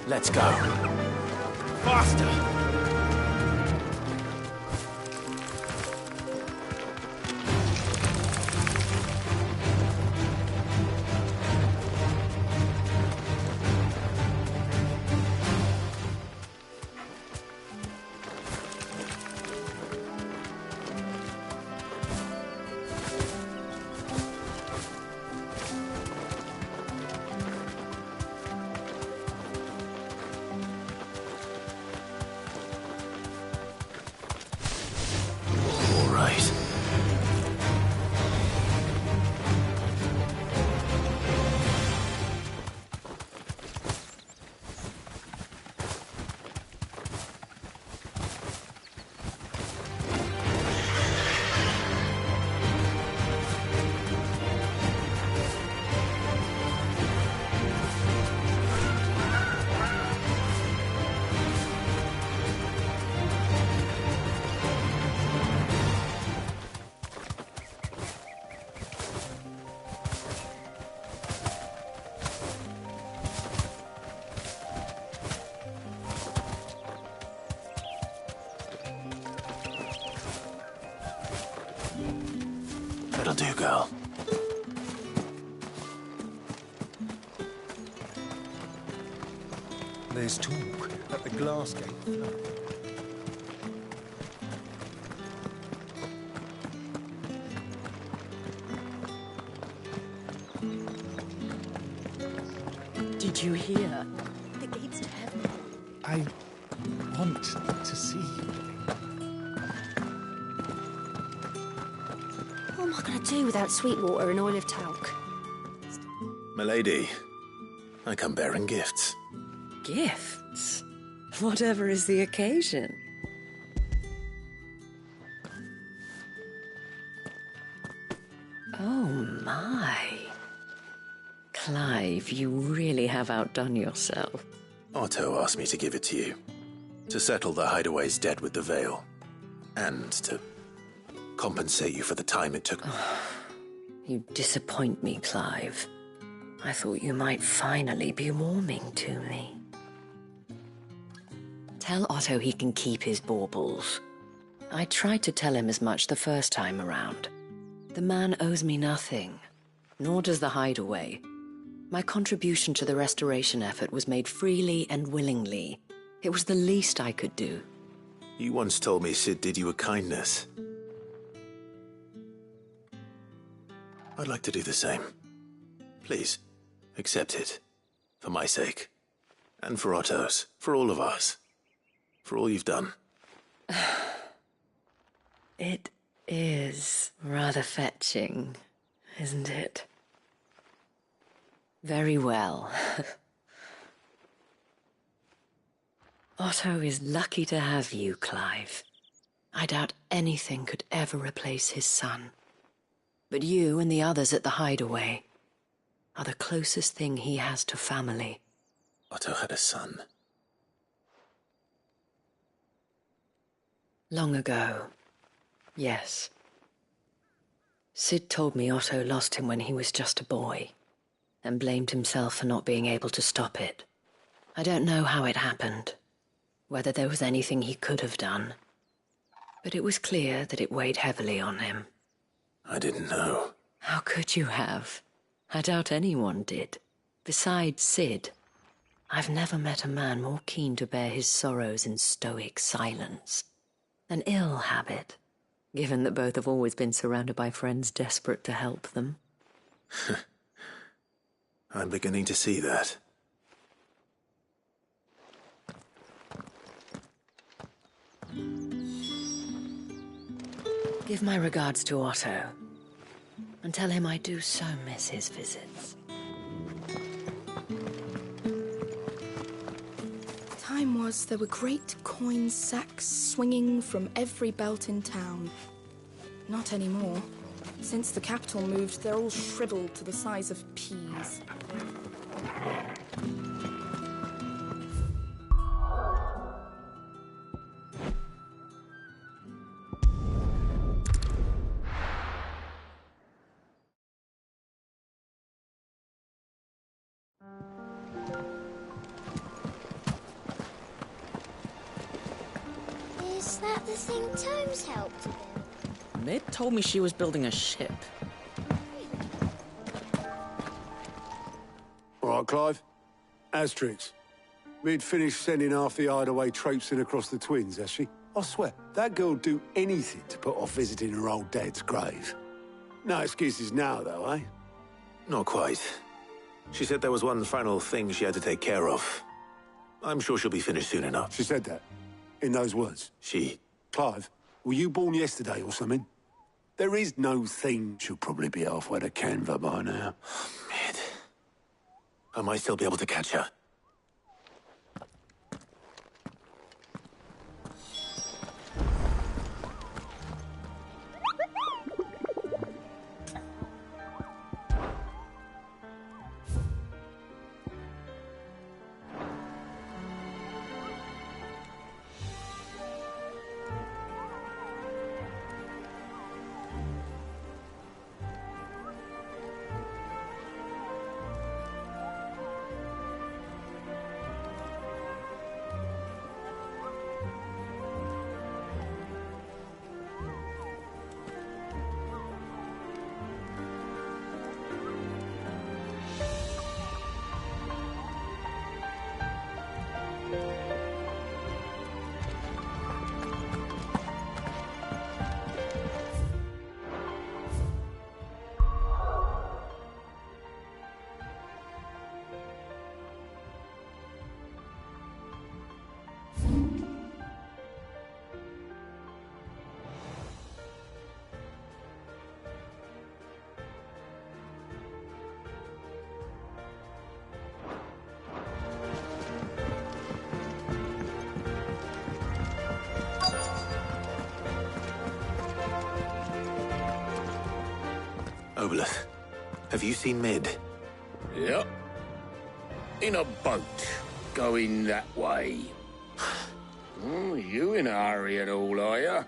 D: Let's go.
L: Faster!
D: do, girl.
N: There's talk at the glass gate.
V: Did you hear? The gates to heaven.
M: I want to see you.
T: What am I going to do without Sweetwater and Olive Talc?
D: Milady, I come bearing gifts.
V: Gifts? Whatever is the occasion. Oh my. Clive, you really have outdone yourself.
D: Otto asked me to give it to you. To settle the Hideaway's debt with the Veil. And to compensate you for the time it took.
V: You disappoint me, Clive. I thought you might finally be warming to me. Tell Otto he can keep his baubles. I tried to tell him as much the first time around. The man owes me nothing, nor does the Hideaway. My contribution to the restoration effort was made freely and willingly. It was the least I could do.
D: You once told me Sid did you a kindness. I'd like to do the same. Please, accept it. For my sake. And for Otto's. For all of us. For all you've done.
V: It is rather fetching, isn't it? Very well. Otto is lucky to have you, Clive. I doubt anything could ever replace his son. But you and the others at the Hideaway are the closest thing he has to family.
D: Otto had a son.
V: Long ago, yes. Sid told me Otto lost him when he was just a boy, and blamed himself for not being able to stop it. I don't know how it happened, whether there was anything he could have done, but it was clear that it weighed heavily on him.
D: I didn't know.
V: How could you have? I doubt anyone did. Besides Sid, I've never met a man more keen to bear his sorrows in stoic silence. An ill habit, given that both have always been surrounded by friends desperate to help them.
D: I'm beginning to see that.
V: Give my regards to Otto, and tell him I do so miss his visits.
W: Time was there were great coin sacks swinging from every belt in town. Not anymore. Since the capital moved, they're all shriveled to the size of peas.
T: Is that the thing Tomes helped with?
J: Mid told me she was building a ship.
I: All right, Clive. Asterix. We'd finished sending half the Hideaway traipsing across the Twins, has she? I swear, that girl'd do anything to put off visiting her old dad's grave. No excuses now, though, eh?
D: Not quite. She said there was one final thing she had to take care of. I'm sure she'll be finished soon enough.
I: She said that? In those words?
D: She.
I: Clive, were you born yesterday or something? There is no thing. She'll probably be halfway to Canva by now.
D: Mid. I might still be able to catch her. Obolus, have you seen Mid?
K: Yep. In a boat, going that way. Oh, you in a hurry at all, are you?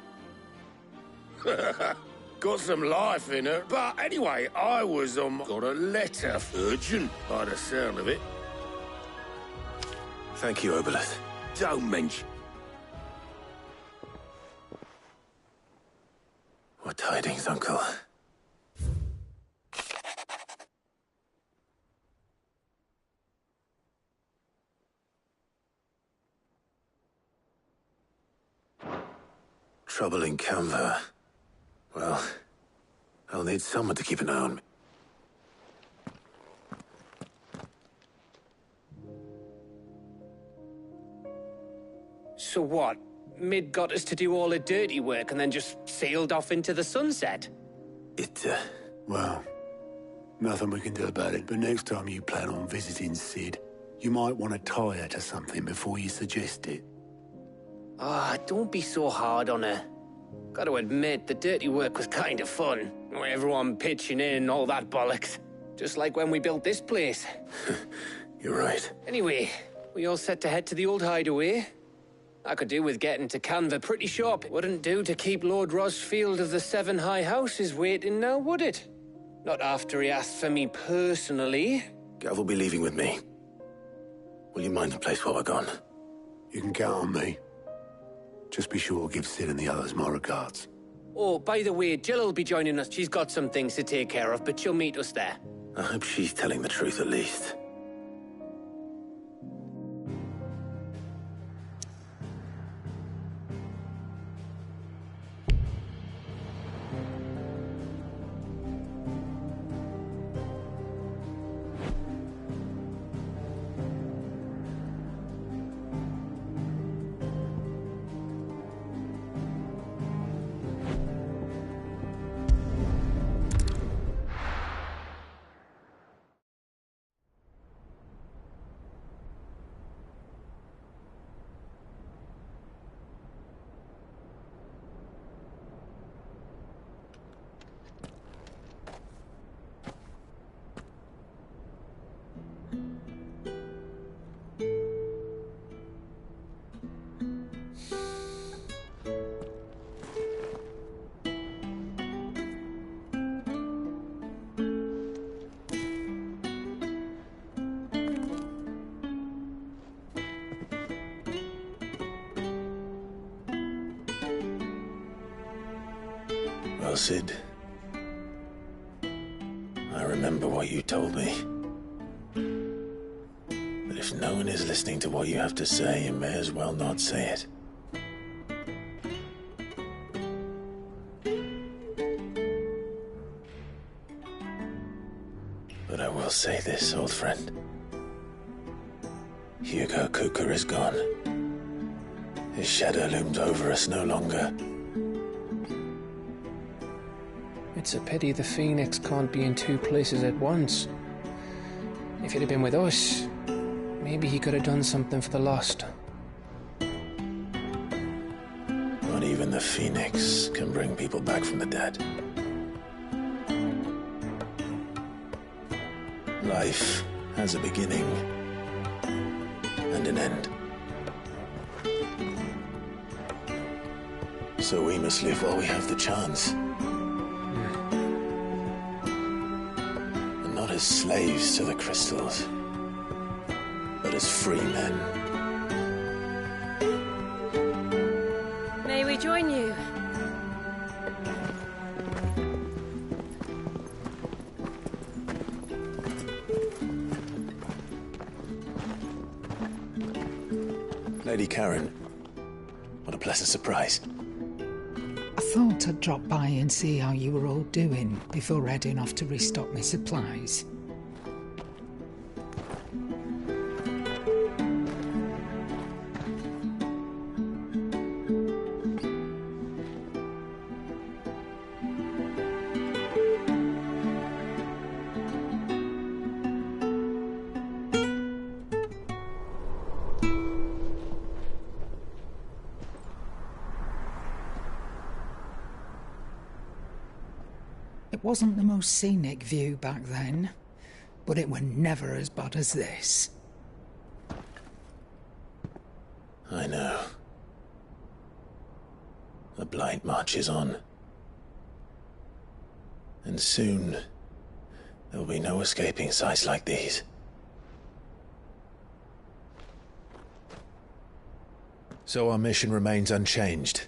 K: Got some life in her. But anyway, I was got a letter. Urgent, by the sound of it.
D: Thank you, Obolus.
K: Don't mention.
D: What tidings, Uncle? Trouble in Canva. Well, I'll need someone to keep an eye on me.
P: So what? Mid got us to do all the dirty work and then just sailed off into the sunset?
I: Well, nothing we can do about it, but next time you plan on visiting Sid, you might want to tie her to something before you suggest it.
P: Ah, don't be so hard on her. Gotta admit, the dirty work was kind of fun. Everyone pitching in, all that bollocks. Just like when we built this place.
D: You're right.
P: Anyway, we all set to head to the old hideaway. I could do with getting to Canva pretty sharp. Wouldn't do to keep Lord Rosfield of the Seven High Houses waiting now, would it? Not after he asked for me personally.
D: Gav will be leaving with me. Will you mind the place while we're gone?
I: You can count on me. Just be sure to give Sid and the others my regards.
P: Oh, by the way, Jill will be joining us. She's got some things to take care of, but she'll meet us there.
D: I hope she's telling the truth at least. Well, Sid, I remember what you told me. But if no one is listening to what you have to say, you may as well not say it. But I will say this, old friend. Hugo Kuka is gone. His shadow looms over us no longer.
J: It's a pity the Phoenix can't be in two places at once. If he'd have been with us, maybe he could have done something for the lost.
D: Not even the Phoenix can bring people back from the dead. Life has a beginning and an end. So we must live while we have the chance. And not as slaves to the crystals, but as free men.
V: May we join you?
D: Lady Karen, what a pleasant surprise.
H: I thought I'd drop by and see how you were all doing before heading off to restock my supplies. It wasn't the most scenic view back then, but it were never as bad as this.
D: I know. The Blight marches on. And soon, there'll be no escaping sights like these. So our mission remains unchanged.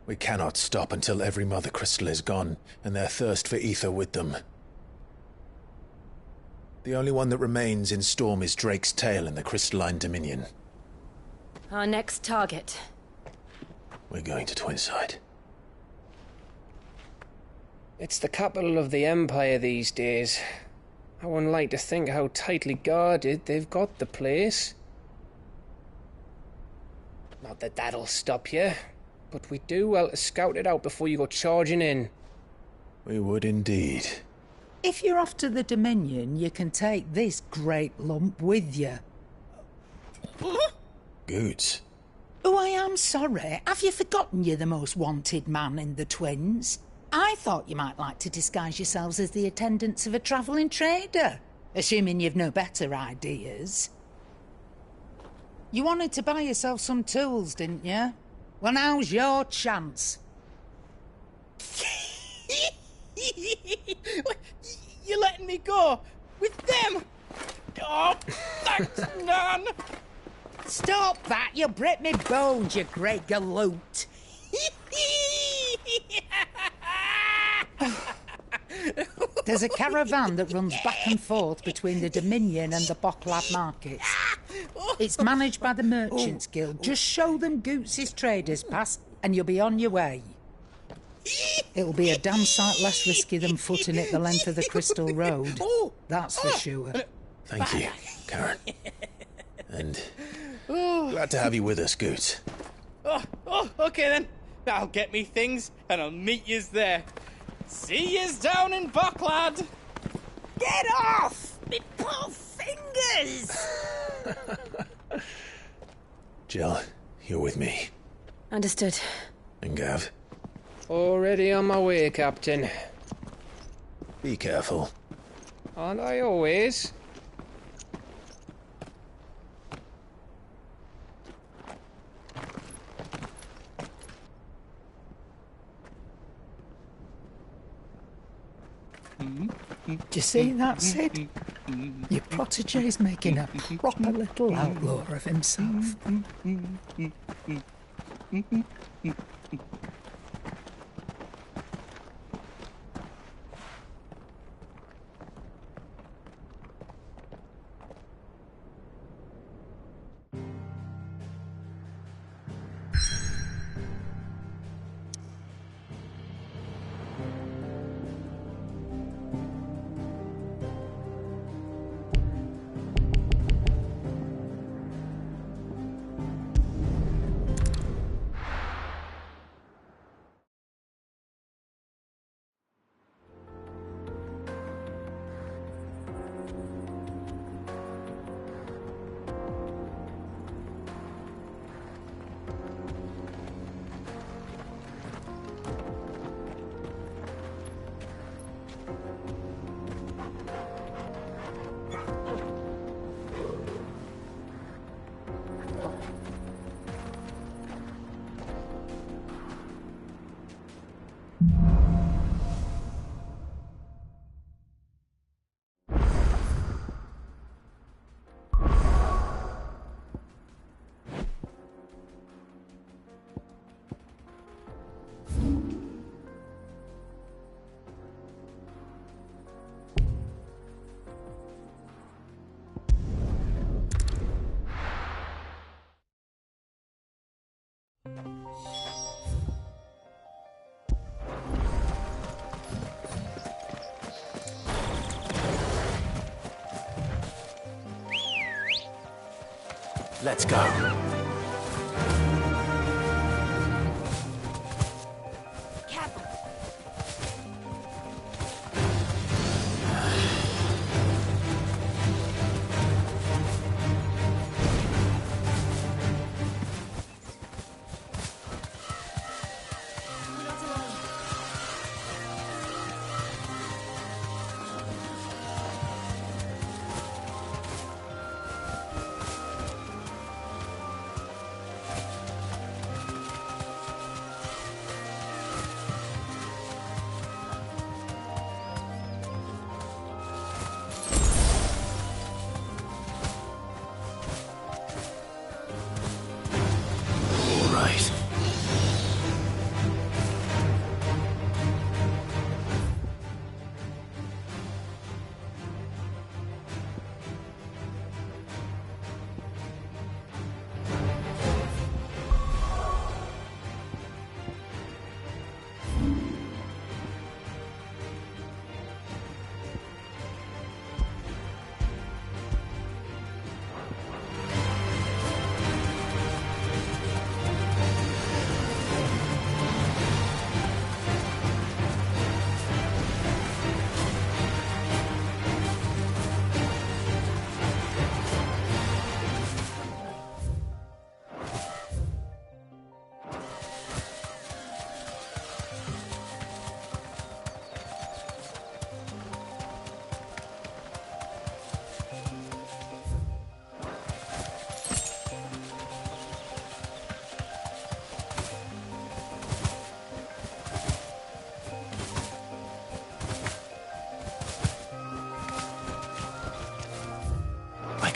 D: We cannot stop until every Mother Crystal is gone, and their thirst for ether with them. The only one that remains in Storm is Drake's tail in the Crystalline Dominion.
V: Our next target.
D: We're going to Twinside.
J: It's the capital of the Empire these days. I wouldn't like to think how tightly guarded they've got the place. Not that that'll stop you, but we do well to scout it out before you go charging in.
D: We would indeed.
H: If you're off to the Dominion, you can take this great lump with you.
D: Goods.
H: Oh, I am sorry. Have you forgotten you're the most wanted man in the Twins? I thought you might like to disguise yourselves as the attendants of a travelling trader, assuming you've no better ideas. You wanted to buy yourself some tools, didn't you? Well, now's your chance.
B: You're letting me go with them? Oh, thanks, Nan.
H: Stop that! You'll break me bones, you great galoot. There's a caravan that runs back and forth between the Dominion and the Bocklad markets. It's managed by the Merchants Guild. Just show them Goots' traders pass and you'll be on your way. It'll be a damn sight less risky than footing it the length of the Crystal Road. That's for sure.
D: Thank you, Karen. And glad to have you with us, Goots.
B: Okay then. I'll get me things and I'll meet yous there. See yous down in Bocklad.
H: Get off! Me poor fingers!
D: Jill, you're with me.
V: Understood.
D: And Gav?
J: Already on my way, Captain.
D: Be careful.
J: Aren't I always?
H: Do you see that, Sid? Your protege's making a proper little outlaw of himself.
D: Let's go.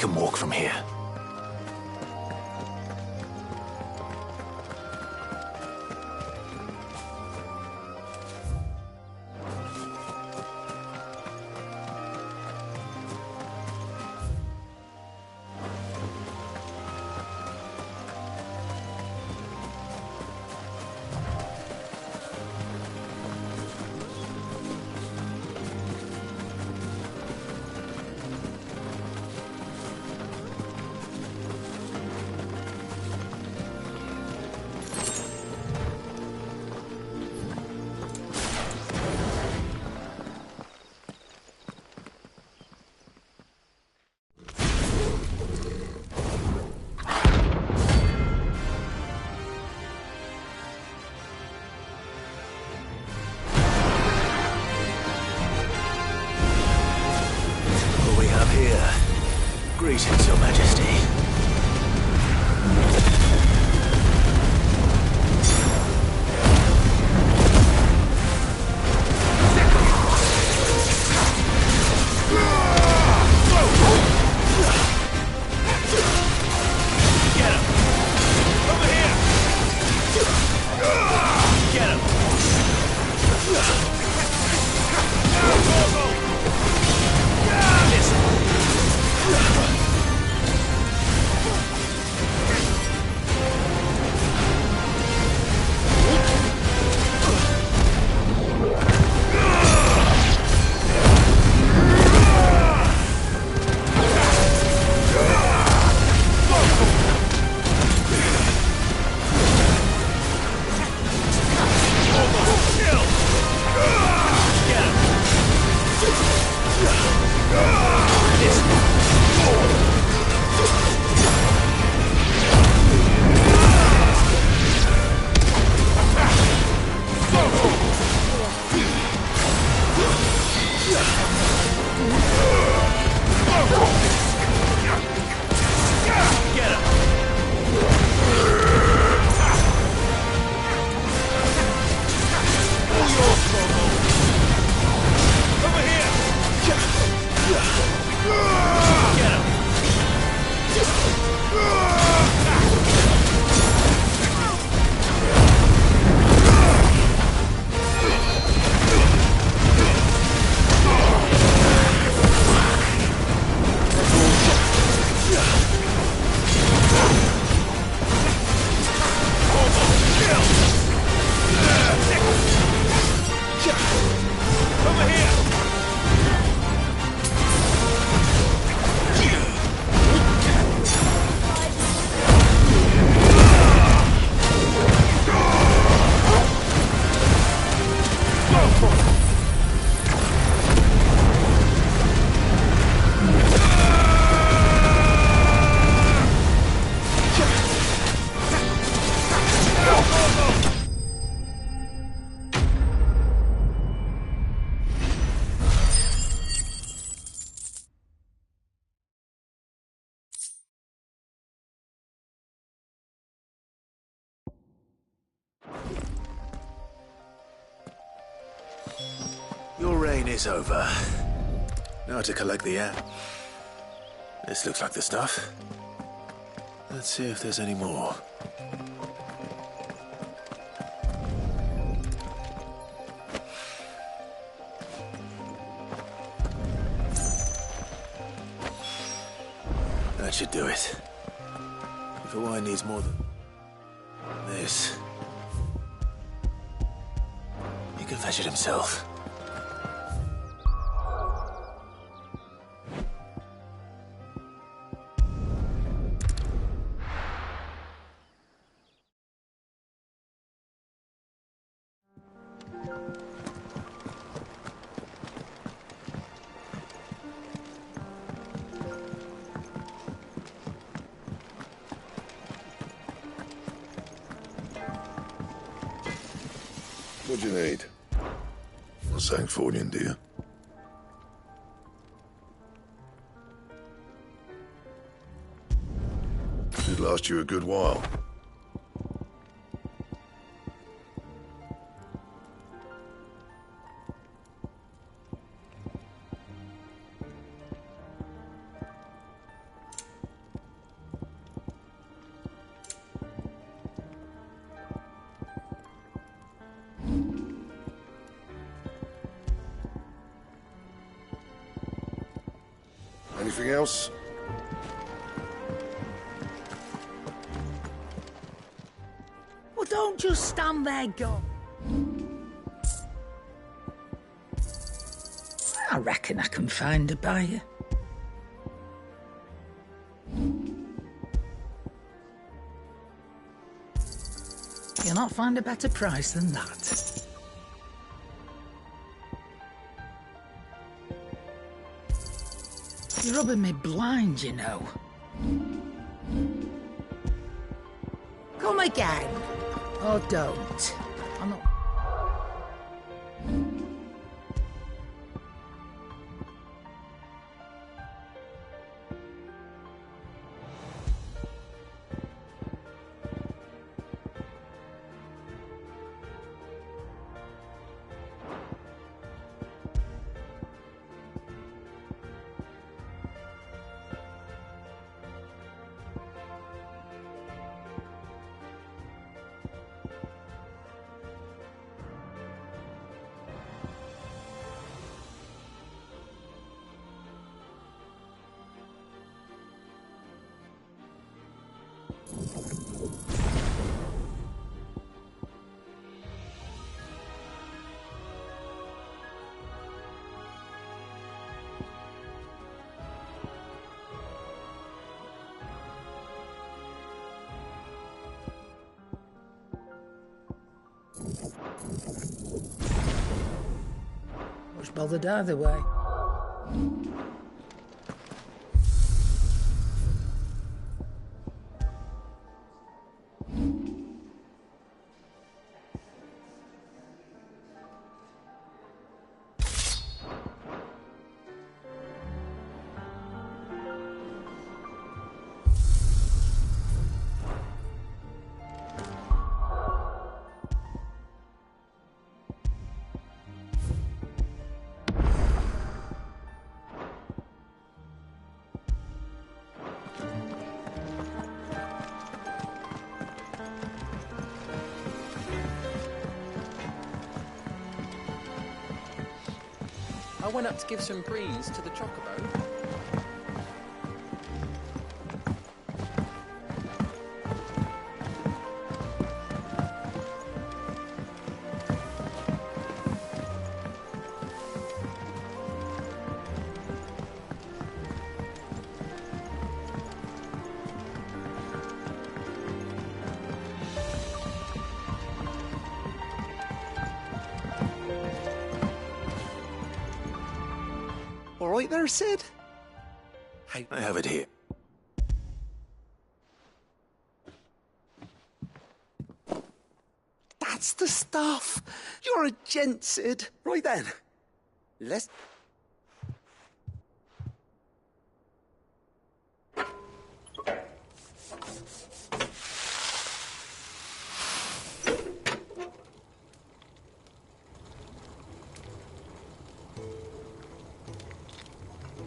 D: can walk from here. Greetings, Your Majesty. Your reign is over. Now to collect the app. This looks like the stuff. Let's see if there's any more. That should do it. If the wine needs more than this, he can fetch it himself.
C: What do you need? Not saying fortune, do you? Should last you a good while. Anything else?
H: Well, don't just stand there, go. I reckon I can find a buyer. You'll not find a better price than that. You're rubbing me blind, you know. Come again. Or don't. I'm not... Much bothered either way.
J: I went up to give some greens to the chocobo.
F: All right there, Sid?
D: Hey, I have it here.
F: That's the stuff. You're a gent, Sid. Right then. Let's...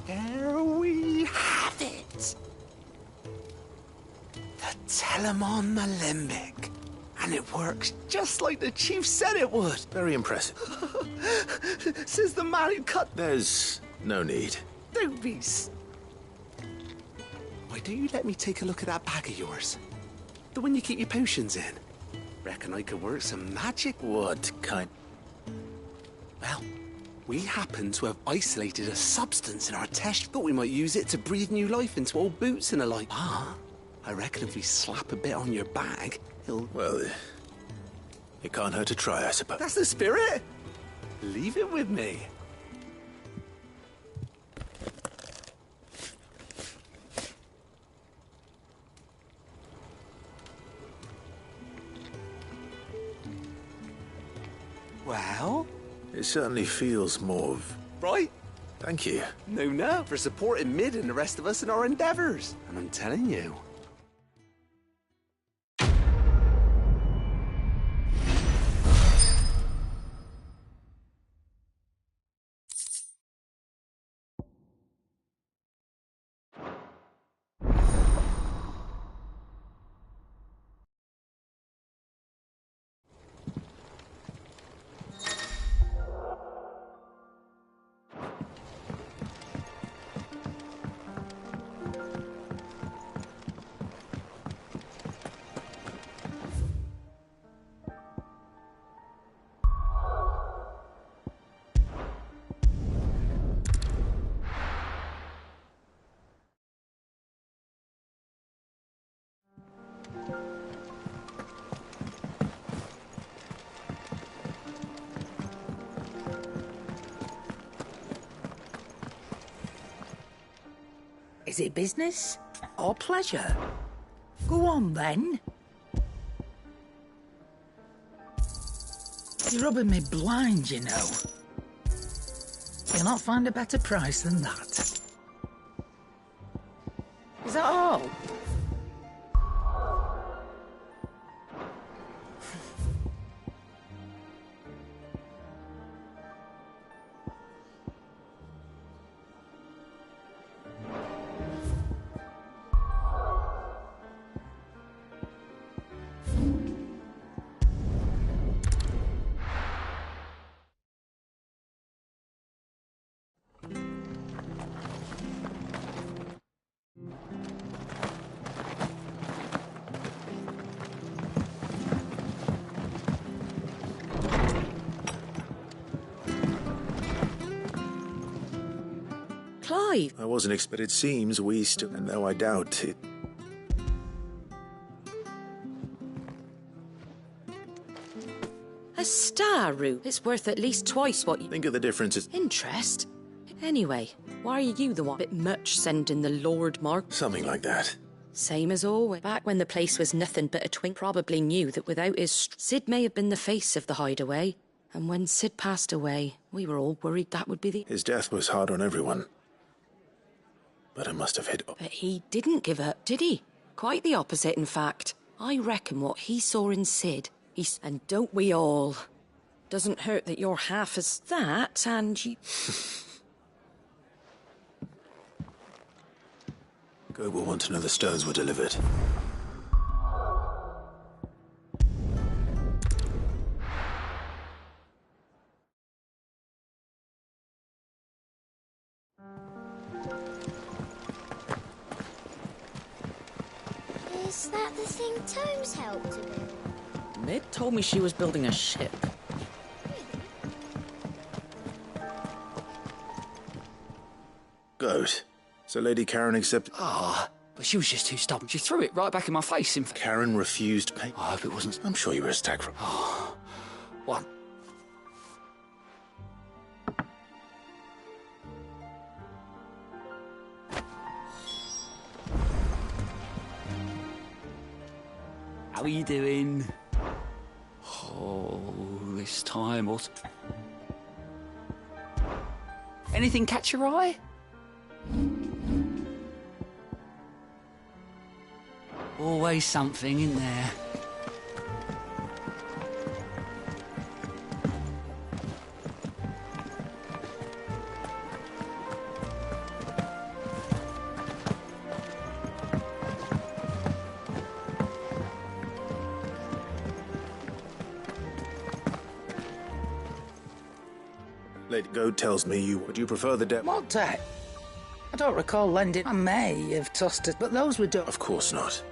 F: There we have it. The Telemon Malembic. And it works just like the chief said it would.
D: Very impressive.
F: Says the man who cut...
D: There's no need.
F: Don't be... Why don't you let me take a look at that bag of yours? The one you keep your potions in. Reckon I could work some magic?
D: What kind?
F: Well, we happen to have isolated a substance in our test. Thought we might use it to breathe new life into old boots and the like. Ah, I reckon if we slap a bit on your bag, it'll...
D: Well, it can't hurt to try, I suppose.
F: That's the spirit. Leave it with me. Well?
D: It certainly feels more...
F: Right?
D: Thank you.
F: No, for supporting Mid and the rest of us in our endeavours. And I'm telling you...
H: Is it business or pleasure? Go on, then. You're rubbing me blind, you know. You'll not find a better price than that. Is that all?
V: Clive!
D: I wasn't expecting. It seems we still, and though I doubt it.
V: A star route. It's worth at least twice what you...
D: Think of the differences.
V: Interest? Anyway, why are you the one? Bit much sending the Lord Mark?
D: Something like that.
V: Same as always. Back when the place was nothing but a twink, probably knew that without his... Sid may have been the face of the hideaway. And when Sid passed away, we were all worried that would be the...
D: His death was hard on everyone. But I must have hit...
V: But he didn't give up, did he? Quite the opposite, in fact. I reckon what he saw in Sid, he's... And don't we all? Doesn't hurt that you're half as that, and you...
D: Go will want to know the stones were delivered.
T: Is that the thing Tomes helped to build?
V: Mid told me she was building a ship.
D: Good. So Lady Karen accepted...
A: Ah, but she was just too stubborn. She threw it right back in my face, in fact.
D: Karen refused pay...
A: I hope it wasn't...
D: I'm sure you were a stag from...
A: What? How are you doing? Oh, this time what? Anything catch your eye? Always something in there.
D: Lady Goat tells me you... Would you prefer the debt?
H: What debt? I don't recall lending. I may have tossed it, but those were done.
D: Of course not.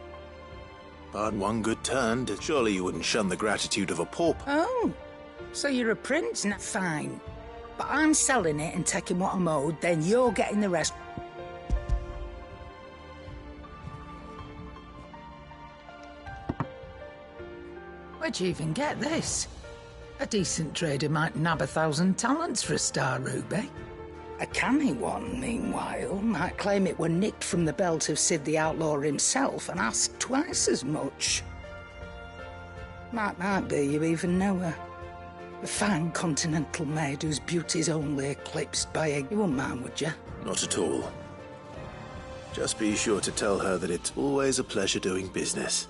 D: But one good turn, surely you wouldn't shun the gratitude of a pauper.
H: Oh, so you're a prince now? Fine. But I'm selling it and taking what I'm owed, then you're getting the rest. Where'd you even get this? A decent trader might nab 1,000 talents for a star ruby. A canny one, meanwhile, might claim it were nicked from the belt of Sid the Outlaw himself and ask twice as much. Might be you even know her. A fine continental maid whose beauty's only eclipsed by a... You wouldn't mind, would you?
D: Not at all. Just be sure to tell her that it's always a pleasure doing business.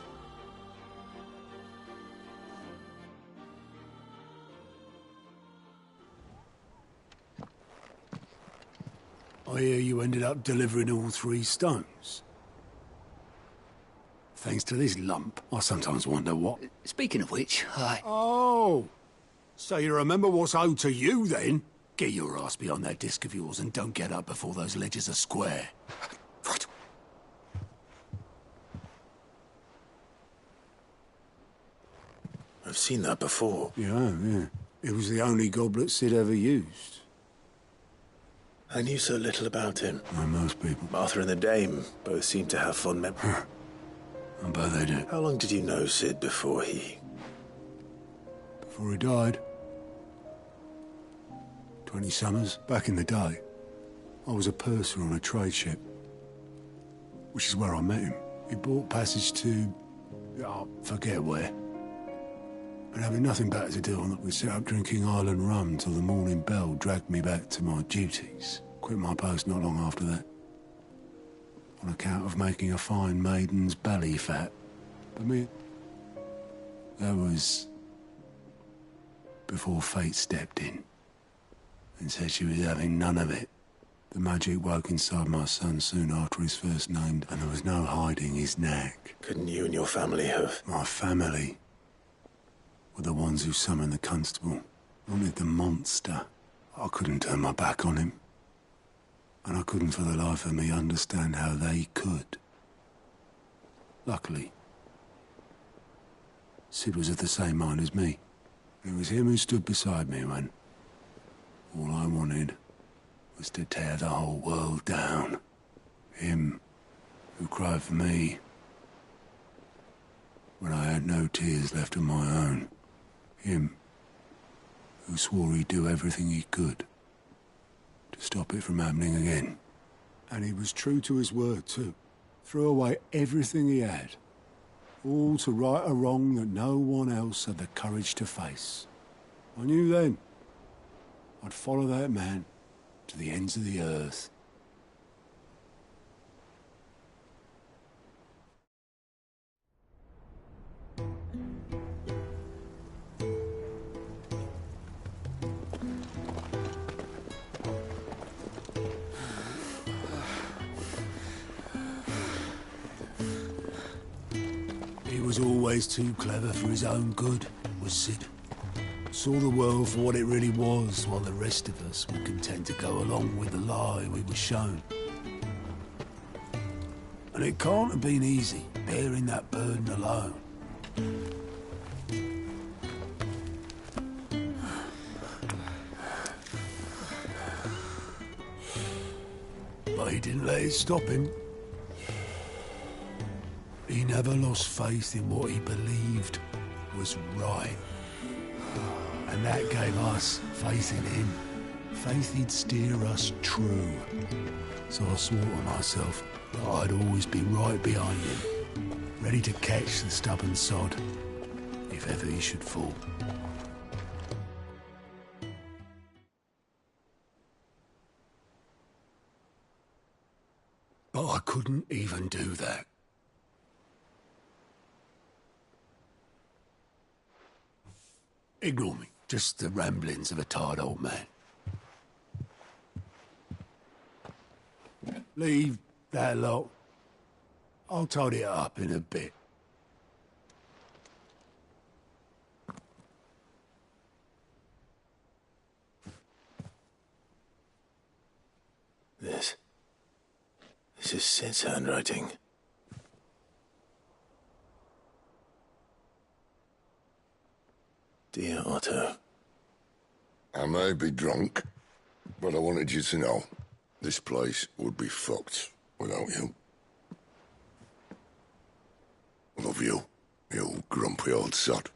I: I hear you ended up delivering all 3 stones. Thanks to this lump, I sometimes wonder what...
A: Speaking of which,
I: Oh! So you remember what's owed to you, then? Get your ass beyond that disc of yours and don't get up before those ledgers are square.
A: Right.
D: I've seen that before.
I: Yeah. It was the only goblet Sid ever used.
D: I knew so little about him.
I: Like most people.
D: Martha and the Dame both seem to have fond memories.
I: I bet they do.
D: How long did you know Sid before he
I: died? 20 summers, back in the day. I was a purser on a trade ship. which is where I met him. He bought passage to... I forget where. And having nothing better to do, we set up drinking Island rum till the morning bell dragged me back to my duties. Quit my post not long after that. On account of making a fine maiden's belly fat. But me... That was... before fate stepped in. And said she was having none of it. The magic woke inside my son soon after his first named, and there was no hiding his knack.
D: Couldn't you and your family have...
I: My family were the ones who summoned the constable. Wanted the monster. I couldn't turn my back on him. And I couldn't for the life of me understand how they could. Luckily, Sid was of the same mind as me. It was him who stood beside me when all I wanted was to tear the whole world down. Him who cried for me when I had no tears left of my own. Him who swore he'd do everything he could to stop it from happening again. And he was true to his word, too. Threw away everything he had, all to right a wrong that no one else had the courage to face. I knew then I'd follow that man to the ends of the earth. He was always too clever for his own good, was Sid. Saw the world for what it really was, while the rest of us were content to go along with the lie we were shown. And it can't have been easy, bearing that burden alone. But he didn't let it stop him. He never lost faith in what he believed was right. And that gave us faith in him. Faith he'd steer us true. So I swore to myself that I'd always be right behind him, ready to catch the stubborn sod, if ever he should fall. But I couldn't even do that. Ignore me. Just the ramblings of a tired old man. Leave that lot. I'll tidy it up in a bit.
D: This is Sid's handwriting. Dear Otto.
C: I may be drunk, but I wanted you to know this place would be fucked without you. Love you, you grumpy old sod.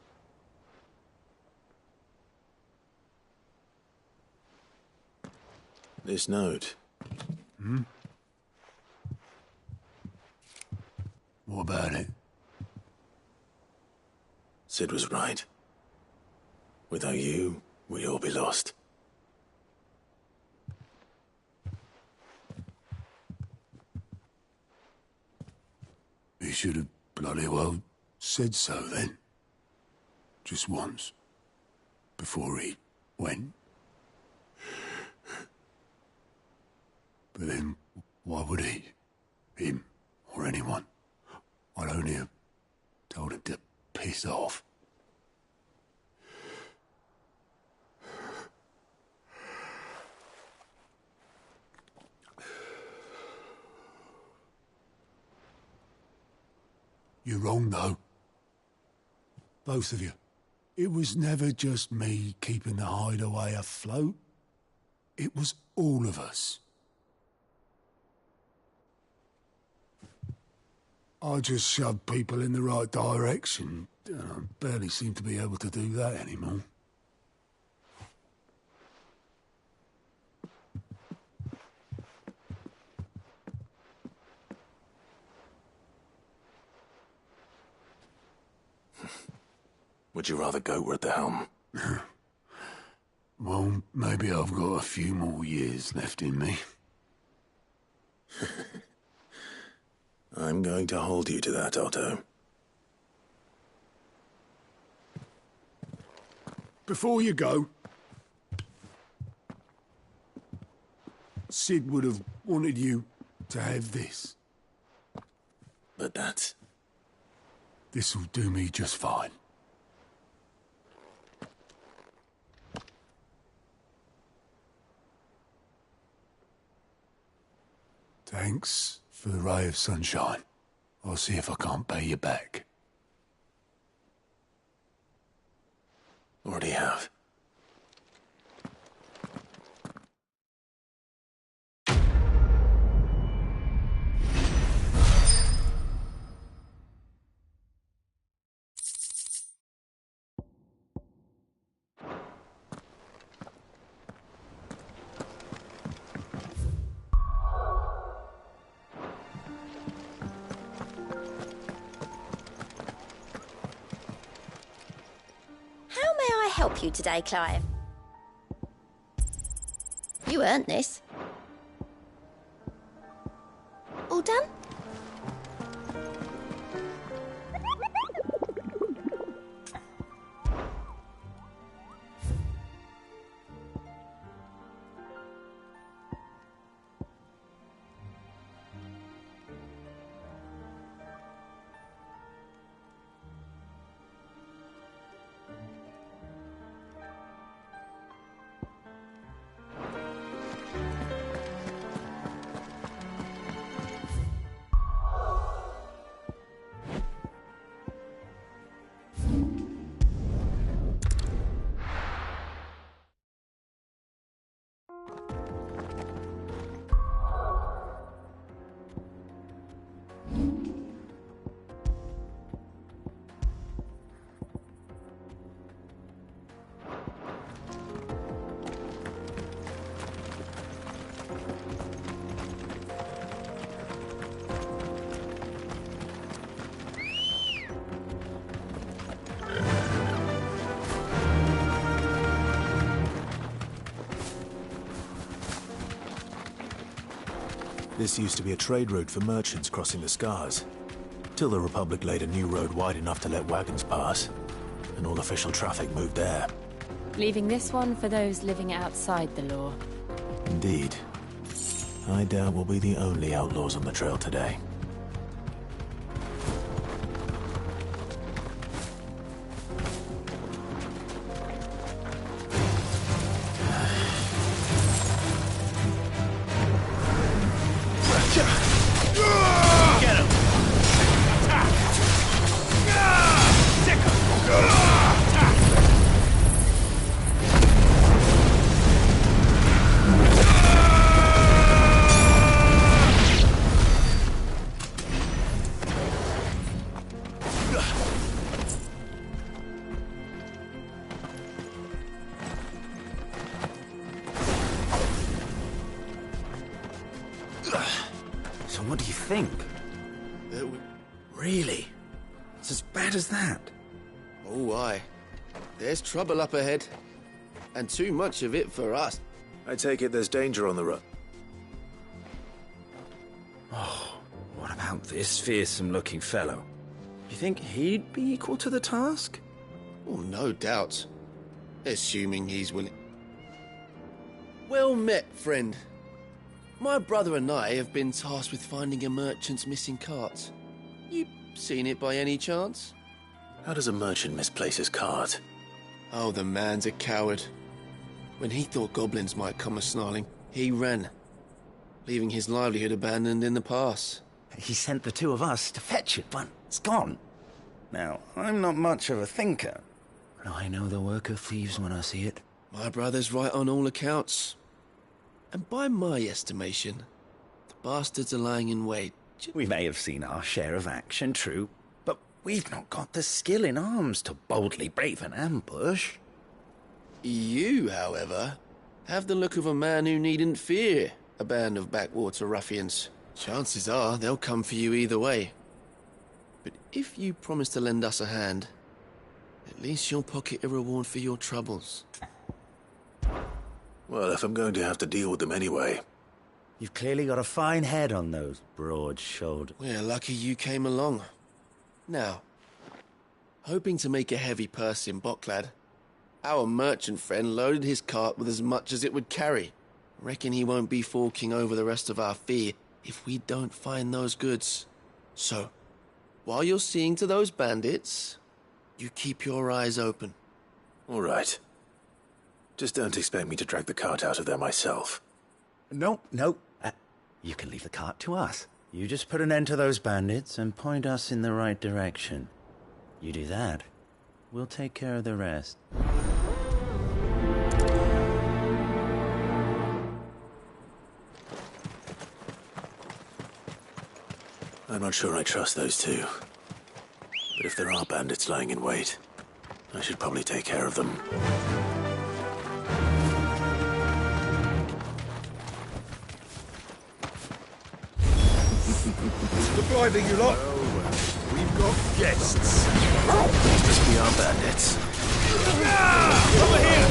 D: This note.
I: Hmm? What about it?
D: Sid was right. Without you, we'd all be lost.
I: He should have bloody well said so then. Just once. Before he went. But then, why would he? Him, or anyone? I'd only have told him to piss off. You're wrong, though. Both of you. It was never just me keeping the hideaway afloat. It was all of us. I just shoved people in the right direction. I barely seem to be able to do that anymore.
D: Would you rather goat were at the helm?
I: Well, maybe I've got a few more years left in me.
D: I'm going to hold you to that, Otto.
I: Before you go, Sid would have wanted you to have this.
D: But that's...
I: This'll do me just fine. Thanks for the ray of sunshine. I'll see if I can't pay you back.
D: Already have.
E: How may I help you today, Clive? You earned this. All done?
D: This used to be a trade route for merchants crossing the Scars, till the Republic laid a new road wide enough to let wagons pass, and all official traffic moved there.
O: Leaving this one for those living outside the law.
D: Indeed. I doubt we'll be the only outlaws on the trail today.
A: Get him! Stick him!
R: So what do you think? Really? It's as bad as that?
F: Oh, aye. There's trouble up ahead. And too much of it for us.
D: I take it there's danger on the road.
R: Oh, what about this fearsome-looking fellow? You think he'd be equal to the task?
F: Oh, no doubt. Assuming he's willing. Well met, friend. My brother and I have been tasked with finding a merchant's missing cart. You seen it by any chance?
D: How does a merchant misplace his cart?
F: Oh, the man's a coward. When he thought goblins might come a-snarling, he ran, leaving his livelihood abandoned in the pass.
R: He sent the two of us to fetch it, but it's gone. Now, I'm not much of a thinker, but I know the work of thieves when I see it.
F: My brother's right on all accounts. And by my estimation, the bastards are lying in wait.
R: We may have seen our share of action, true, but we've not got the skill in arms to boldly brave an ambush.
F: You, however, have the look of a man who needn't fear a band of backwater ruffians. Chances are they'll come for you either way. But if you promise to lend us a hand, it
Q: At least you'll pocket a reward for your troubles.
D: Well, if I'm going to have to deal with them anyway.
R: You've clearly got a fine head on those broad shoulders.
Q: We're lucky you came along. Now, hoping to make a heavy purse in Boklad, our merchant friend loaded his cart with as much as it would carry. Reckon he won't be forking over the rest of our fee if we don't find those goods. So, while you're seeing to those bandits, you keep your eyes open.
D: All right. Just don't expect me to drag the cart out of there myself.
R: No. You can leave the cart to us. You just put an end to those bandits and point us in the right direction. You do that, we'll take care of the rest.
D: I'm not sure I trust those two. But if there are bandits lying in wait, I should probably take care of them.
L: Good blinding, you lot. We've got guests.
D: These must be our bandits.
L: Over here!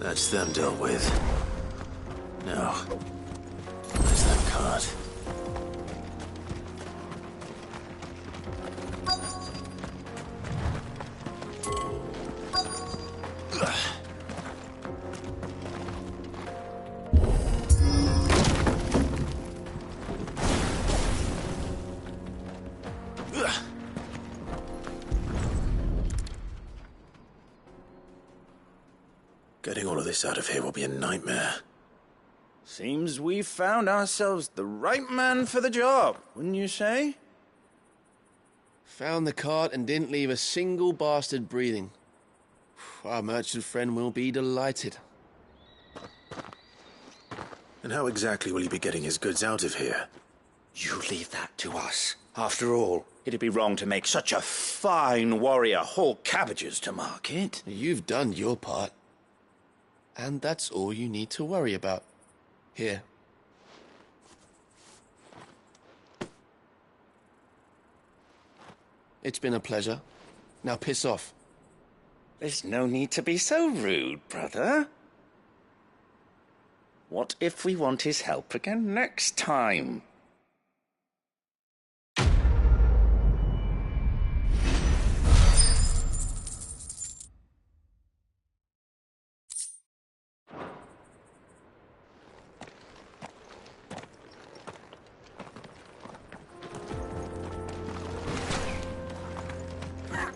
D: That's them dealt with. Now, where's that cart? Getting all of this out of here will be a nightmare.
R: Seems we've found ourselves the right man for the job, wouldn't you say?
Q: Found the cart and didn't leave a single bastard breathing. Our merchant friend will be delighted.
D: And how exactly will he be getting his goods out of here?
R: You leave that to us. After all, it'd be wrong to make such a fine warrior haul cabbages to market.
Q: You've done your part. And that's all you need to worry about. Here. It's been a pleasure. Now piss off.
R: There's no need to be so rude, brother. What if we want his help again next time?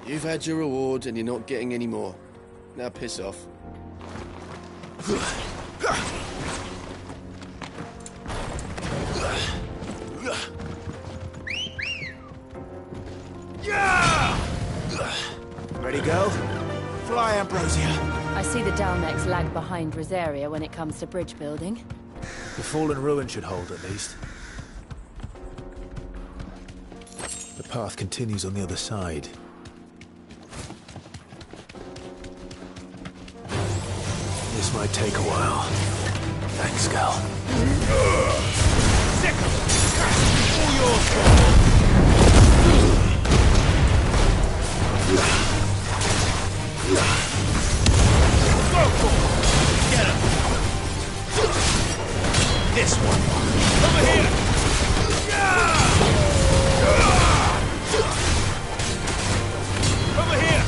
Q: You've had your reward and you're not getting any more. Now piss off.
R: Ready, go? Fly, Ambrosia.
O: I see the Dalmex lag behind Rosaria when it comes to bridge building.
D: The fallen ruin should hold, at least. The path continues on the other side. This might take a while. Thanks, Gal.
L: All yours, go for it! Get him! This one! Over here! Over here!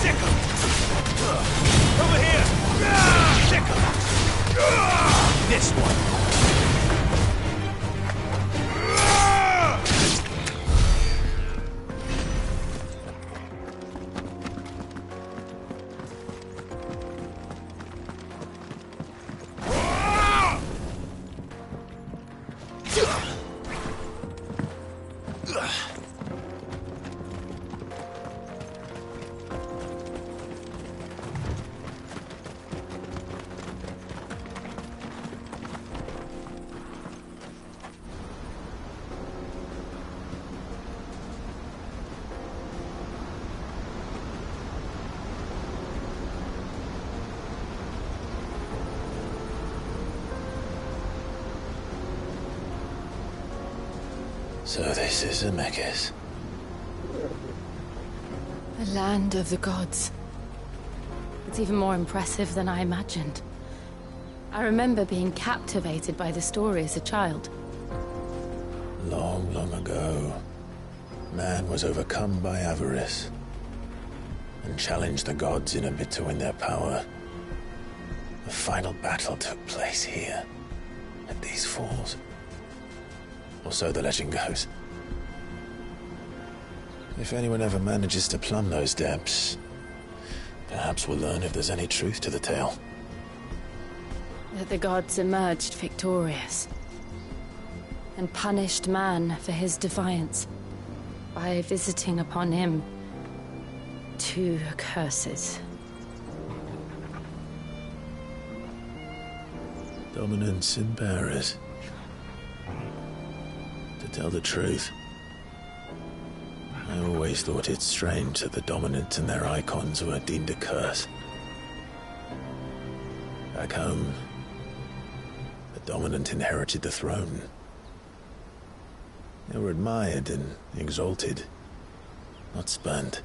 L: Sick him! Over here! Sick him! This one!
D: So this is Zemeckis.
O: The land of the gods. It's even more impressive than I imagined. I remember being captivated by the story as a child.
D: Long, long ago, man was overcome by avarice and challenged the gods in a bid to win their power. The final battle took place here, at these falls. Or so the legend goes. If anyone ever manages to plumb those depths, perhaps we'll learn if there's any truth to the tale.
O: That the gods emerged victorious and punished man for his defiance by visiting upon him 2 curses.
D: Dominance and bearers. To tell the truth, I always thought it strange that the dominant and their icons were deemed a curse. Back home, the dominant inherited the throne. They were admired and exalted, not spurned.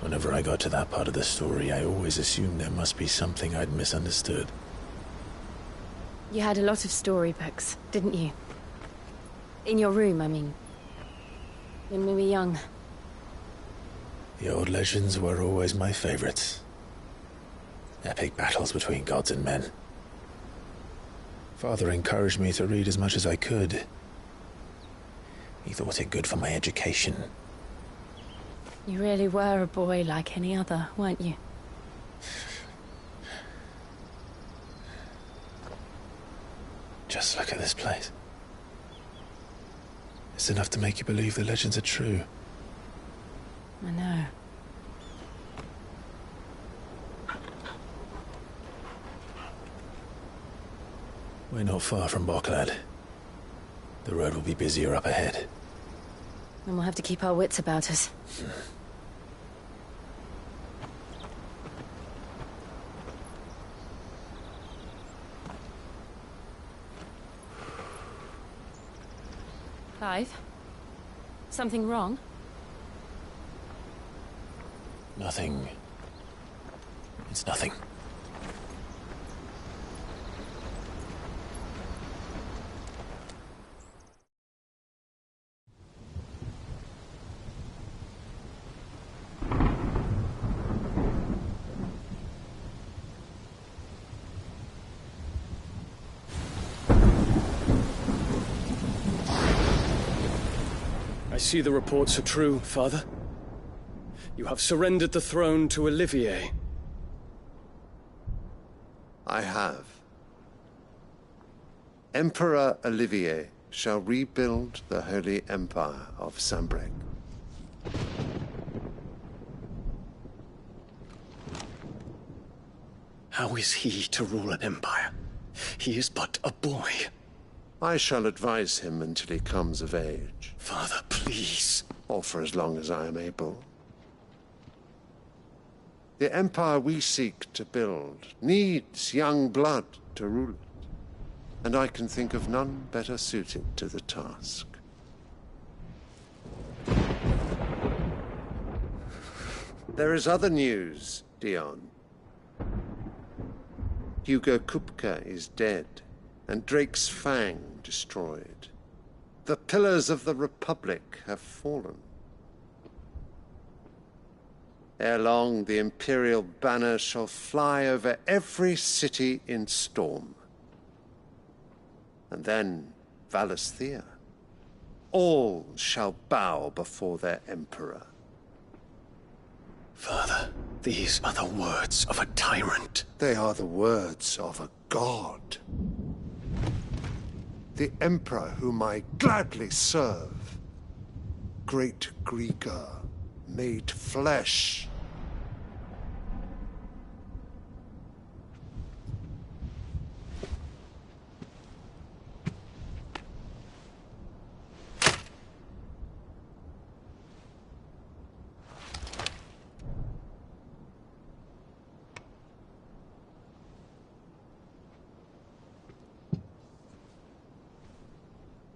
D: Whenever I got to that part of the story, I always assumed there must be something I'd misunderstood.
O: You had a lot of storybooks, didn't you? In your room, I mean. When we were young.
D: The old legends were always my favorites. Epic battles between gods and men. Father encouraged me to read as much as I could. He thought it good for my education.
O: You really were a boy like any other, weren't you?
D: Just look at this place. It's enough to make you believe the legends are true.
O: I know.
D: We're not far from Boklad. The road will be busier up ahead.
O: And we'll have to keep our wits about us. Clive? Something wrong?
D: Nothing. It's nothing.
G: I see the reports are true, Father. You have surrendered the throne to Olivier.
S: I have. Emperor Olivier shall rebuild the Holy Empire of Sanbreque.
G: How is he to rule an empire? He is but a boy.
S: I shall advise him until he comes of age.
G: Father, please.
S: Or for as long as I am able. The empire we seek to build needs young blood to rule it, and I can think of none better suited to the task. There is other news, Dion. Hugo Kupka is dead, and Drake's Fang destroyed. The pillars of the Republic have fallen. Ere long, the Imperial banner shall fly over every city in Storm. And then, Valisthea. All shall bow before their Emperor.
G: Father, these are the words of a tyrant.
S: They are the words of a god. The Emperor whom I gladly serve. Great Greeker, made flesh.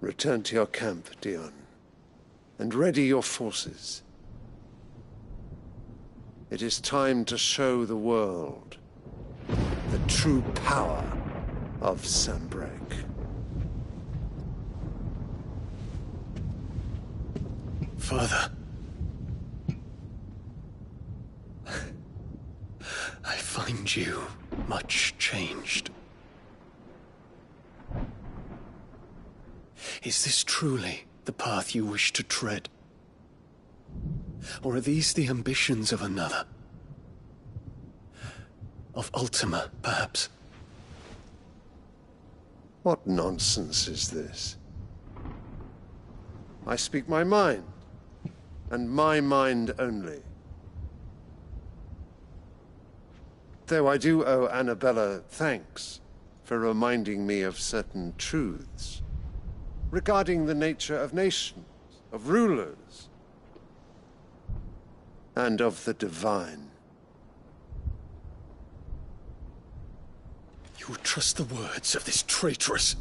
S: Return to your camp, Dion, and ready your forces. It is time to show the world the true power of Sanbreque.
G: Father. I find you much changed. Is this truly the path you wish to tread? Or are these the ambitions of another? Of Ultima, perhaps?
S: What nonsense is this? I speak my mind, and my mind only. Though I do owe Annabella thanks for reminding me of certain truths regarding the nature of nations, of rulers, and of the divine.
G: You trust the words of this traitress?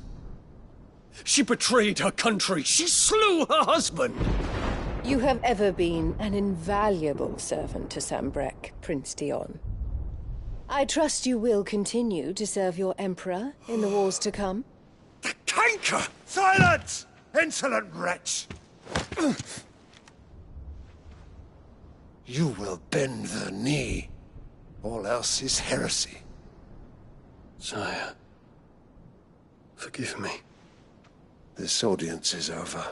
G: She betrayed her country. She slew her husband.
V: You have ever been an invaluable servant to Sanbreque, Prince Dion. I trust you will continue to serve your Emperor in the wars to come.
L: The canker! Silence! Insolent wretch!
S: You will bend the knee. All else is heresy.
G: Sire, forgive me.
S: This audience is over.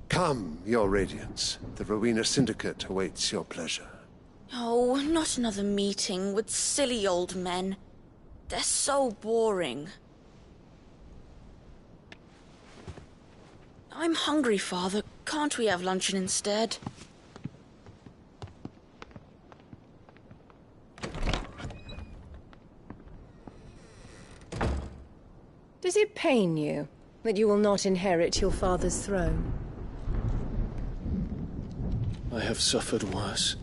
S: Come, your Radiance. The Rowena Syndicate awaits your pleasure.
M: Oh, not another meeting with silly old men. They're so boring. I'm hungry, Father. Can't we have luncheon instead?
V: Does it pain you that you will not inherit your father's throne?
G: I have suffered worse.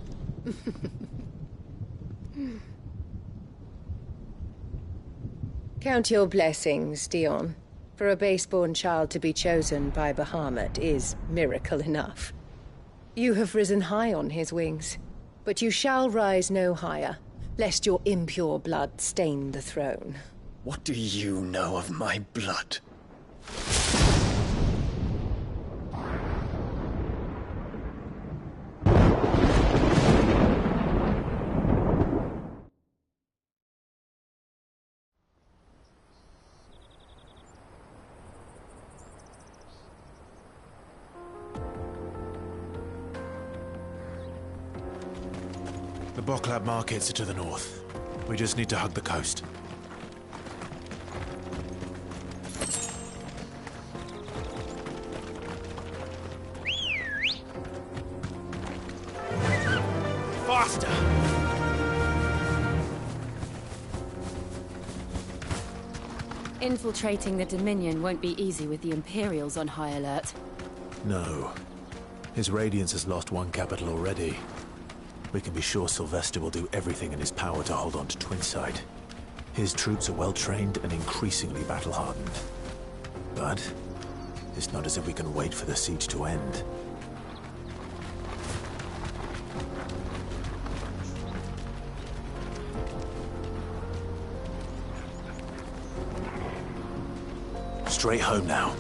V: Count your blessings, Dion. For a base-born child to be chosen by Bahamut is miracle enough. You have risen high on his wings, but you shall rise no higher, lest your impure blood stain the throne.
G: What do you know of my blood?
N: The Boklab markets are to the north. We just need to hug the coast.
L: Faster!
O: Infiltrating the Dominion won't be easy with the Imperials on high alert.
N: No. His Radiance has lost one capital already. We can be sure Sylvester will do everything in his power to hold on to Twinside. His troops are well-trained and increasingly battle-hardened. But it's not as if we can wait for the siege to end. Straight home now.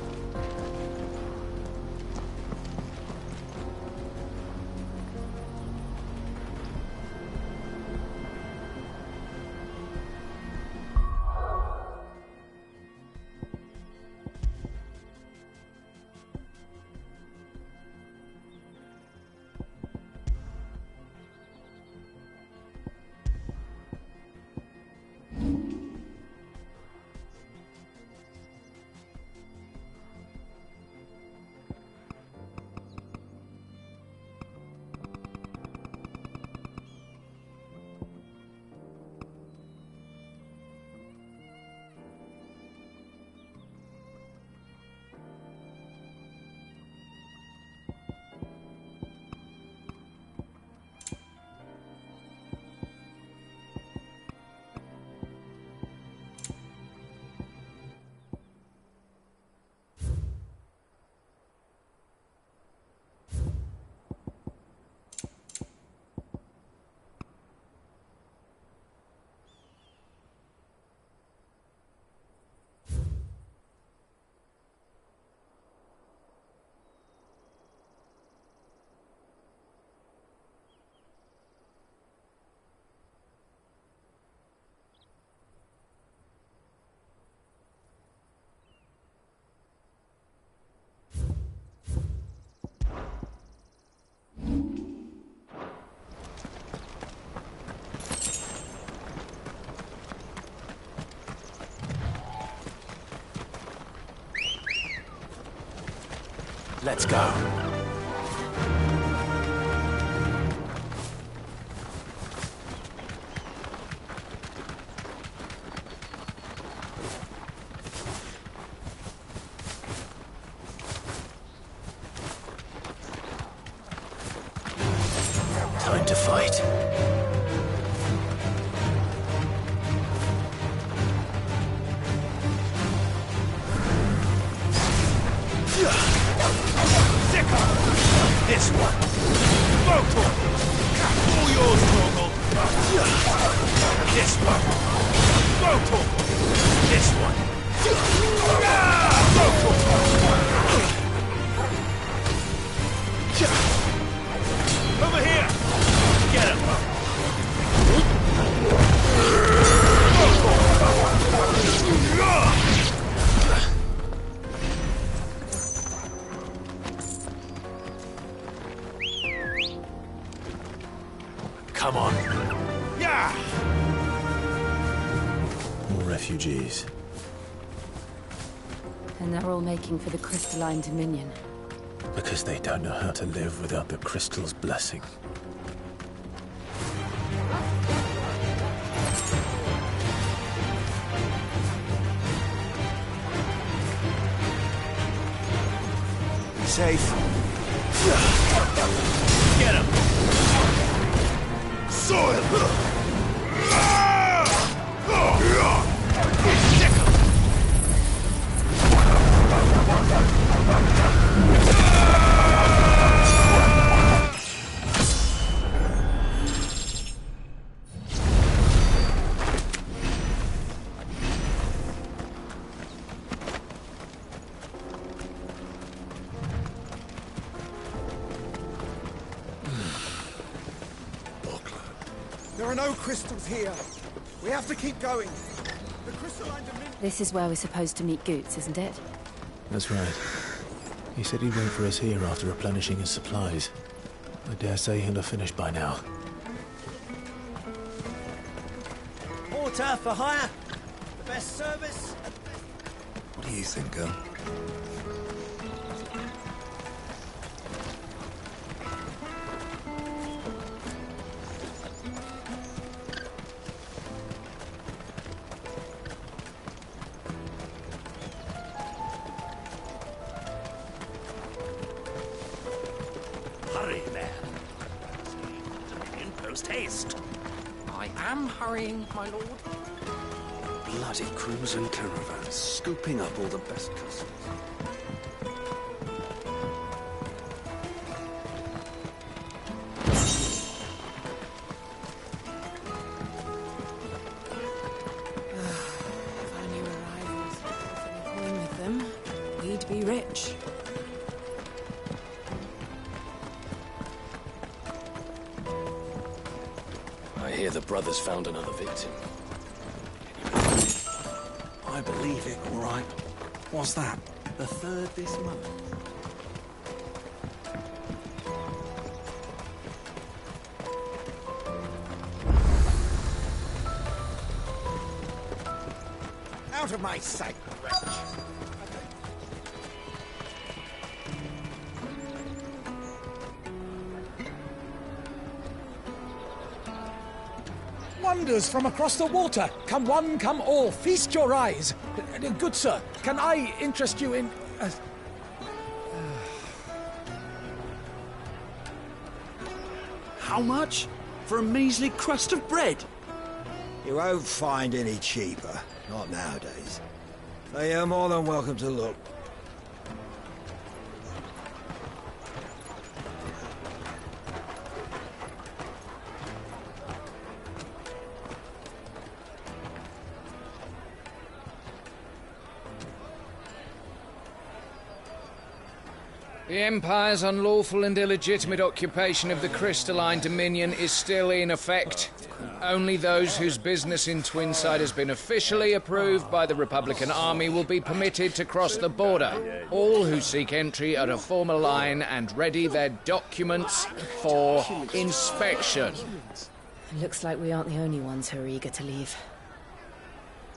N: Let's go. Time to fight.
L: This one. Go, Torgal. All yours, Torgal. This one. Go, Torgal. This one. Go, Torgal. Over here. Get him. Go, Torgal.
N: Come on.
L: Yeah.
N: More refugees.
O: And they're all making for the Crystalline Dominion.
N: Because they don't know how to live without the crystal's blessing.
L: Safe. Get him. Soil.
K: There are no crystals here. We have to keep going. The crystalline dominion...
O: This is where we're supposed to meet Goots, isn't it?
N: That's right. He said he'd wait for us here after replenishing his supplies. I dare say he'll have finished by now.
L: Water for hire. The best service.
C: What do you think, girl?
L: taste.
K: I am hurrying, my lord.
F: Bloody crimson caravans, scooping up all the best customers.
O: If I knew arrivals coin with them, we'd be rich.
G: I hear the brothers found another victim.
L: I believe it, all right. What's that? The third this month. Out of my sight, wretch.
K: Wonders from across the water. Come one, come all. Feast your eyes. Good sir, can I interest you in...
L: How much? For a measly crust of bread?
P: You won't find any cheaper. Not nowadays. So you're more than welcome to look.
J: The Empire's unlawful and illegitimate occupation of the crystalline dominion is still in effect. Only those whose business in Twinside has been officially approved by the Republican Army will be permitted to cross the border. All who seek entry are to form a line and ready their documents for inspection.
O: It looks like we aren't the only ones who are eager to leave.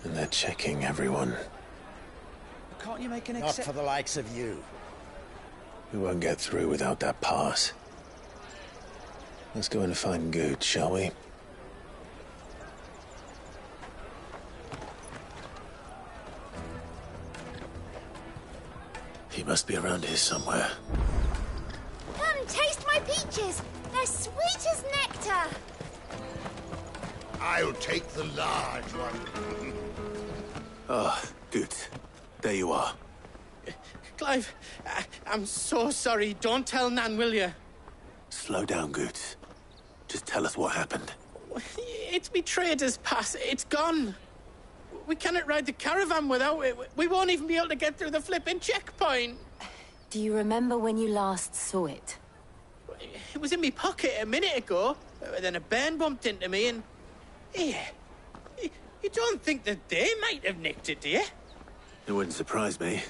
N: And they're checking everyone.
L: Can't you make an
P: Not for the likes of you.
N: We won't get through without that pass. Let's go and find Good, shall we? He must be around here somewhere.
T: Come, taste my peaches. They're sweet as nectar.
C: I'll take the large one.
N: Ah, Good. There you are.
B: Clive, I'm so sorry. Don't tell Nan, will you?
N: Slow down, Good. Just tell us what happened.
B: It's me trader's pass. It's gone. We cannot ride the caravan without it. We won't even be able to get through the flipping checkpoint.
O: Do you remember when you last saw it?
B: It was in my pocket a minute ago. Then a bairn bumped into me and... Yeah. You don't think that they might have nicked it, do you?
N: It wouldn't surprise me.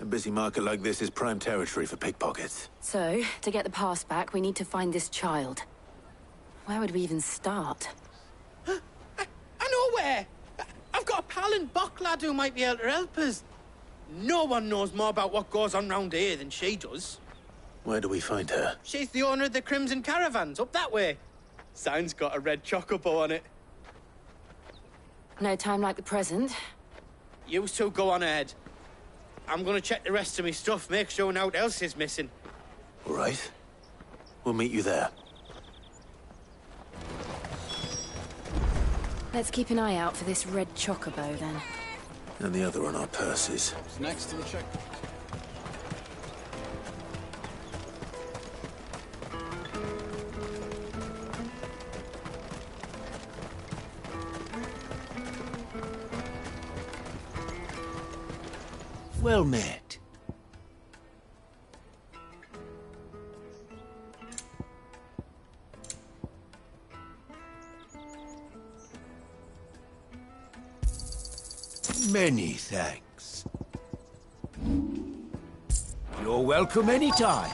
N: A busy market like this is prime territory for pickpockets.
O: So, to get the pass back, we need to find this child. Where would we even start?
B: I know where! I've got a pal in Bocklad who might be able to help us. No one knows more about what goes on round here than she does.
N: Where do we find her?
B: She's the owner of the Crimson Caravans, up that way. Sign's got a red chocobo on it.
O: No time like the present.
B: You two go on ahead. I'm gonna check the rest of my stuff, make sure naught else is missing.
N: All right. We'll meet you there.
O: Let's keep an eye out for this red chocobo, then.
N: And the other on our purses.
L: It's next to the check.
P: Well met. Many thanks. You're welcome anytime.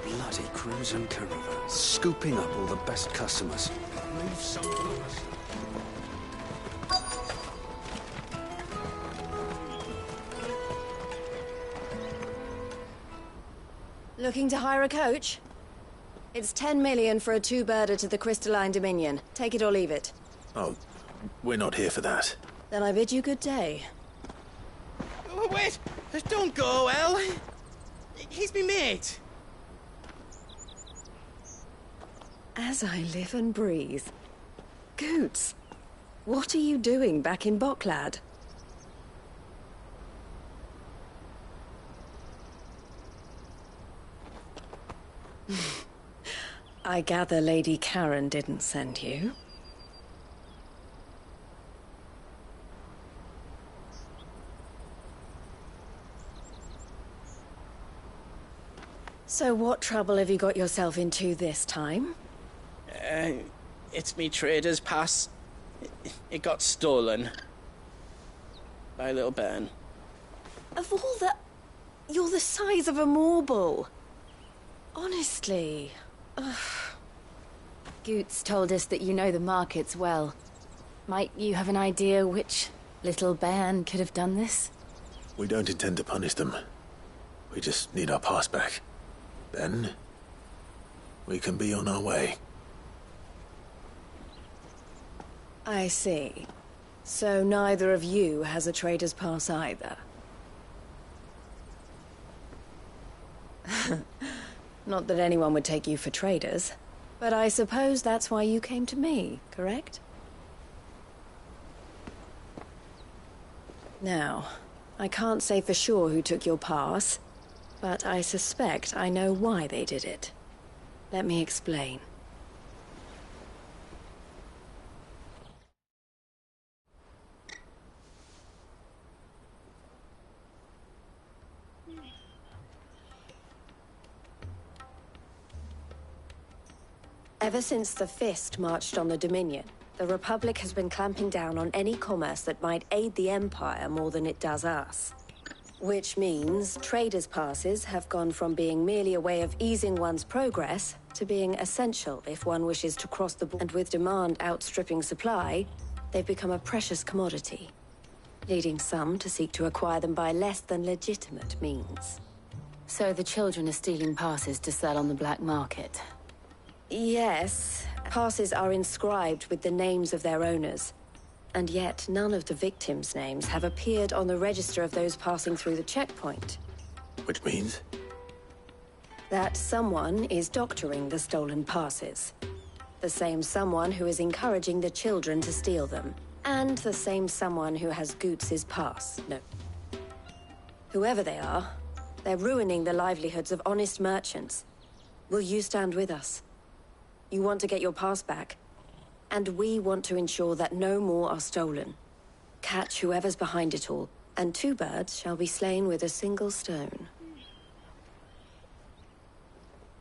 F: Bloody crimson caravans, scooping up all the best customers.
L: Leave some to us.
O: Looking to hire a coach?
H: It's 10 million for a two-birder to the Crystalline Dominion. Take it or leave it.
D: Oh, we're not here for that.
H: Then I bid you good day.
B: Oh, wait! Don't go, El! He's me mate.
H: As I live and breathe. Goots, what are you doing back in Boklad? I gather Lady Karen didn't send you. So what trouble have you got yourself into this time?
B: It's me trader's pass. It got stolen. By little Ben.
H: Of all the... You're the size of a marble. Honestly. Ugh.
O: Goots told us that you know the markets well. Might you have an idea which little bairn could have done this?
D: We don't intend to punish them. We just need our pass back. Then, we can be on our way.
H: I see. So neither of you has a trader's pass either. Not that anyone would take you for traders, but I suppose that's why you came to me, correct? Now, I can't say for sure who took your pass, but I suspect I know why they did it. Let me explain. Ever since the Fist marched on the Dominion, the Republic has been clamping down on any commerce that might aid the Empire more than it does us. Which means traders' passes have gone from being merely a way of easing one's progress to being essential if one wishes to cross the border. And with demand outstripping supply, they've become a precious commodity, leading some to seek to acquire them by less than legitimate means.
O: So the children are stealing passes to sell on the black market?
H: Yes. Passes are inscribed with the names of their owners. And yet, none of the victims' names have appeared on the register of those passing through the checkpoint.
D: Which means?
H: That someone is doctoring the stolen passes. The same someone who is encouraging the children to steal them. And the same someone who has Goots' pass. No. Whoever they are, they're ruining the livelihoods of honest merchants. Will you stand with us? You want to get your pass back? And we want to ensure that no more are stolen. Catch whoever's behind it all, and two birds shall be slain with a single stone.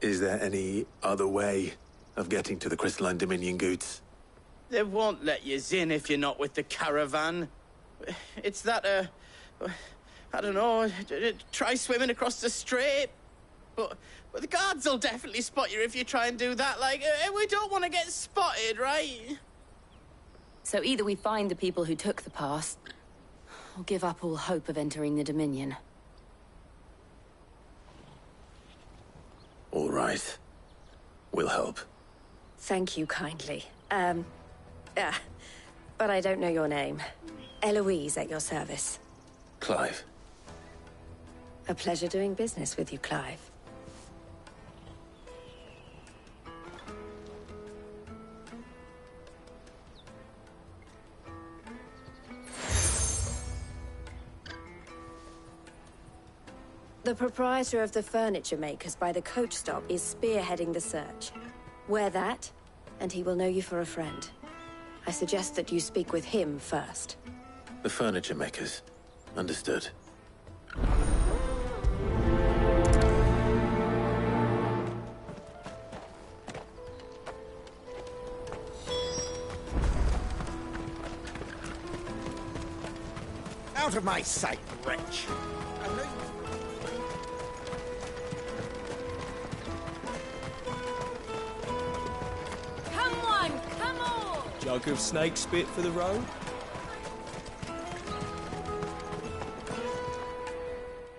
D: Is there any other way of getting to the Crystalline Dominion, Goots?
B: They won't let you in if you're not with the caravan. It's that, I don't know, try swimming across the strait. But the guards will definitely spot you if you try and do that. Like, we don't want to get spotted, right?
O: So either we find the people who took the pass, or give up all hope of entering the Dominion.
D: All right. We'll help.
H: Thank you kindly. But I don't know your name. Eloise at your service.
D: Clive.
H: A pleasure doing business with you, Clive. The proprietor of the furniture makers by the coach stop is spearheading the search. Wear that, and he will know you for a friend. I suggest that you speak with him first.
D: The furniture makers. Understood.
L: Out of my sight, wretch!
T: Come on, come on!
U: Jug of snake spit for the road?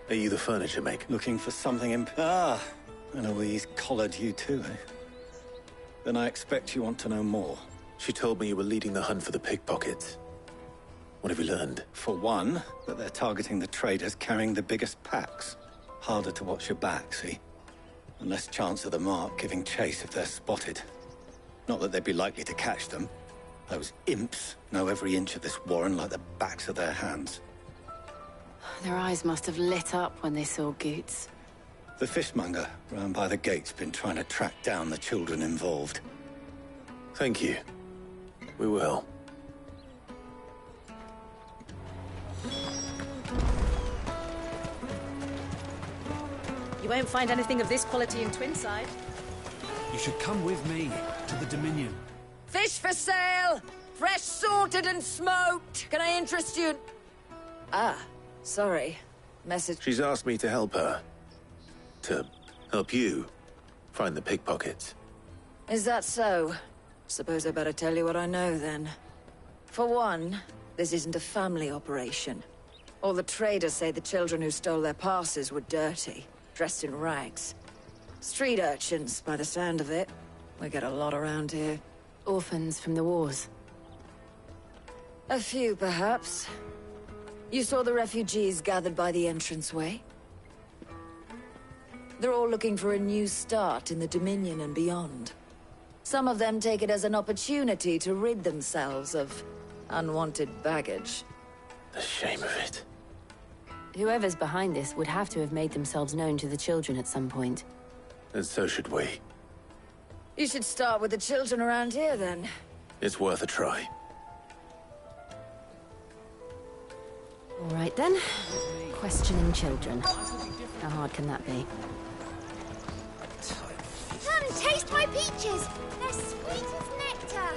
D: Are you the furniture maker?
W: Looking for something in... Ah, Eloise collared you too, eh?
E: Then I expect you want to know more.
D: She told me you were leading the hunt for the pickpockets. What have you learned?
E: For one, that they're targeting the traders carrying the biggest packs. Harder to watch your back, see? And less chance of the mark giving chase if they're spotted. Not that they'd be likely to catch them. Those imps know every inch of this warren like the backs of their hands.
O: Their eyes must have lit up when they saw Goots.
E: The fishmonger round by the gate's been trying to track down the children involved.
D: Thank you. We will.
I: You won't find anything of this quality in Twinside.
K: You should come with me to the Dominion.
W: Fish for sale! Fresh sorted and smoked! Can I interest you?
V: Ah, sorry. Message.
D: She's asked me to help her. To help you find the pickpockets.
V: Is that so? Suppose I better tell you what I know, then. For one, this isn't a family operation. All the traders say the children who stole their passes were dirty, dressed in rags. Street urchins, by the sound of it. We get a lot around here.
O: Orphans from the wars.
V: A few, perhaps. You saw the refugees gathered by the entranceway? They're all looking for a new start in the Dominion and beyond. Some of them take it as an opportunity to rid themselves of unwanted baggage.
D: The shame of it.
O: Whoever's behind this would have to have made themselves known to the children at some point.
D: And so should we.
V: You should start with the children around here, then.
D: It's worth a try.
O: All right, then. Questioning children. How hard can that be?
T: Come, taste my peaches! They're sweet as nectar!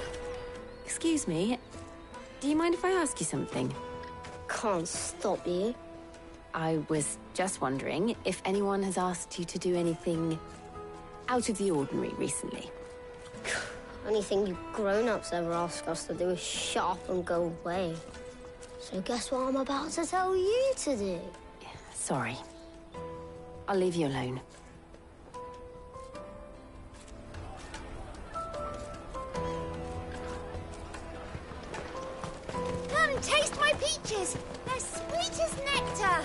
O: Excuse me. Do you mind if I ask you something?
X: Can't stop you.
O: I was just wondering if anyone has asked you to do anything out of the ordinary recently.
X: Anything you grown-ups ever ask us to do is shut up and go away. So guess what I'm about to tell you to do?
O: Sorry. I'll leave you alone.
T: Come, taste my peaches! They're sweet as nectar!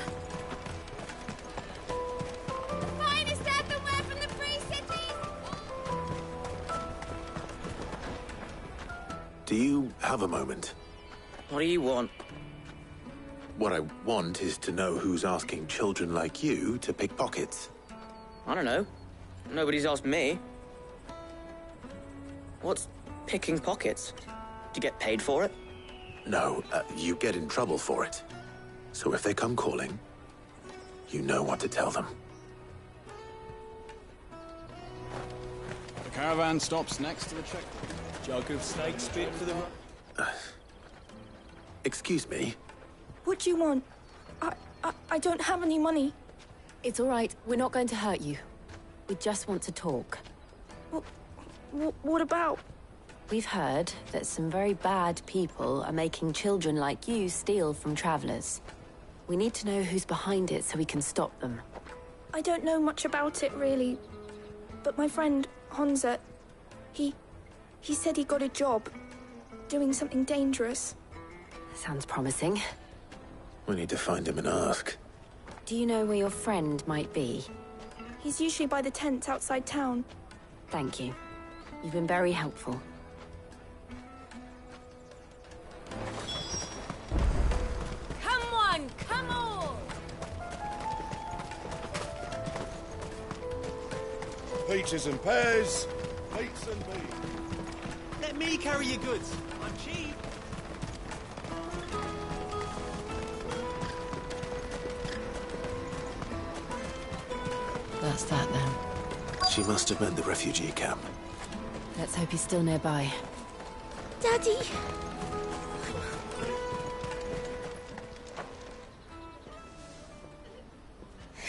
T: The finest earthenware from the Free Cities!
D: Do you have a moment?
B: What do you want?
D: What I want is to know who's asking children like you to pick pockets.
B: I don't know. Nobody's asked me. What's picking pockets? Do you get paid for it?
D: No, you get in trouble for it. So if they come calling, you know what to tell them.
U: The caravan stops next to the checkpoint. Jug of snake spit for the
D: Excuse me?
Y: What do you want? I don't have any money.
O: It's all right. We're not going to hurt you. We just want to talk.
Y: What about?
O: We've heard that some very bad people are making children like you steal from travelers. We need to know who's behind it so we can stop them.
Y: I don't know much about it, really. But my friend, Honza, he said he got a job doing something dangerous.
O: Sounds promising.
D: We need to find him and ask.
O: Do you know where your friend might be?
Y: He's usually by the tents outside town.
O: Thank you. You've been very helpful.
W: Come on, come on!
L: Peaches and pears, meats and beef.
U: Let me carry your goods. I'm cheap.
O: That's that, then.
D: She must have meant the refugee camp.
O: Let's hope he's still nearby.
Y: Daddy!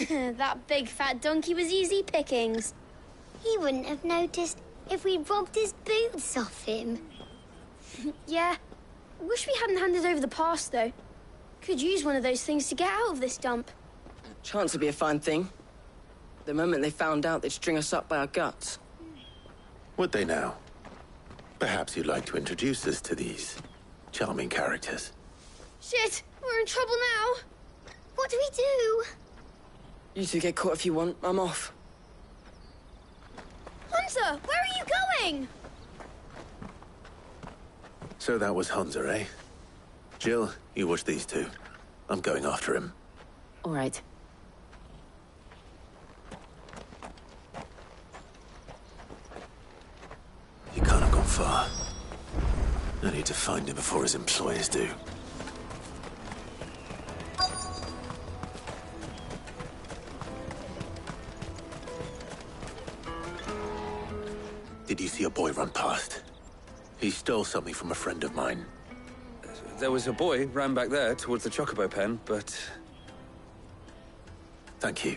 T: That big fat donkey was easy pickings. He wouldn't have noticed if we'd robbed his boots off him. Yeah. Wish we hadn't handed over the pass, though. Could use one of those things to get out of this dump.
B: Chance would be a fine thing. The moment they found out, they'd string us up by our guts.
D: Would they now? Perhaps you'd like to introduce us to these charming characters.
X: Shit! We're in trouble now! What do we do?
A: You two get caught if you want. I'm off.
X: Hunter, where are you going?
D: So that was Hunter, eh? Jill, you watch these two. I'm going after him.
O: All right.
D: He can't have gone far. I need to find him before his employers do. Did you see a boy run past? He stole something from a friend of mine.
M: There was a boy ran back there towards the Chocobo pen, but...
D: Thank you.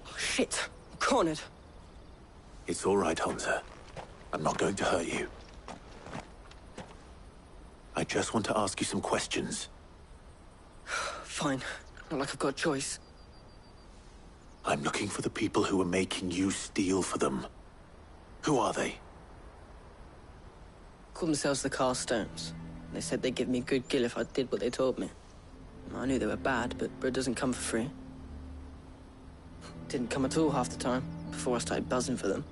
A: Oh, shit. I'm cornered.
D: It's all right, Hunter. I'm not going to hurt you. I just want to ask you some questions.
A: Fine. Not like I've got a choice.
D: I'm looking for the people who are making you steal for them. Who are they?
A: Called themselves the Carstones. They said they'd give me a good gill if I did what they told me. I knew they were bad, but bread doesn't come for free. Didn't come at all half the time, before I started buzzing for them.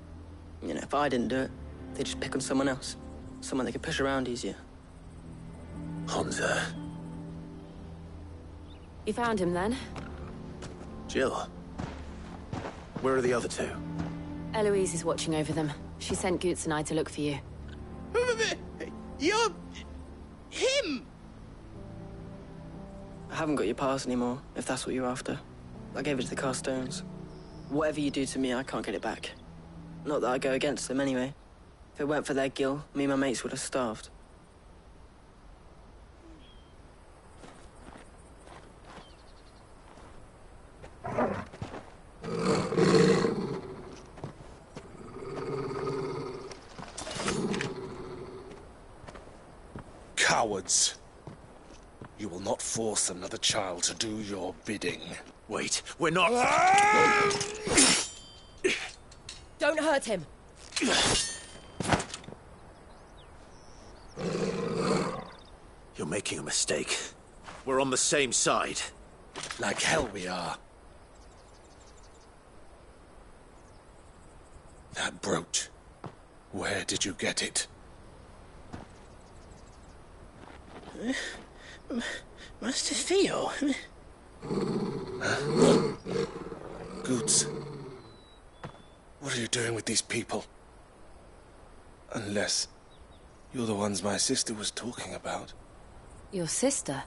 A: You know, if I didn't do it, they'd just pick on someone else. Someone they could push around easier.
D: Hunter.
O: You found him then?
D: Jill. Where are the other two?
O: Eloise is watching over them. She sent Goots and I to look for you.
B: You're... him!
A: I haven't got your pass anymore, if that's what you're after. I gave it to the Carstones. Whatever you do to me, I can't get it back. Not that I go against them anyway. If it weren't for their gill, me and my mates would have starved.
K: Cowards. You will not force another child to do your bidding.
D: Wait, we're not...
O: Don't hurt him.
D: You're making a mistake. We're on the same side.
K: Like hell we are. That brooch. Where did you get it?
B: Master Theo?
K: Goots. What are you doing with these people? Unless you're the ones my sister was talking about.
O: Your sister?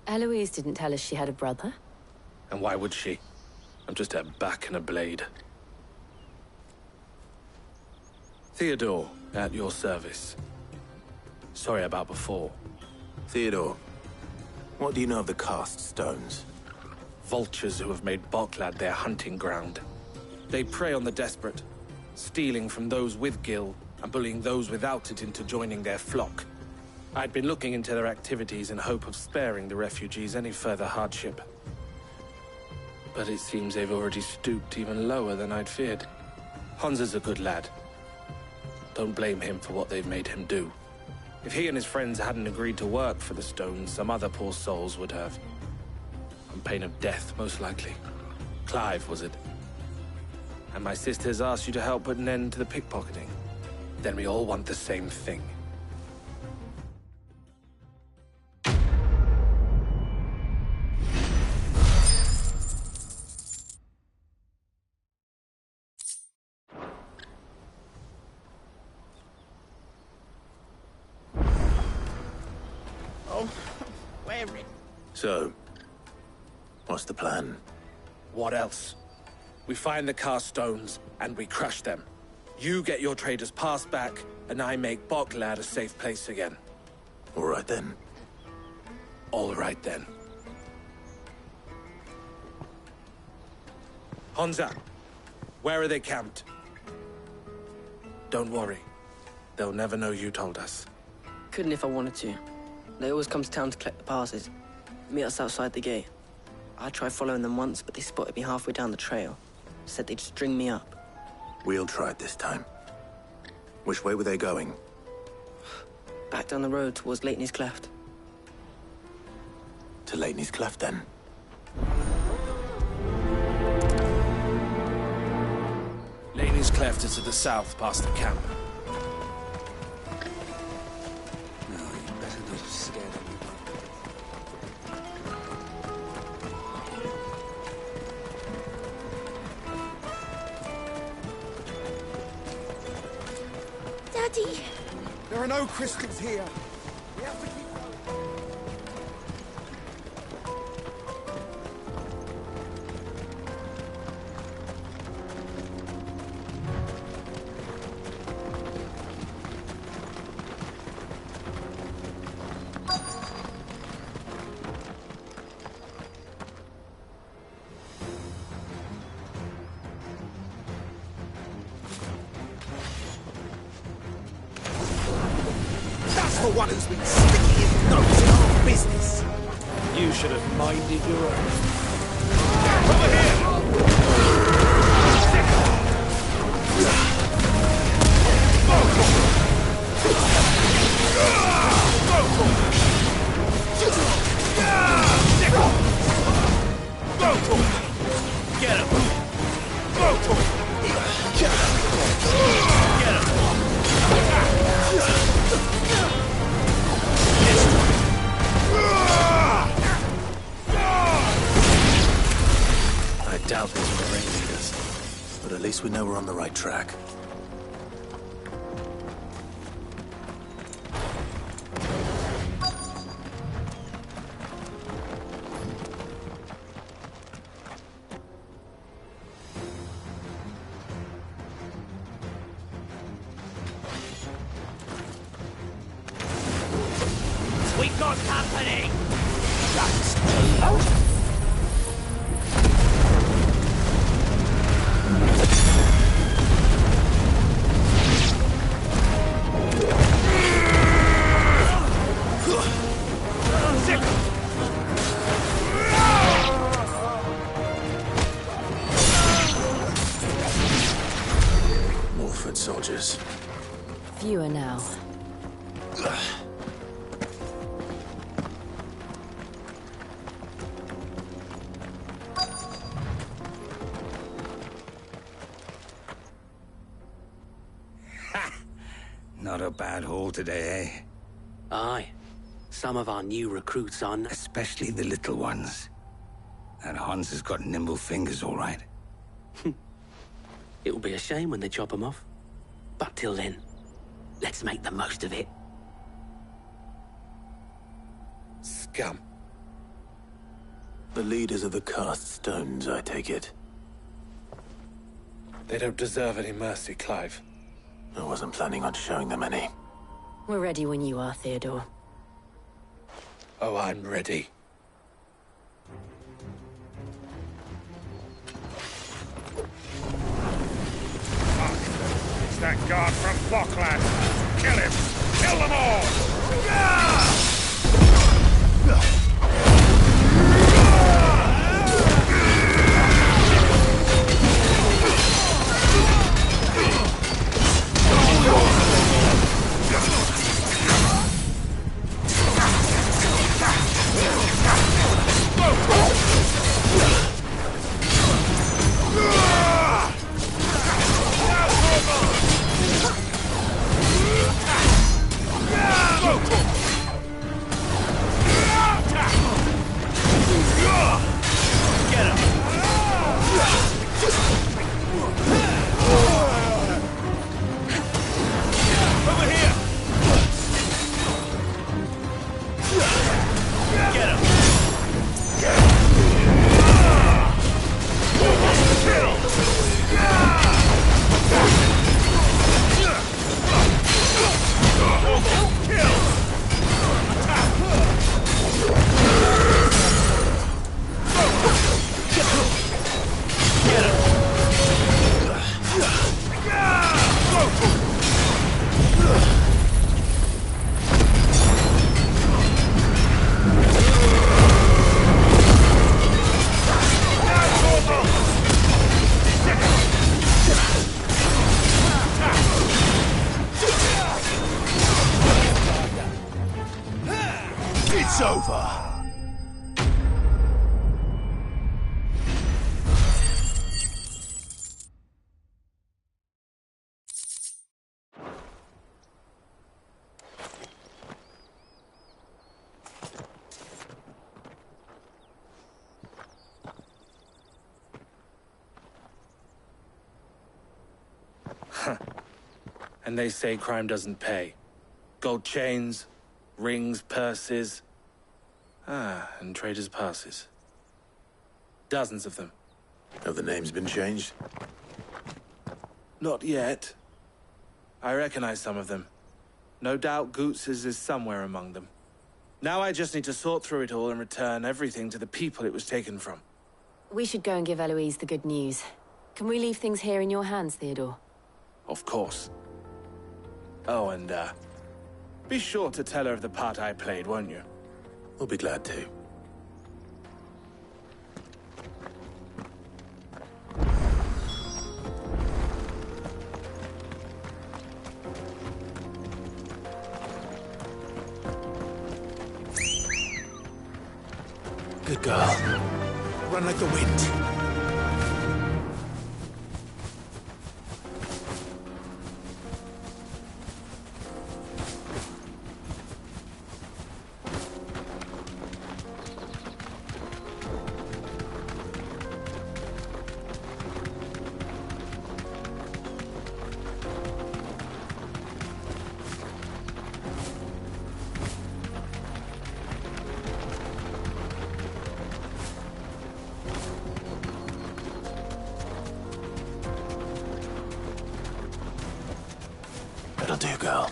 O: Eloise didn't tell us she had a brother.
K: And why would she? I'm just her back and a blade. Theodore, at your service. Sorry about before.
D: Theodore, what do you know of the Cast Stones?
K: Vultures who have made Boklad their hunting ground. They prey on the desperate, stealing from those with gil and bullying those without it into joining their flock. I'd been looking into their activities in hope of sparing the refugees any further hardship. But it seems they've already stooped even lower than I'd feared. Hansa's a good lad. Don't blame him for what they've made him do. If he and his friends hadn't agreed to work for the Stones, some other poor souls would have. On pain of death, most likely. Clive, was it? And my sisters asked you to help put an end to the pickpocketing. Then we all want the same thing.
D: So, what's the plan?
K: What else? We find the Carstones, and we crush them. You get your trader's pass back, and I make Boklad a safe place again.
N: All right then.
K: All right then. Honza, where are they camped? Don't worry. They'll never know you told us.
A: Couldn't if I wanted to. They always come to town to collect the passes. Meet us outside the gate. I tried following them once, but they spotted me halfway down the trail. Said they'd string me up.
N: We'll try it this time. Which way were they going?
A: Back down the road towards Lateney's Cleft.
N: To Lateney's Cleft, then?
K: Lateney's Cleft is to the south, past the camp.
F: No, you better not have scared anyone.
Y: Daddy!
L: There are no crystals here. We have to keep going.
F: The one who's been sticking his nose in our business.
K: You should have minded your own.
F: Over here!
B: Get him!
N: I doubt these were the ringleaders, but at least we know we're on the right track.
B: We got company!
N: More foot soldiers.
O: Fewer now.
P: Not a bad haul today, eh?
F: Aye. Some of our new recruits on,
P: Especially the little ones. And Hans has got nimble fingers, all right.
F: It'll be a shame when they chop them off. But till then, let's make the most of it.
K: Scum.
N: The leaders of the cast stones, I take it.
K: They don't deserve any mercy, Clive.
N: I wasn't planning on showing them any.
O: We're ready when you are, Theodore.
K: Oh, I'm ready.
L: It's that guard from Boklad. Kill him! Kill them all! Yeah! It's over.
K: And they say crime doesn't pay. Gold chains, rings, purses. And traders' passes. Dozens of them.
D: Have the names been changed?
K: Not yet. I recognize some of them. No doubt Goots's is somewhere among them. Now I just need to sort through it all and return everything to the people it was taken from.
O: We should go and give Eloise the good news. Can we leave things here in your hands, Theodore?
K: Of course. Oh, and, be sure to tell her of the part I played, won't you?
D: We'll be glad to.
N: Good girl. Run like the wind. That'll do, girl.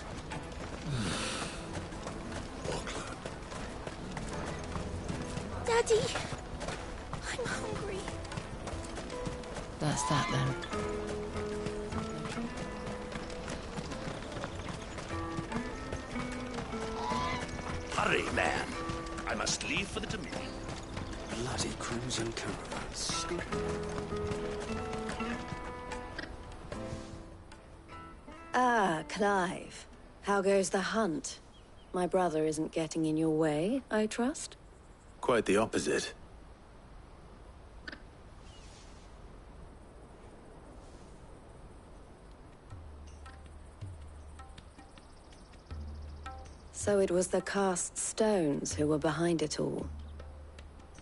Y: Daddy, I'm hungry.
O: That's that then.
L: Hurry, man. I must leave for the Dominion.
F: Bloody crimson caravans. Stupid.
H: Ah, Clive. How goes the hunt? My brother isn't getting in your way, I trust?
D: Quite the opposite.
H: So it was the cast stones who were behind it all.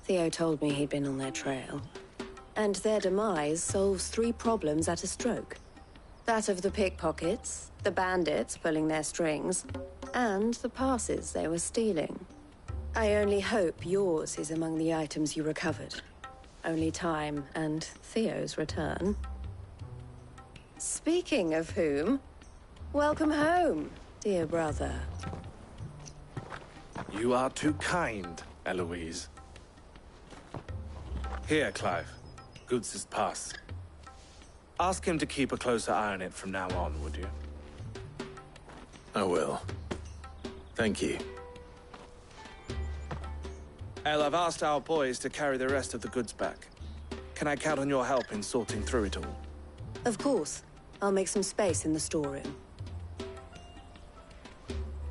H: Theo told me he'd been on their trail. And their demise solves 3 problems at a stroke. That of the pickpockets, the bandits pulling their strings, and the passes they were stealing. I only hope yours is among the items you recovered. Only time and Theo's return. Speaking of whom, welcome home, dear brother.
K: You are too kind, Eloise. Here, Clive. Goots's pass. Ask him to keep a closer eye on it from now on, would you?
D: I will. Thank you.
K: El, I've asked our boys to carry the rest of the goods back. Can I count on your help in sorting through it all?
H: Of course. I'll make some space in the storeroom.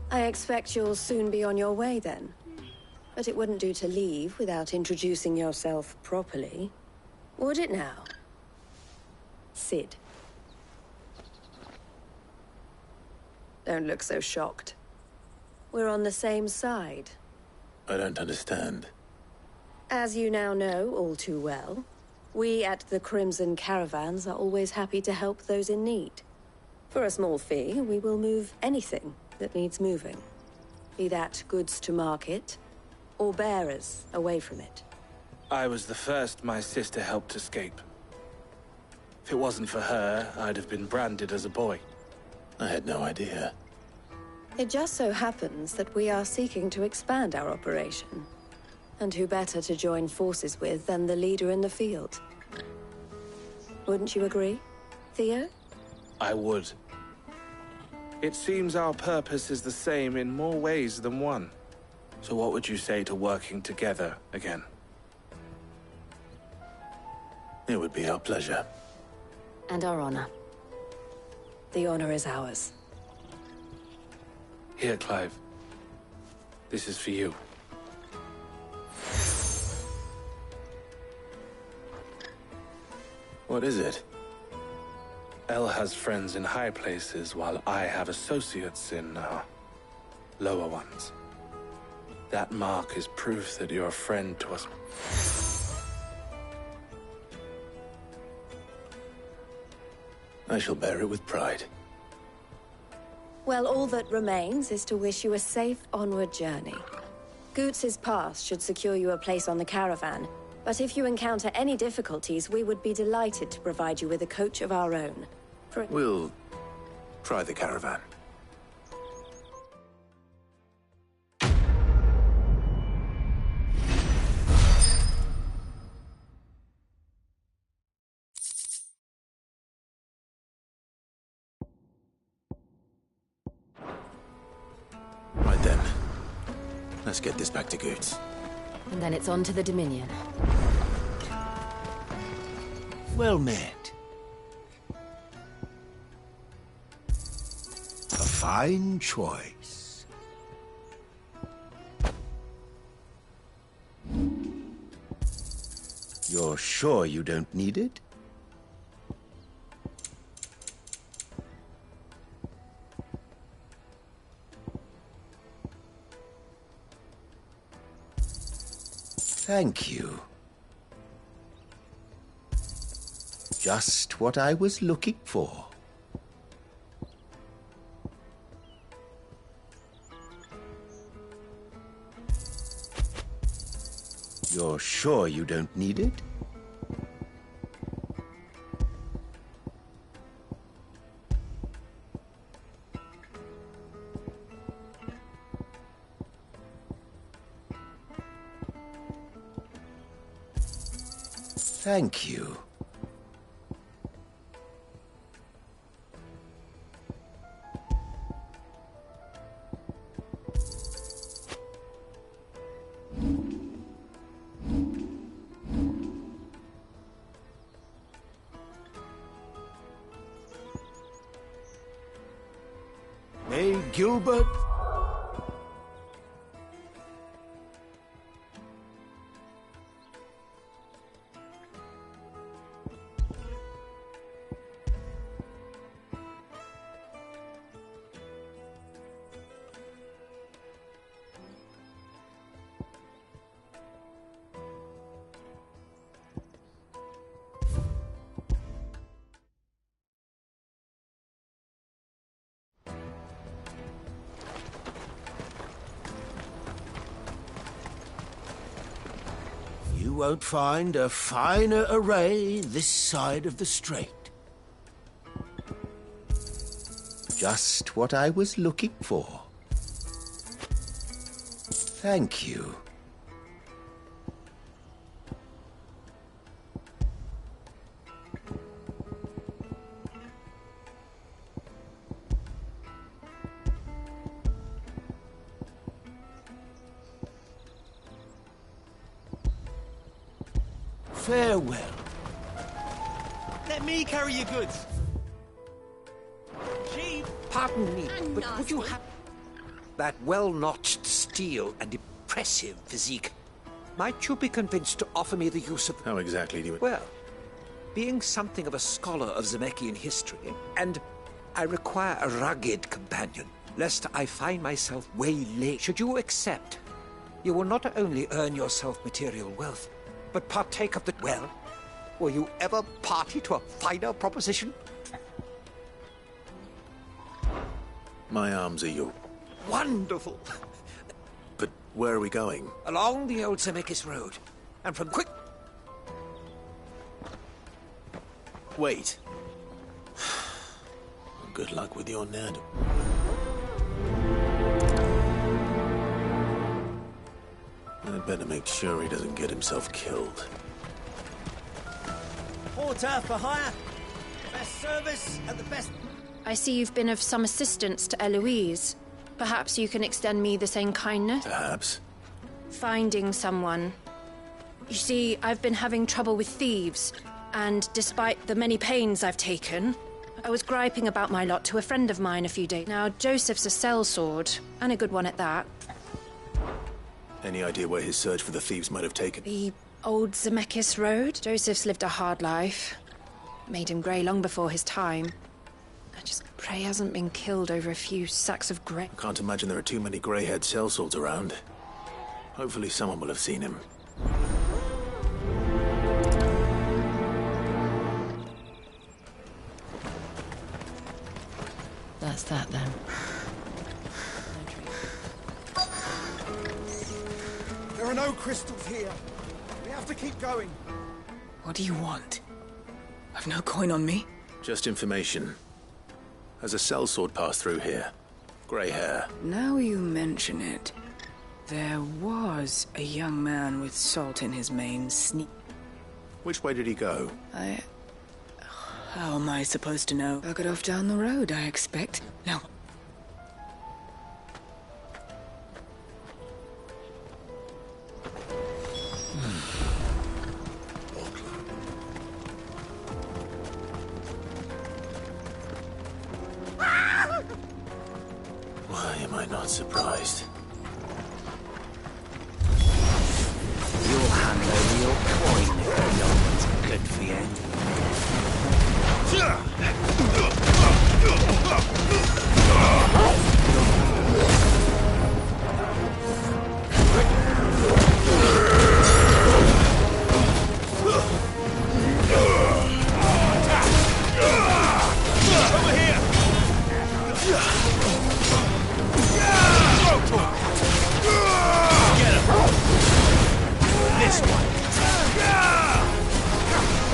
H: I expect you'll soon be on your way then. But it wouldn't do to leave without introducing yourself properly. Would it now? Sid. Don't look so shocked. We're on the same side.
D: I don't understand.
H: As you now know all too well, we at the Crimson Caravans are always happy to help those in need. For a small fee, we will move anything that needs moving. Be that goods to market, or bearers away from it.
K: I was the first my sister helped escape. If it wasn't for her, I'd have been branded as a boy.
D: I had no idea.
H: It just so happens that we are seeking to expand our operation. And who better to join forces with than the leader in the field? Wouldn't you agree, Theo?
K: I would. It seems our purpose is the same in more ways than one. So what would you say to working together again?
D: It would be our pleasure.
O: And our honor.
H: The honor is ours.
K: Here, Clive. This is for you.
N: What is it?
K: El has friends in high places, while I have associates in, lower ones. That mark is proof that you're a friend to us.
N: I shall bear it with pride.
H: Well, all that remains is to wish you a safe onward journey. Goots's pass should secure you a place on the caravan, but if you encounter any difficulties, we would be delighted to provide you with a coach of our own.
N: We'll try the caravan. Right then. Let's get this back to Goots.
O: And then it's on to the Dominion.
F: Well met. A fine choice. You're sure you don't need it? Thank you. Just what I was looking for. You're sure you don't need it? Thank you. May Gilbert... You won't find a finer array this side of the strait. Just what I was looking for. Thank you. Farewell.
G: Let me carry your goods. Chief!
J: Pardon me, but would you have that well-notched steel and impressive physique? Might you be convinced to offer me the use of...
N: How exactly do you...
J: Well, being something of a scholar of Zemeckis history, and I require a rugged companion, lest I find myself waylaid. Should you accept, you will not only earn yourself material wealth, but partake of the... Well, were you ever party to a finer proposition?
N: My arms are yours.
J: Wonderful!
N: But where are we going?
J: Along the old Zemeckis road, and from quick...
N: Wait. Good luck with your Ned. I'd better make sure he doesn't get himself killed.
G: Porter for hire. Best service at the best...
O: I see you've been of some assistance to Eloise. Perhaps you can extend me the same kindness?
N: Perhaps.
O: Finding someone. You see, I've been having trouble with thieves, and despite the many pains I've taken, I was griping about my lot to a friend of mine a few days. Now, Joseph's a sellsword, and a good one at that.
N: Any idea where his search for the thieves might have taken?
O: The old Zemeckis road? Joseph's lived a hard life. made him grey long before his time. I just pray he hasn't been killed over a few sacks of grain.
N: I can't imagine there are too many grey-haired sellswords around. Hopefully someone will have seen him.
V: That's that then.
L: There are no crystals here. We have to keep going.
C: What do you want? I've no coin on me.
N: Just information. Has a sellsword passed through here? Grey hair.
C: Now you mention it, there was a young man with salt in his mane
N: Which way did he go?
C: How am I supposed to know? I got off down the road, I expect. Now...
N: Why am I not surprised?
C: You'll hand over your coin if no one's good for you.
L: Over here! Get him! This one!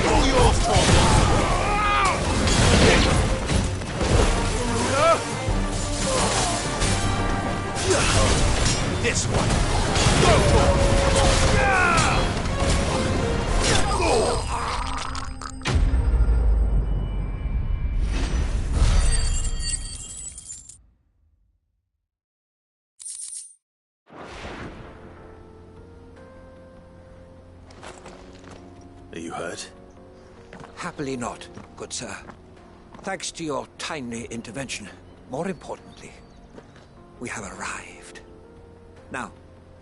L: All yours, Tom! This one! Go, Tom!
N: Are you hurt?
J: Happily not, good sir. Thanks to your timely intervention. More importantly, we have arrived. Now,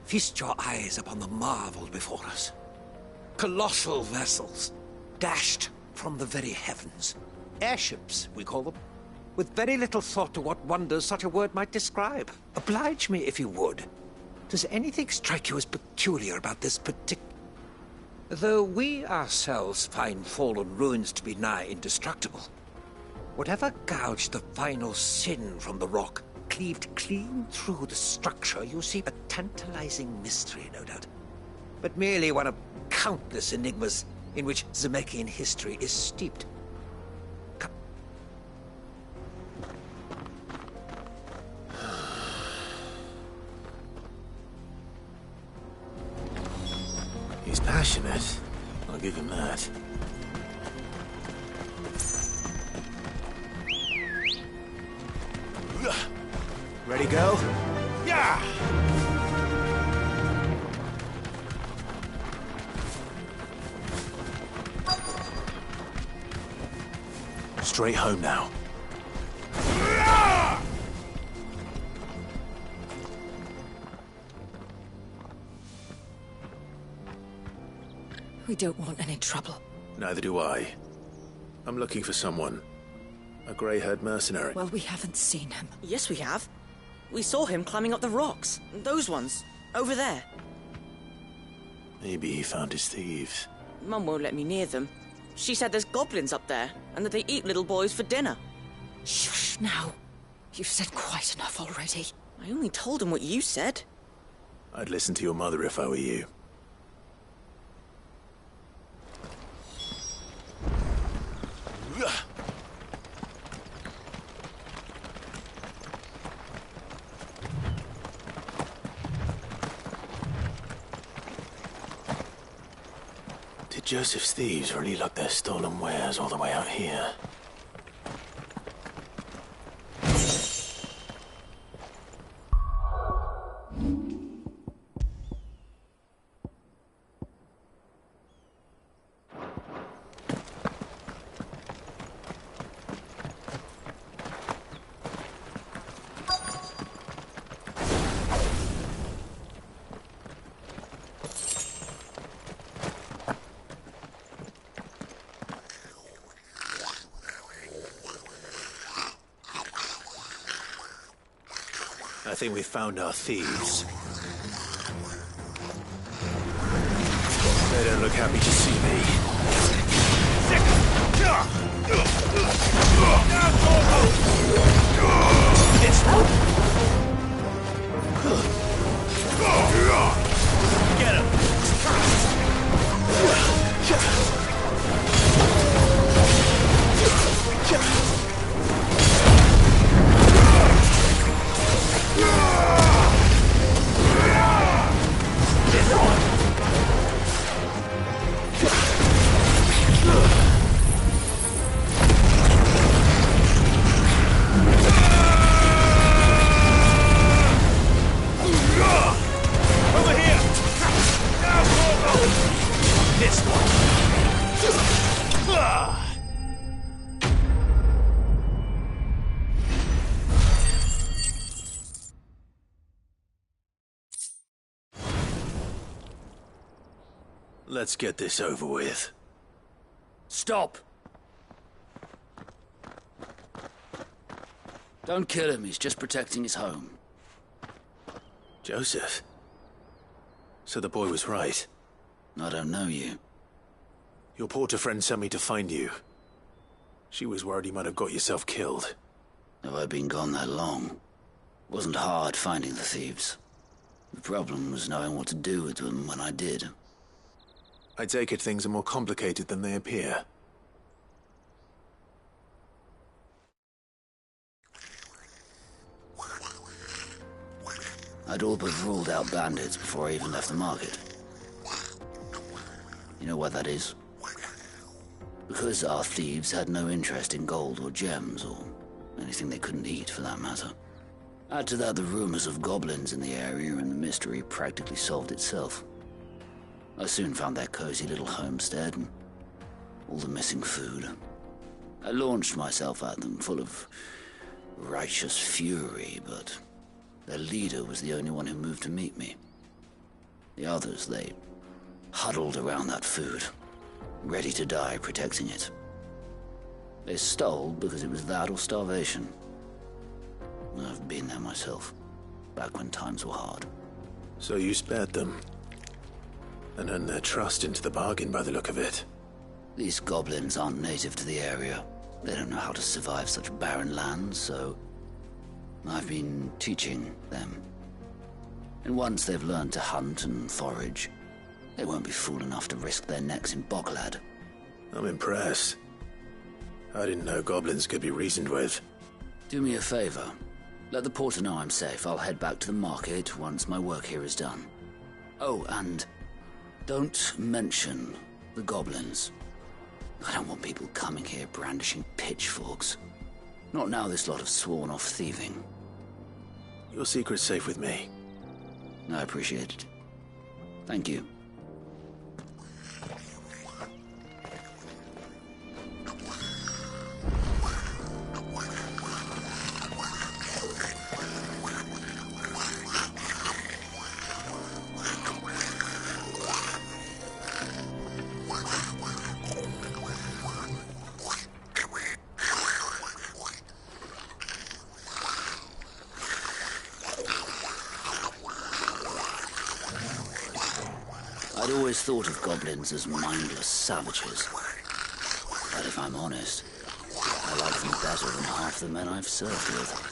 J: feast your eyes upon the marvel before us. Colossal vessels, dashed from the very heavens. Airships, we call them. With very little thought to what wonders such a word might describe. Oblige me if you would. Does anything strike you as peculiar about this particular... Though we ourselves find fallen ruins to be nigh indestructible, whatever gouged the final sin from the rock cleaved clean through the structure, you see, a tantalizing mystery, no doubt. But merely one of countless enigmas in which Zemeckis history is steeped.
N: He's passionate. I'll give him that.
L: Ready, go? Yeah!
N: Straight home now.
I: We don't want any trouble.
N: Neither do I. I'm looking for someone. A grey-haired mercenary.
I: Well, we haven't seen him.
E: Yes, we have. We saw him climbing up the rocks. Those ones. Over there.
N: Maybe he found his thieves.
E: Mum won't let me near them. She said there's goblins up there, and that they eat little boys for dinner.
I: Shush now. You've said quite enough already.
E: I only told him what you said.
N: I'd listen to your mother if I were you. Did Joseph's thieves really lug their stolen wares all the way out here? I think we've found our thieves. They don't look happy to see me.
G: Get him!
N: Let's get this over with.
Q: Stop! Don't kill him, he's just protecting his home.
N: Joseph? So the boy was right.
Q: I don't know you.
N: Your porter friend sent me to find you. She was worried you might have got yourself killed.
Q: Have I been gone that long? It wasn't hard finding the thieves. The problem was knowing what to do with them when I did.
N: I take it things are more complicated than they appear.
Q: I'd all but ruled out bandits before I even left the market. You know why that is? Because our thieves had no interest in gold or gems, or anything they couldn't eat for that matter. Add to that the rumors of goblins in the area, and the mystery practically solved itself. I soon found their cozy little homestead and all the missing food. I launched myself at them, full of righteous fury, but their leader was the only one who moved to meet me. The others, they huddled around that food, ready to die protecting it. They stole because it was that or starvation. I've been there myself, back when times were hard.
N: So you spared them? And earned their trust into the bargain by the look of it.
Q: These goblins aren't native to the area. They don't know how to survive such barren lands, so I've been teaching them. And once they've learned to hunt and forage, they won't be fool enough to risk their necks in Boklad.
N: I'm impressed. I didn't know goblins could be reasoned with.
Q: Do me a favor. Let the porter know I'm safe. I'll head back to the market once my work here is done. Oh, and don't mention the goblins. I don't want people coming here brandishing pitchforks. Not now this lot have sworn off thieving.
N: Your secret's safe with me.
Q: I appreciate it. Thank you. I'd always thought of goblins as mindless savages. But if I'm honest, I like them better than half the men I've served with.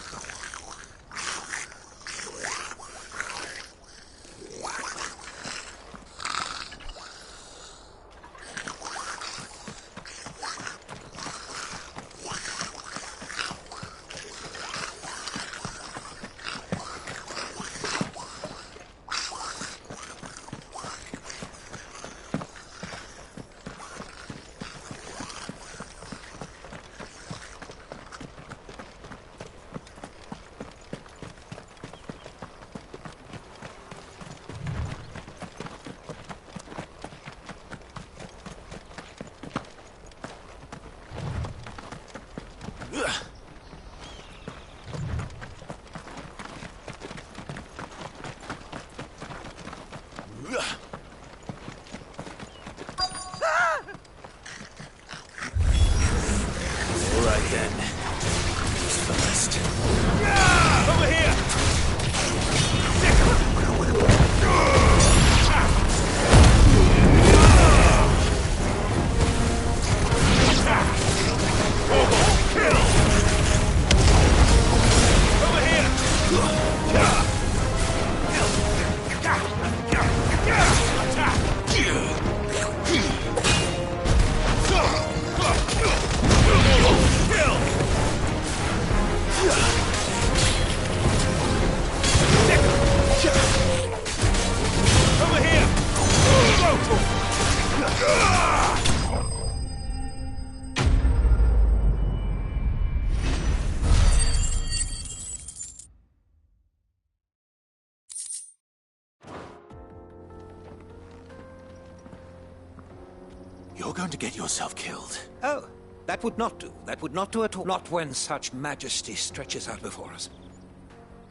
N: You're going to get yourself killed.
J: Oh, that would not do. That would not do at all. Not when such majesty stretches out before us.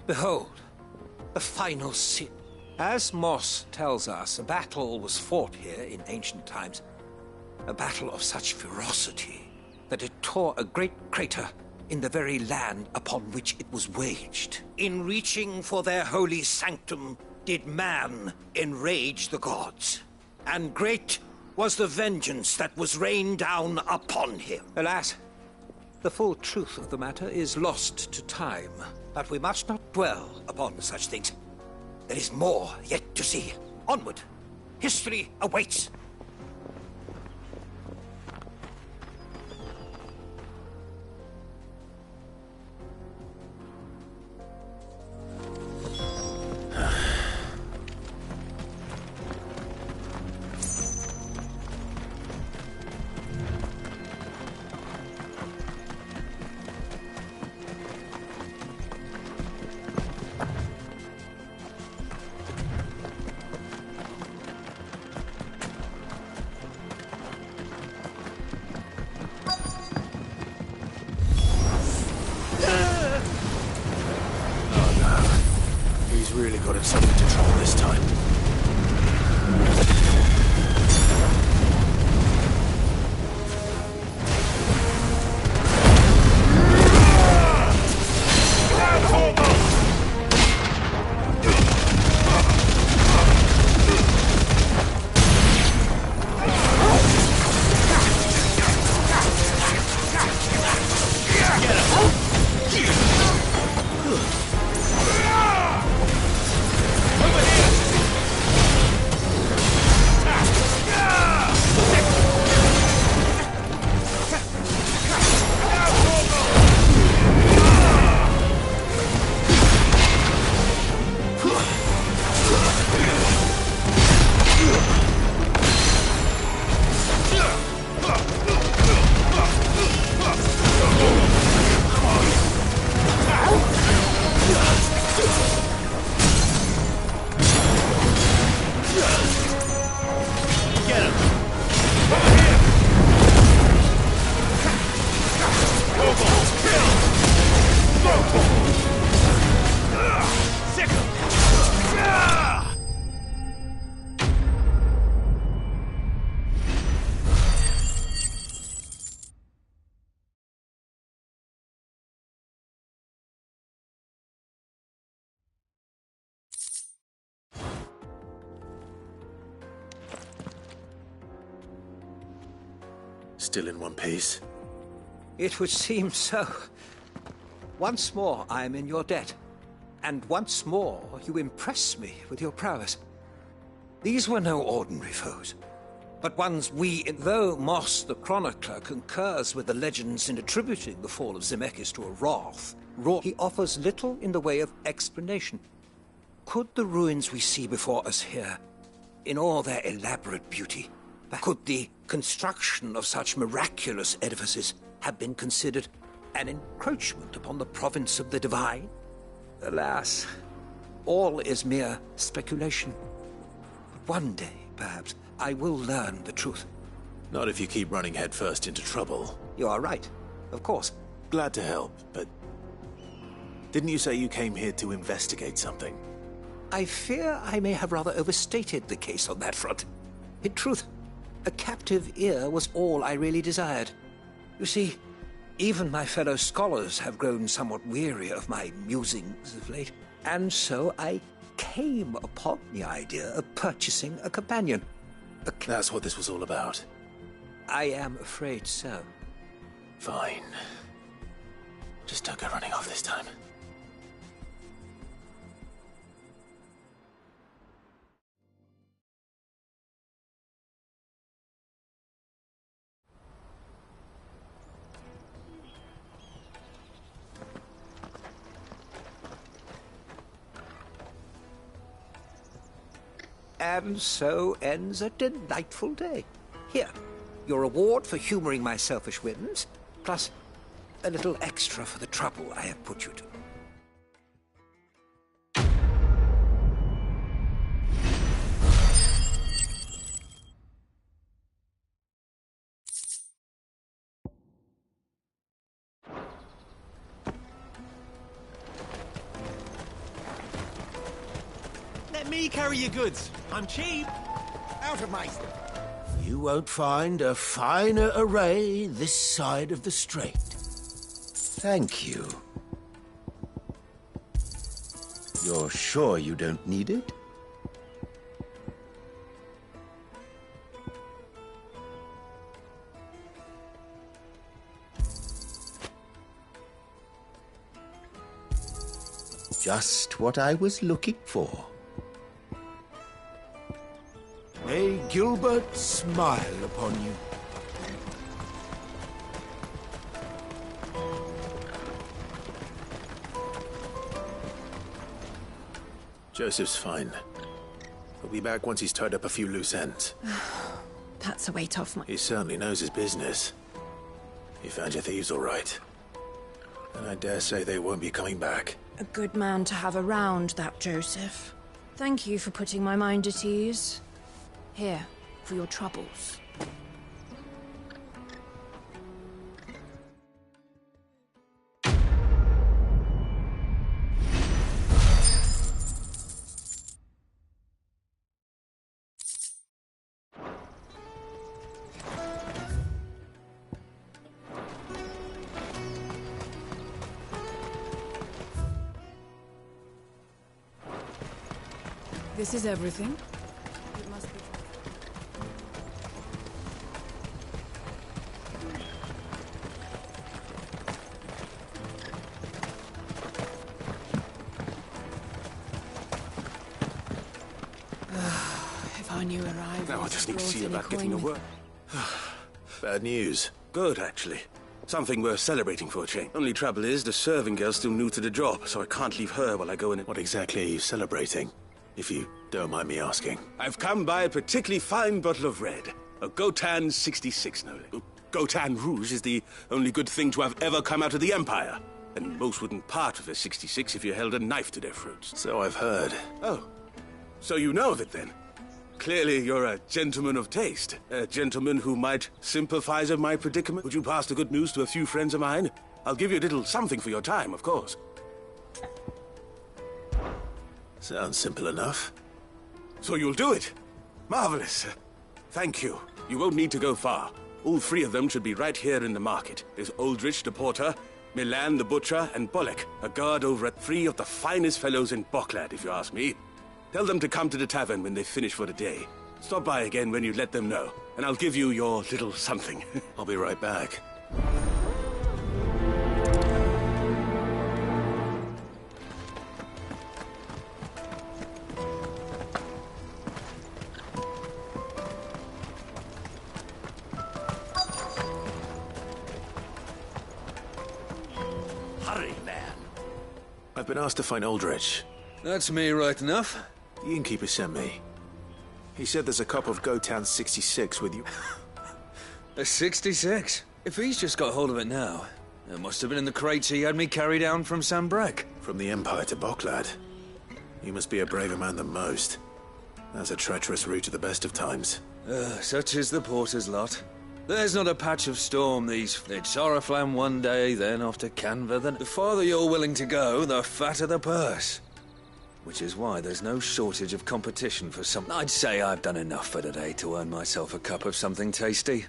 J: Behold, the final sin. As Moss tells us, a battle was fought here in ancient times. A battle of such ferocity that it tore a great crater in the very land upon which it was waged. In reaching for their holy sanctum, did man enrage the gods. And great was the vengeance that was rained down upon him. Alas, the full truth of the matter is lost to time. But we must not dwell upon such things. There is more yet to see. Onward. History awaits.
N: He's really got himself into trouble this time. Still in one piece?
J: It would seem so. Once more I am in your debt. And once more you impress me with your prowess. These were no ordinary foes, but ones though Moss the Chronicler concurs with the legends in attributing the fall of Zemeckis to a wrath, he offers little in the way of explanation. Could the ruins we see before us here, in all their elaborate beauty, could the construction of such miraculous edifices have been considered an encroachment upon the province of the divine? Alas, all is mere speculation. But one day, perhaps, I will learn the truth.
N: Not if you keep running headfirst into trouble.
J: You are right, of course.
N: Glad to help, but didn't you say you came here to investigate something?
J: I fear I may have rather overstated the case on that front. In truth, a captive ear was all I really desired. You see, even my fellow scholars have grown somewhat weary of my musings of late, and so I came upon the idea of purchasing a companion.
N: That's what this was all about?
J: I am afraid so.
N: Fine. Just don't go running off this time.
J: And so ends a delightful day. Here, your reward for humoring my selfish whims, plus a little extra for the trouble I have put you to.
L: Let me carry your goods. I'm cheap. Out of my...
P: You won't find a finer array this side of the strait. Thank you. You're sure you don't need it? Just what I was looking for. May Gilbert smile upon you.
N: Joseph's fine. He'll be back once he's tied up a few loose ends.
O: That's a weight off my...
N: He certainly knows his business. You found your thieves all right. And I dare say they won't be coming back.
O: A good man to have around, that Joseph. Thank you for putting my mind at ease. Here, for your troubles.
C: This is everything.
O: It must be...
C: If I knew where I was...
F: Now I just need to see about getting a work.
N: Bad news.
F: Good, actually. Something worth celebrating for a change. Only trouble is, the serving girl's still new to the job, so I can't leave her while I go in and...
N: What exactly are you celebrating? If you don't mind me asking.
F: I've come by a particularly fine bottle of red. A Gotan 66, no. Gotan Rouge is the only good thing to have ever come out of the Empire. And most wouldn't part with a 66 if you held a knife to their throats.
N: So I've heard.
F: Oh. So you know of it, then? Clearly you're a gentleman of taste. A gentleman who might sympathize with my predicament. Would you pass the good news to a few friends of mine? I'll give you a little something for your time, of course.
N: Sounds simple enough.
F: So you'll do it? Marvelous. Thank you. You won't need to go far. All three of them should be right here in the market. There's Aldrich the porter, Milan the butcher, and Bolek, a guard over at 3 of the finest fellows in Boklad, if you ask me. Tell them to come to the tavern when they finish for the day. Stop by again when you let them know, and I'll give you your little something.
N: I'll be right back.
L: Hurry, man.
N: I've been asked to find Aldrich.
M: That's me right enough.
N: The innkeeper sent me. He said there's a cup of Gotan 66 with you.
M: A 66? If he's just got hold of it now, it must have been in the crates he had me carry down from Sambrek.
N: From the Empire to Boklad. You must be a braver man than most. That's a treacherous route at the best of times.
M: Such is the porter's lot. There's not a patch of storm these... It's Oriflamme one day, then off to Canva, then... The farther you're willing to go, the fatter the purse. Which is why there's no shortage of competition for some... I'd say I've done enough for today to earn myself a cup of something tasty.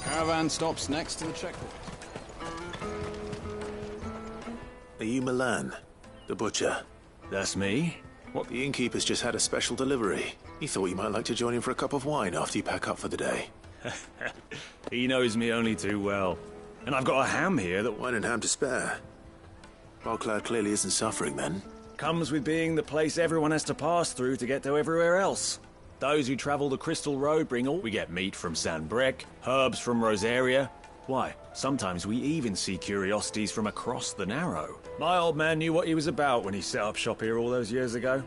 R: Caravan stops next to the checkpoint.
N: Are you Milan, the butcher?
R: That's me.
N: What? The innkeeper's just had a special delivery. He thought you might like to join him for a cup of wine after you pack up for the day.
R: He knows me only too well. And I've got a ham here that...
N: Wine and ham to spare. Boklad clearly isn't suffering then.
R: Comes with being the place everyone has to pass through to get to everywhere else. Those who travel the Crystal Road bring all... We get meat from Sanbrek, herbs from Rosaria. Why, sometimes we even see curiosities from across the Narrow. My old man knew what he was about when he set up shop here all those years ago.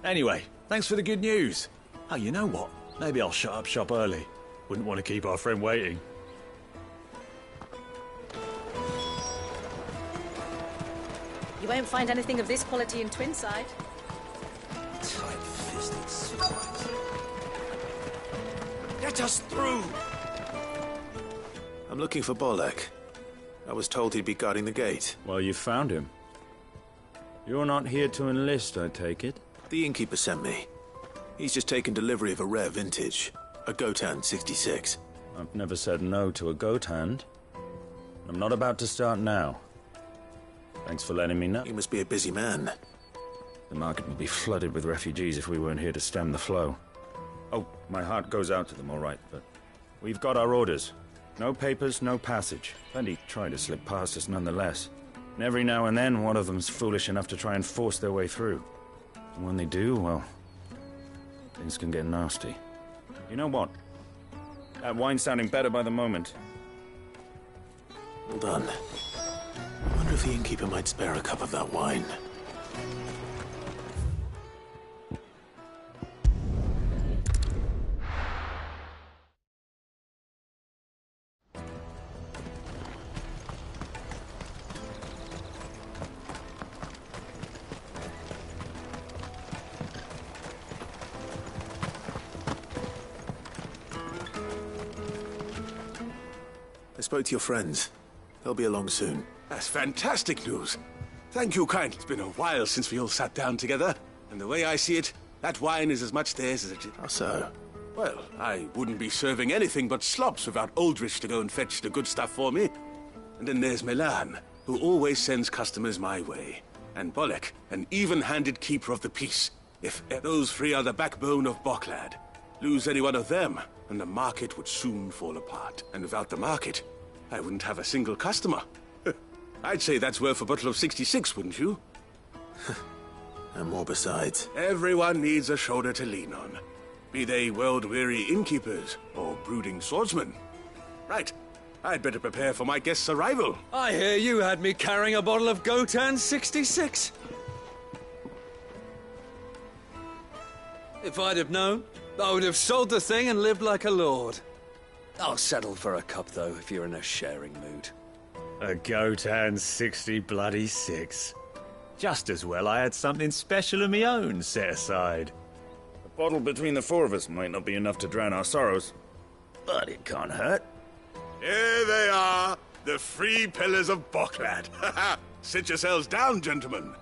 R: Anyway, thanks for the good news. Oh, you know what? Maybe I'll shut up shop early. Wouldn't want to keep our friend waiting.
I: You won't find anything of this quality in Twinside.
P: Tight-fisted swines.
L: Get us through!
N: I'm looking for Bolek. I was told he'd be guarding the gate.
R: Well, you found him. You're not here to enlist, I take it?
N: The innkeeper sent me. He's just taken delivery of a rare vintage. A goat hand 66.
R: I've never said no to a goat hand. I'm not about to start now. Thanks for letting me know.
N: You must be a busy man.
R: The market would be flooded with refugees if we weren't here to stem the flow. Oh, my heart goes out to them, all right, but we've got our orders. No papers, no passage. Plenty try to slip past us nonetheless. And every now and then, one of them's foolish enough to try and force their way through. And when they do, well, things can get nasty. You know what? That wine's sounding better by the moment.
N: Well done. I wonder if the innkeeper might spare a cup of that wine. I spoke to your friends. They'll be along soon.
F: That's fantastic news. Thank you kindly. It's been a while since we all sat down together. And the way I see it, that wine is as much theirs as it is.
N: How so?
F: Well, I wouldn't be serving anything but slops without Aldrich to go and fetch the good stuff for me. And then there's Milan, who always sends customers my way. And Bolek, an even-handed keeper of the peace. If those three are the backbone of Boklad, lose any one of them, and the market would soon fall apart. And without the market, I wouldn't have a single customer. I'd say that's worth a bottle of 66, wouldn't you?
N: And more besides.
F: Everyone needs a shoulder to lean on. Be they world-weary innkeepers or brooding swordsmen. Right. I'd better prepare for my guest's arrival.
M: I hear you had me carrying a bottle of Gotan 66. If I'd have known, I would have sold the thing and lived like a lord. I'll settle for a cup, though, if you're in a sharing mood.
R: A Gotan 60 Just as well I had something special of my own set aside. A bottle between the four of us might not be enough to drown our sorrows, but it can't hurt.
F: Here they are, the three pillars of Boklad. Sit yourselves down, gentlemen.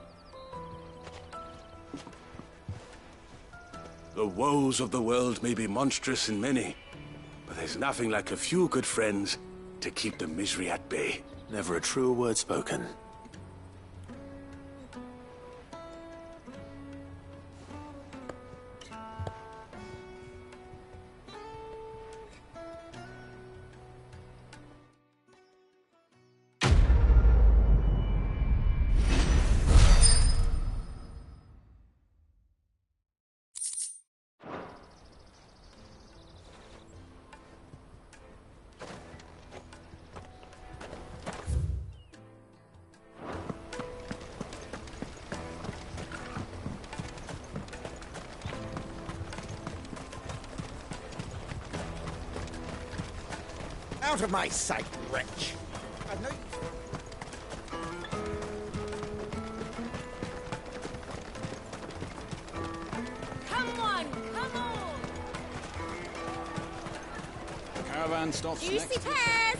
F: The woes of the world may be monstrous in many, but there's nothing like a few good friends to keep the misery at bay.
N: Never a truer word spoken.
L: Out of my sight, wretch! I've no...
I: Come on, come on!
R: Caravan stops
I: Juicy
R: next.
I: pears!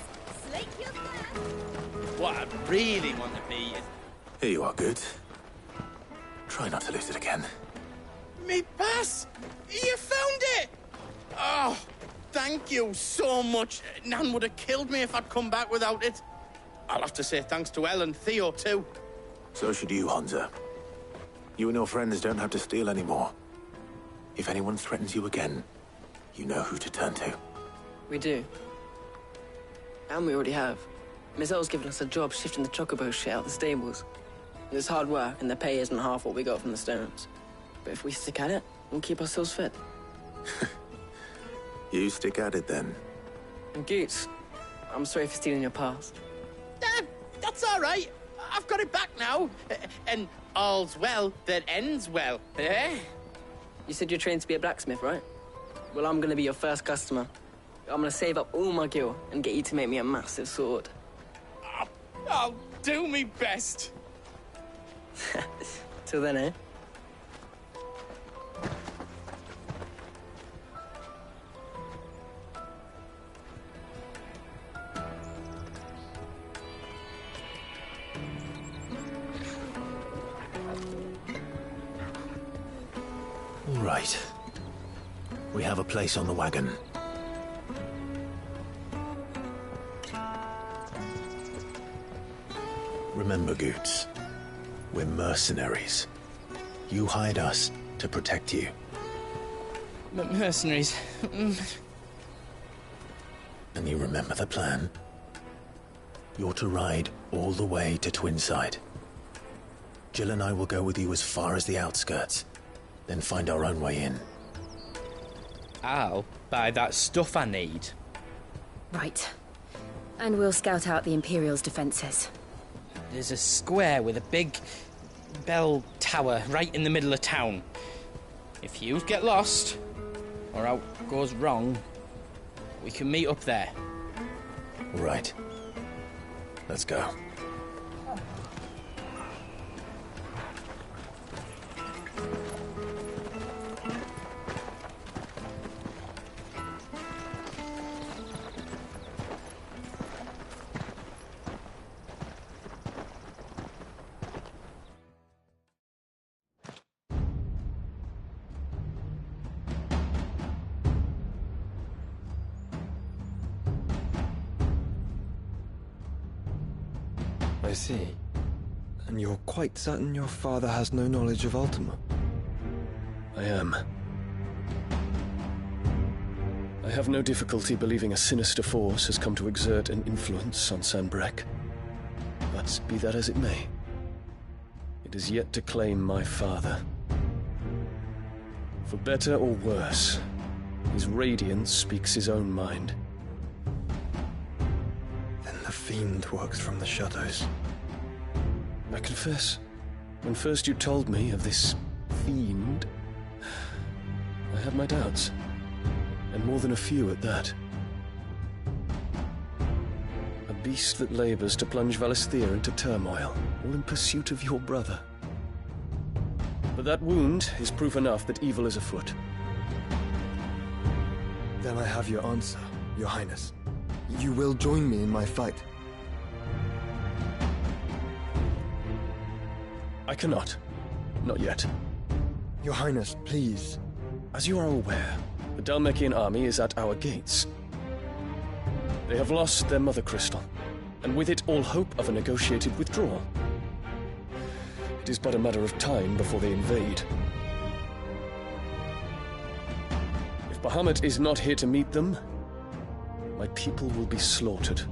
I: Slake your thirst!
B: What I really want to be is...
N: Here you are, good. Try not to lose it again.
B: Me pass! You found it! Oh, thank you so much. Nan would have killed me if I'd come back without it. I'll have to say thanks to Elle and Theo, too.
N: So should you, Honza. You and your friends don't have to steal anymore. If anyone threatens you again, you know who to turn to.
A: We do. And we already have. Miss Elle's given us a job shifting the chocobo shit out the stables. It's hard work, and the pay isn't half what we got from the stones. But if we stick at it, we'll keep ourselves fit.
N: You stick at it, then.
A: And Goots, I'm sorry for stealing your past.
B: That's all right. I've got it back now. And all's well that ends well, eh?
A: You said you're trained to be a blacksmith, right? Well, I'm gonna be your first customer. I'm gonna save up all my gil and get you to make me a massive sword.
B: I'll do me best.
A: Till then, eh?
N: All right. We have a place on the wagon. Remember, Goots, we're mercenaries. You hired us to protect you.
B: Mercenaries.
N: And you remember the plan? You're to ride all the way to Twinside. Jill and I will go with you as far as the outskirts, then find our own way in.
S: I'll buy that stuff I need.
I: Right. And we'll scout out the Imperial's defences.
S: There's a square with a big bell tower right in the middle of town. If you get lost, or out goes wrong, we can meet up there.
N: All right. Let's go.
T: I see. And you're quite certain your father has no knowledge of Ultima?
U: I am. I have no difficulty believing a sinister force has come to exert an influence on Sanbreque. But be that as it may, it is yet to claim my father. For better or worse, his radiance speaks his own mind.
T: Then the fiend works from the shadows.
U: I confess, when first you told me of this fiend, I had my doubts. And more than a few at that. A beast that labors to plunge Valisthea into turmoil, all in pursuit of your brother. But that wound is proof enough that evil is afoot.
T: Then I have your answer, Your Highness. You will join me in my fight.
U: I cannot. Not yet.
T: Your Highness, please.
U: As you are aware, the Dhalmekian army is at our gates. They have lost their mother crystal, and with it all hope of a negotiated withdrawal. It is but a matter of time before they invade. If Bahamut is not here to meet them, my people will be slaughtered.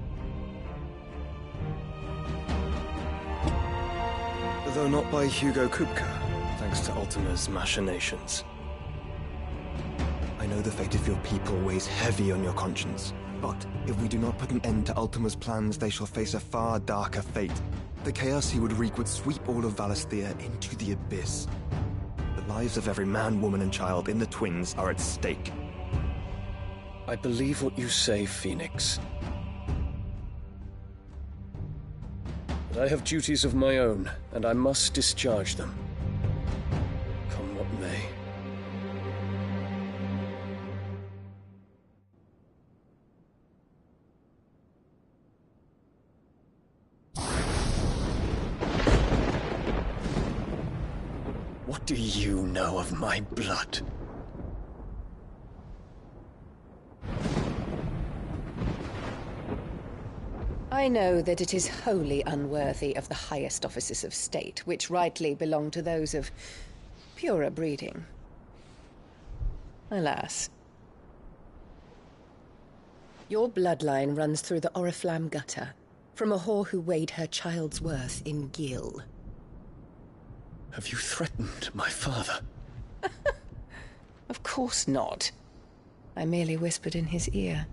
T: Though not by Hugo Kupka, thanks to Ultima's machinations. I know the fate of your people weighs heavy on your conscience, but if we do not put an end to Ultima's plans, they shall face a far darker fate. The chaos he would wreak would sweep all of Valisthea into the abyss. The lives of every man, woman, and child in the Twins are at stake.
U: I believe what you say, Phoenix. But I have duties of my own, and I must discharge them. Come what may. What do you know of my blood?
W: I know that it is wholly unworthy of the highest offices of state, which rightly belong to those of purer breeding. Alas. Your bloodline runs through the Oriflamme gutter, from a whore who weighed her child's worth in gil.
U: Have you threatened my father?
W: Of course not. I merely whispered in his ear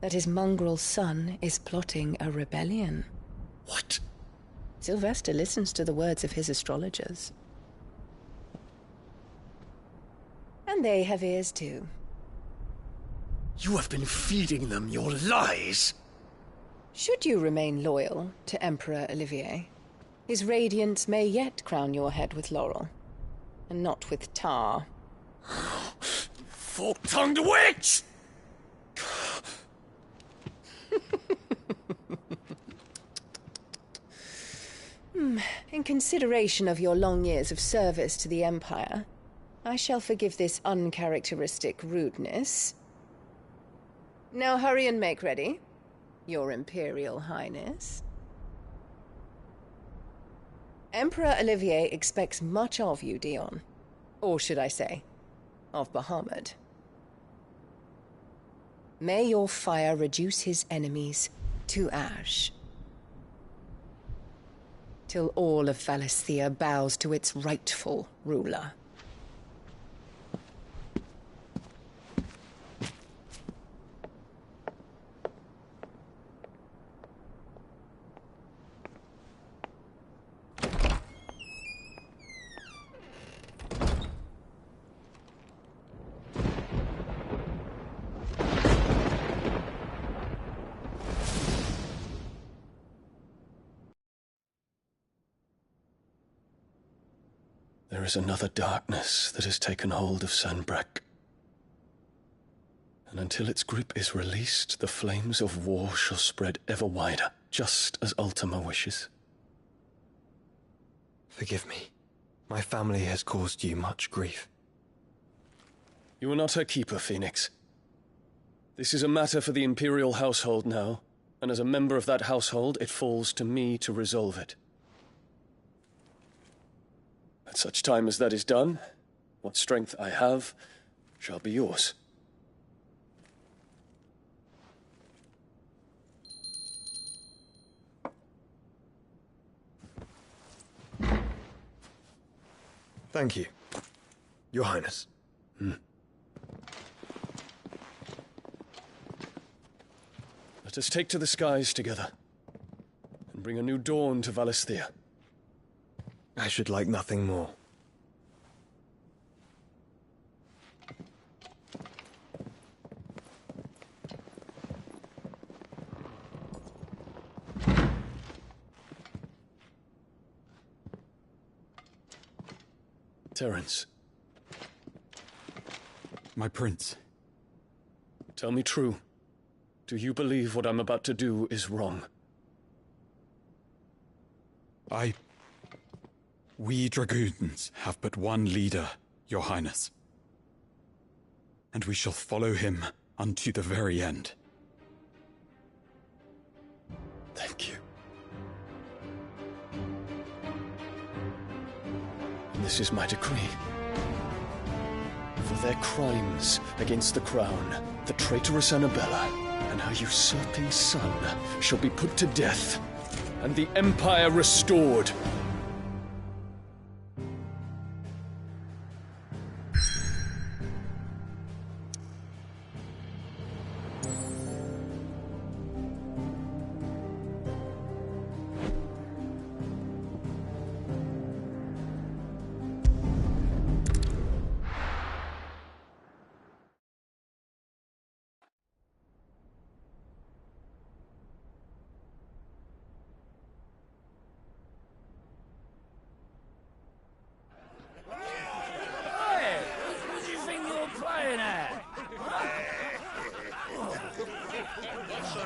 W: that his mongrel son is plotting a rebellion.
U: What?
W: Sylvester listens to the words of his astrologers. And they have ears too.
U: You have been feeding them your lies!
W: Should you remain loyal to Emperor Olivier, His radiance may yet crown your head with laurel, and not with tar.
U: Fork-tongued witch!
W: In consideration of your long years of service to the Empire, I shall forgive this uncharacteristic rudeness. Now hurry and make ready, Your Imperial Highness. Emperor Olivier expects much of you, Dion. Or should I say, of Bahamut. May your fire reduce his enemies to ash, till all of Valisthea bows to its rightful ruler.
U: There is another darkness that has taken hold of Sanbreque. And until its grip is released, the flames of war shall spread ever wider, just as Ultima wishes.
T: Forgive me. My family has caused you much grief.
U: You are not her keeper, Phoenix. This is a matter for the Imperial household now, and as a member of that household, it falls to me to resolve it. At such time as that is done, what strength I have shall be yours.
T: Thank you, Your Highness.
U: Let us take to the skies together, and bring a new dawn to Valisthea.
T: I should like nothing more.
U: Terence.
D: My prince.
U: Tell me true. Do you believe what I'm about to do is wrong?
D: We dragoons have but one leader, Your Highness. And we shall follow him unto the very end.
U: Thank you. And this is my decree. For their crimes against the crown, the traitorous Annabella and her usurping son shall be put to death, and the Empire restored.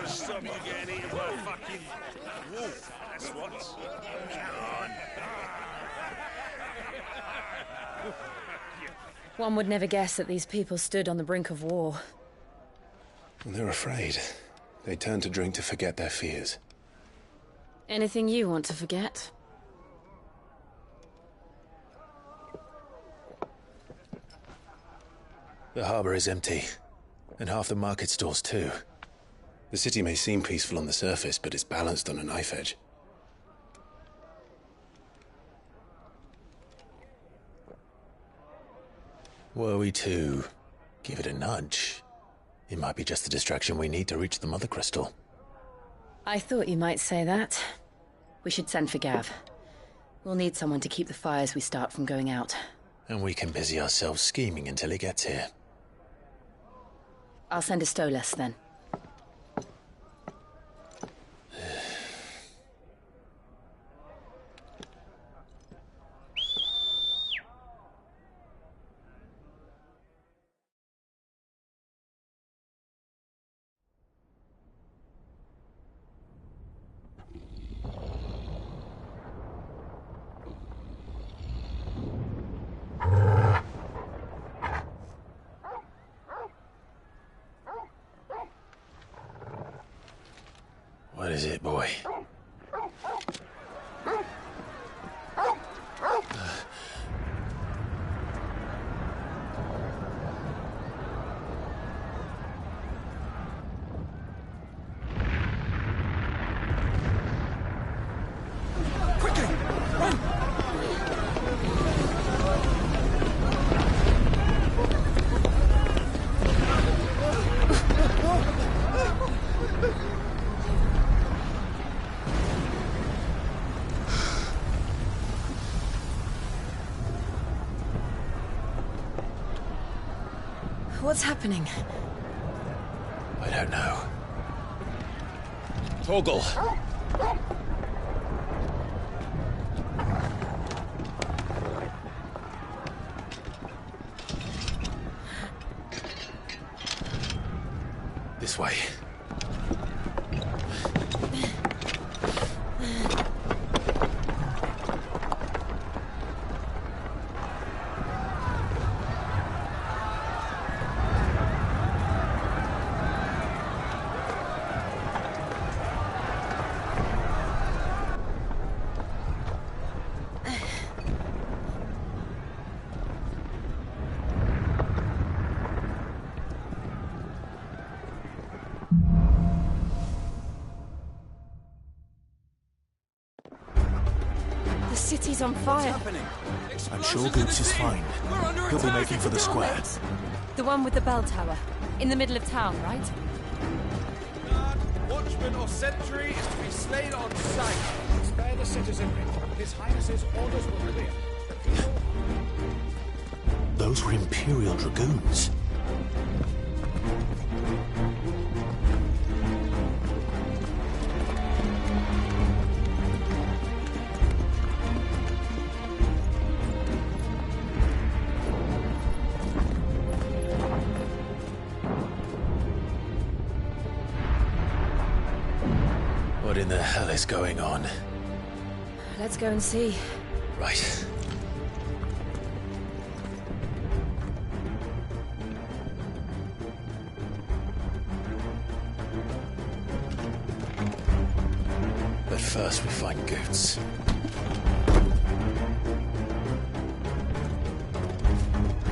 L: Stop you getting eaten by a fucking wolf, that's what. Come on.
I: One would never guess that these people stood on the brink of war.
N: They're afraid. They turn to drink to forget their fears.
I: Anything you want to forget?
N: The harbor is empty, and half the market stalls too. The city may seem peaceful on the surface, but it's balanced on a knife edge. Were we to give it a nudge, it might be just the distraction we need to reach the Mother Crystal.
I: I thought you might say that. We should send for Gav. We'll need someone to keep the fires we start from going out.
N: And we can busy ourselves scheming until he gets here.
I: I'll send a Stolas then.
N: is it, boy?
W: What's happening?
N: I don't know.
R: Torgal!
N: This way.
W: The city's on fire.
N: I'm sure Goots is fine. He'll be making for the square.
W: The one with the bell tower. In the middle of town, right?
L: Watchman or sentry is to be slain on sight. Spare the citizenry. His Highness's orders will clear.
N: Those were Imperial Dragoons. What in the hell is going on?
W: Let's go and see.
N: Right. But first we find Goots.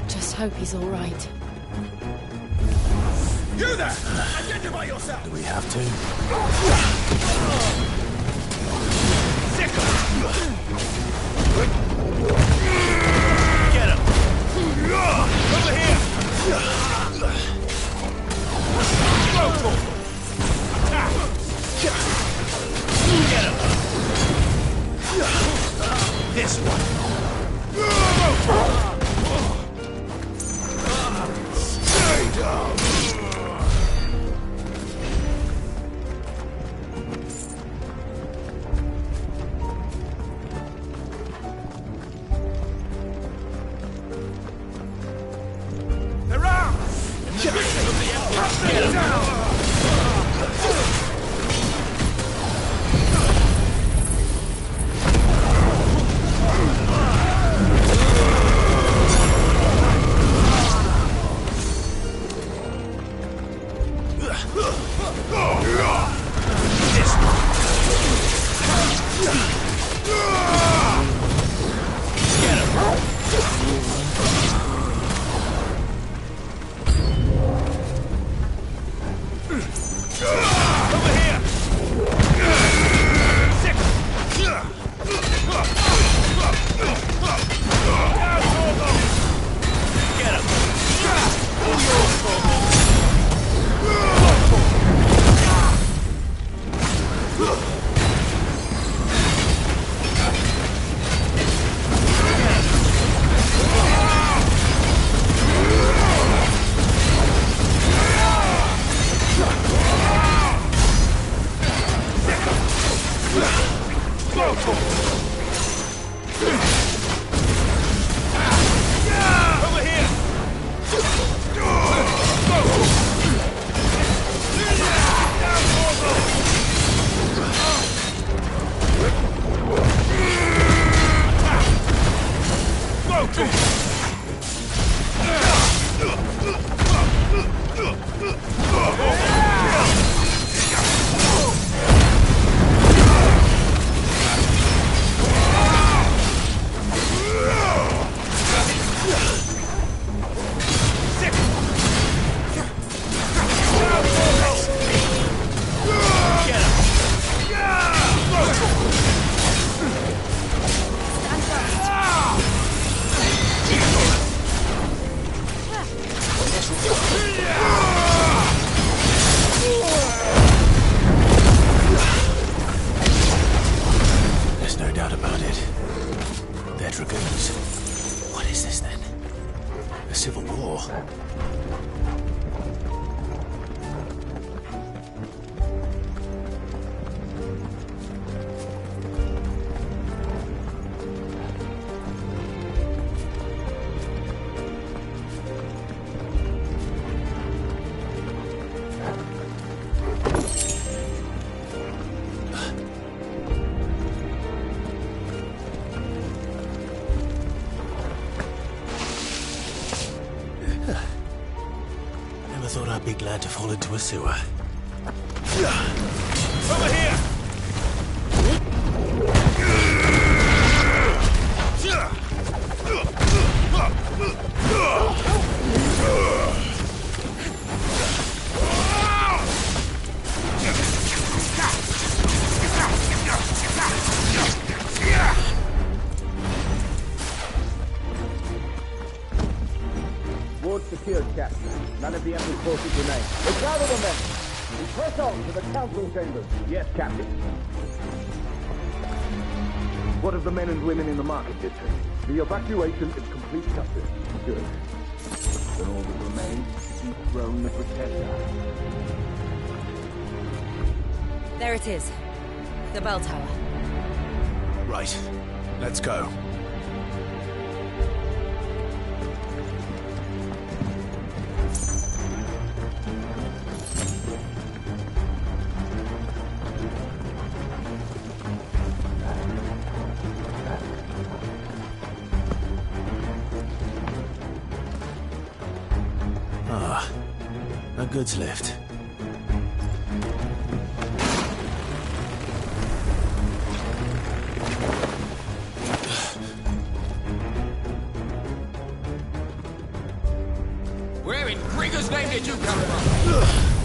W: Just hope he's all right.
L: You there! Identify yourself!
N: Do we have to?
L: Get him! Over here! Go for it! Attack! Get him! This one! Stay down!
N: Be glad to fall into a sewer.
L: Over here!
H: Ward secured, Captain. None of the Emperor's forces remain. Let's gather the men. We press on to the council chambers. Yes, Captain. What of the men and women in the market district? The evacuation is complete, Captain. Good. Then all that remains is to dethrone the Pretender.
I: There it is. The bell tower.
N: Right. Let's go. A goods lift.
L: Where in Grieger's name did you come from?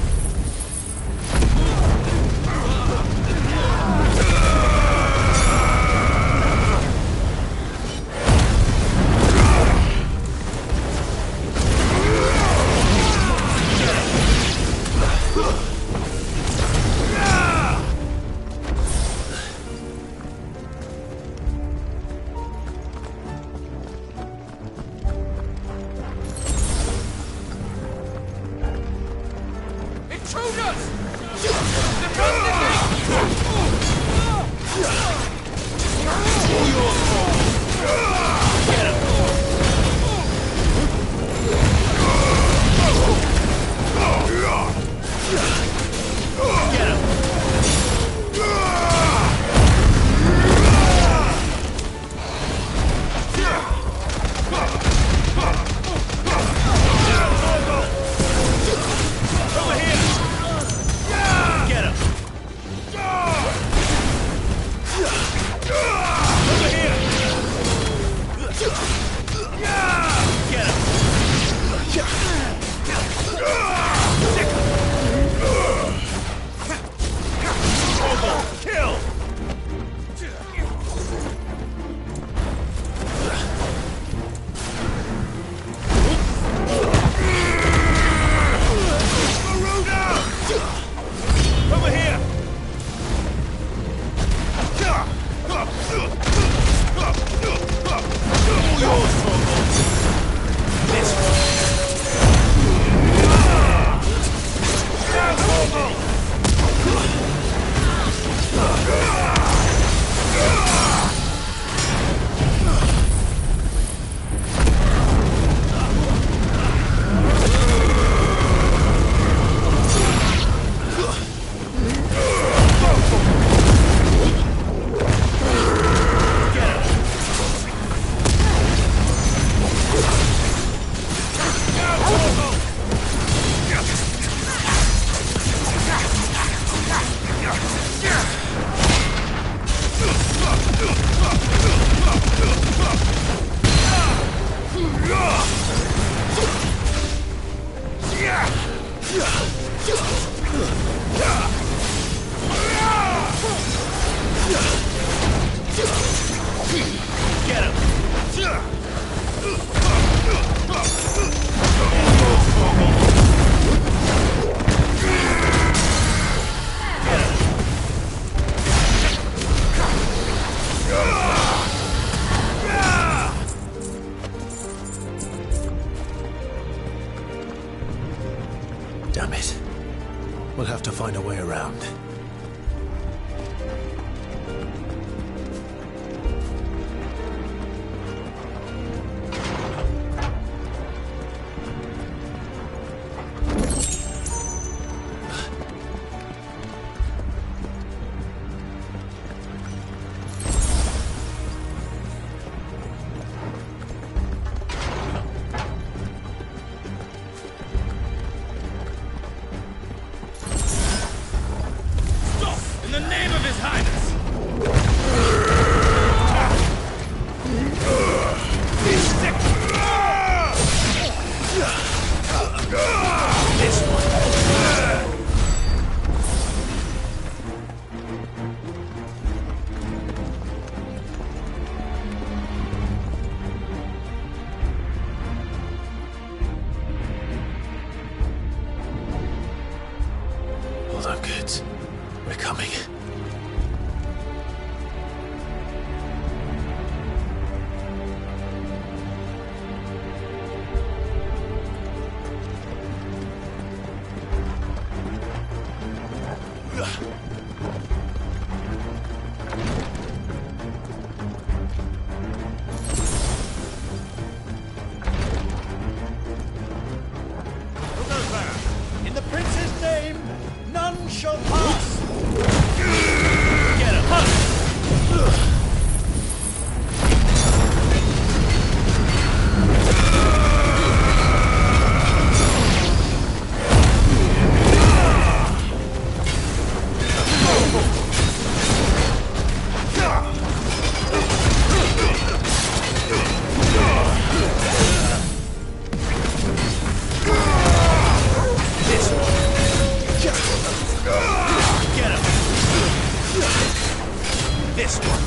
L: this one!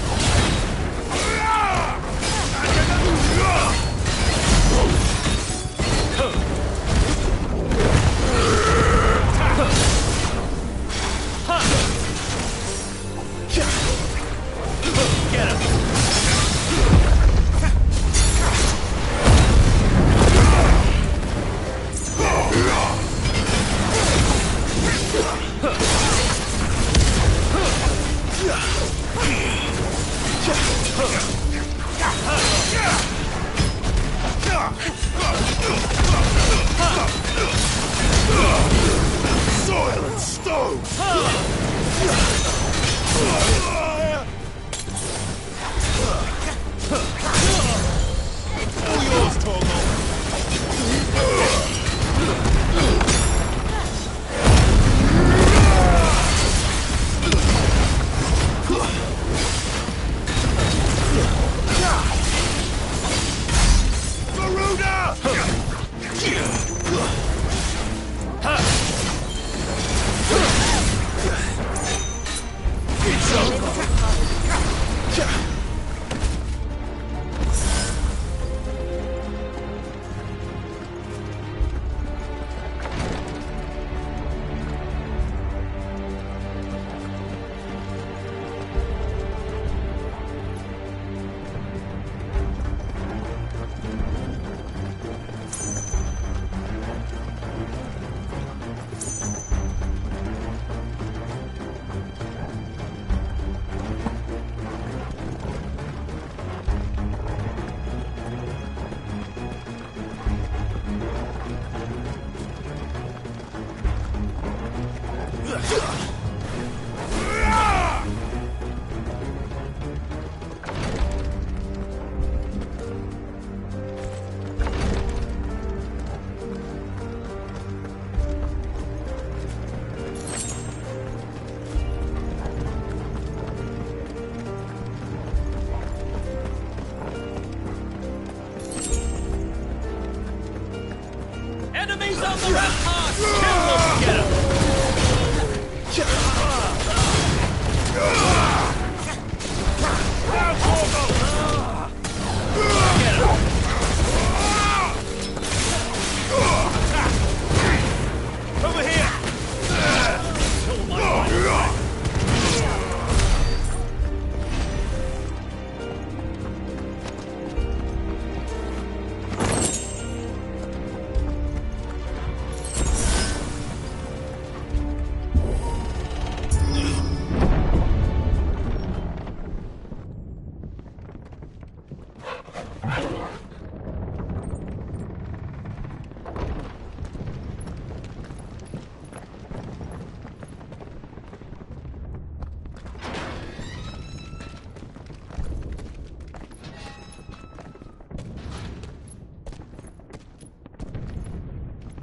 L: Get him! Soil and stone! All yours, Torgal! Enemies on the ramparts! Kill them! Get them! Over here!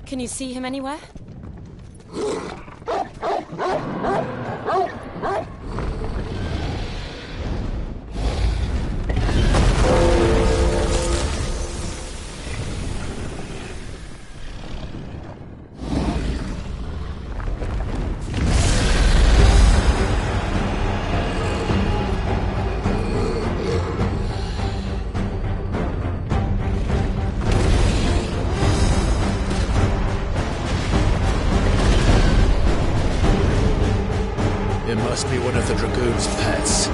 E: Can you see him anywhere?
N: It must be one of the Dragoon's pets.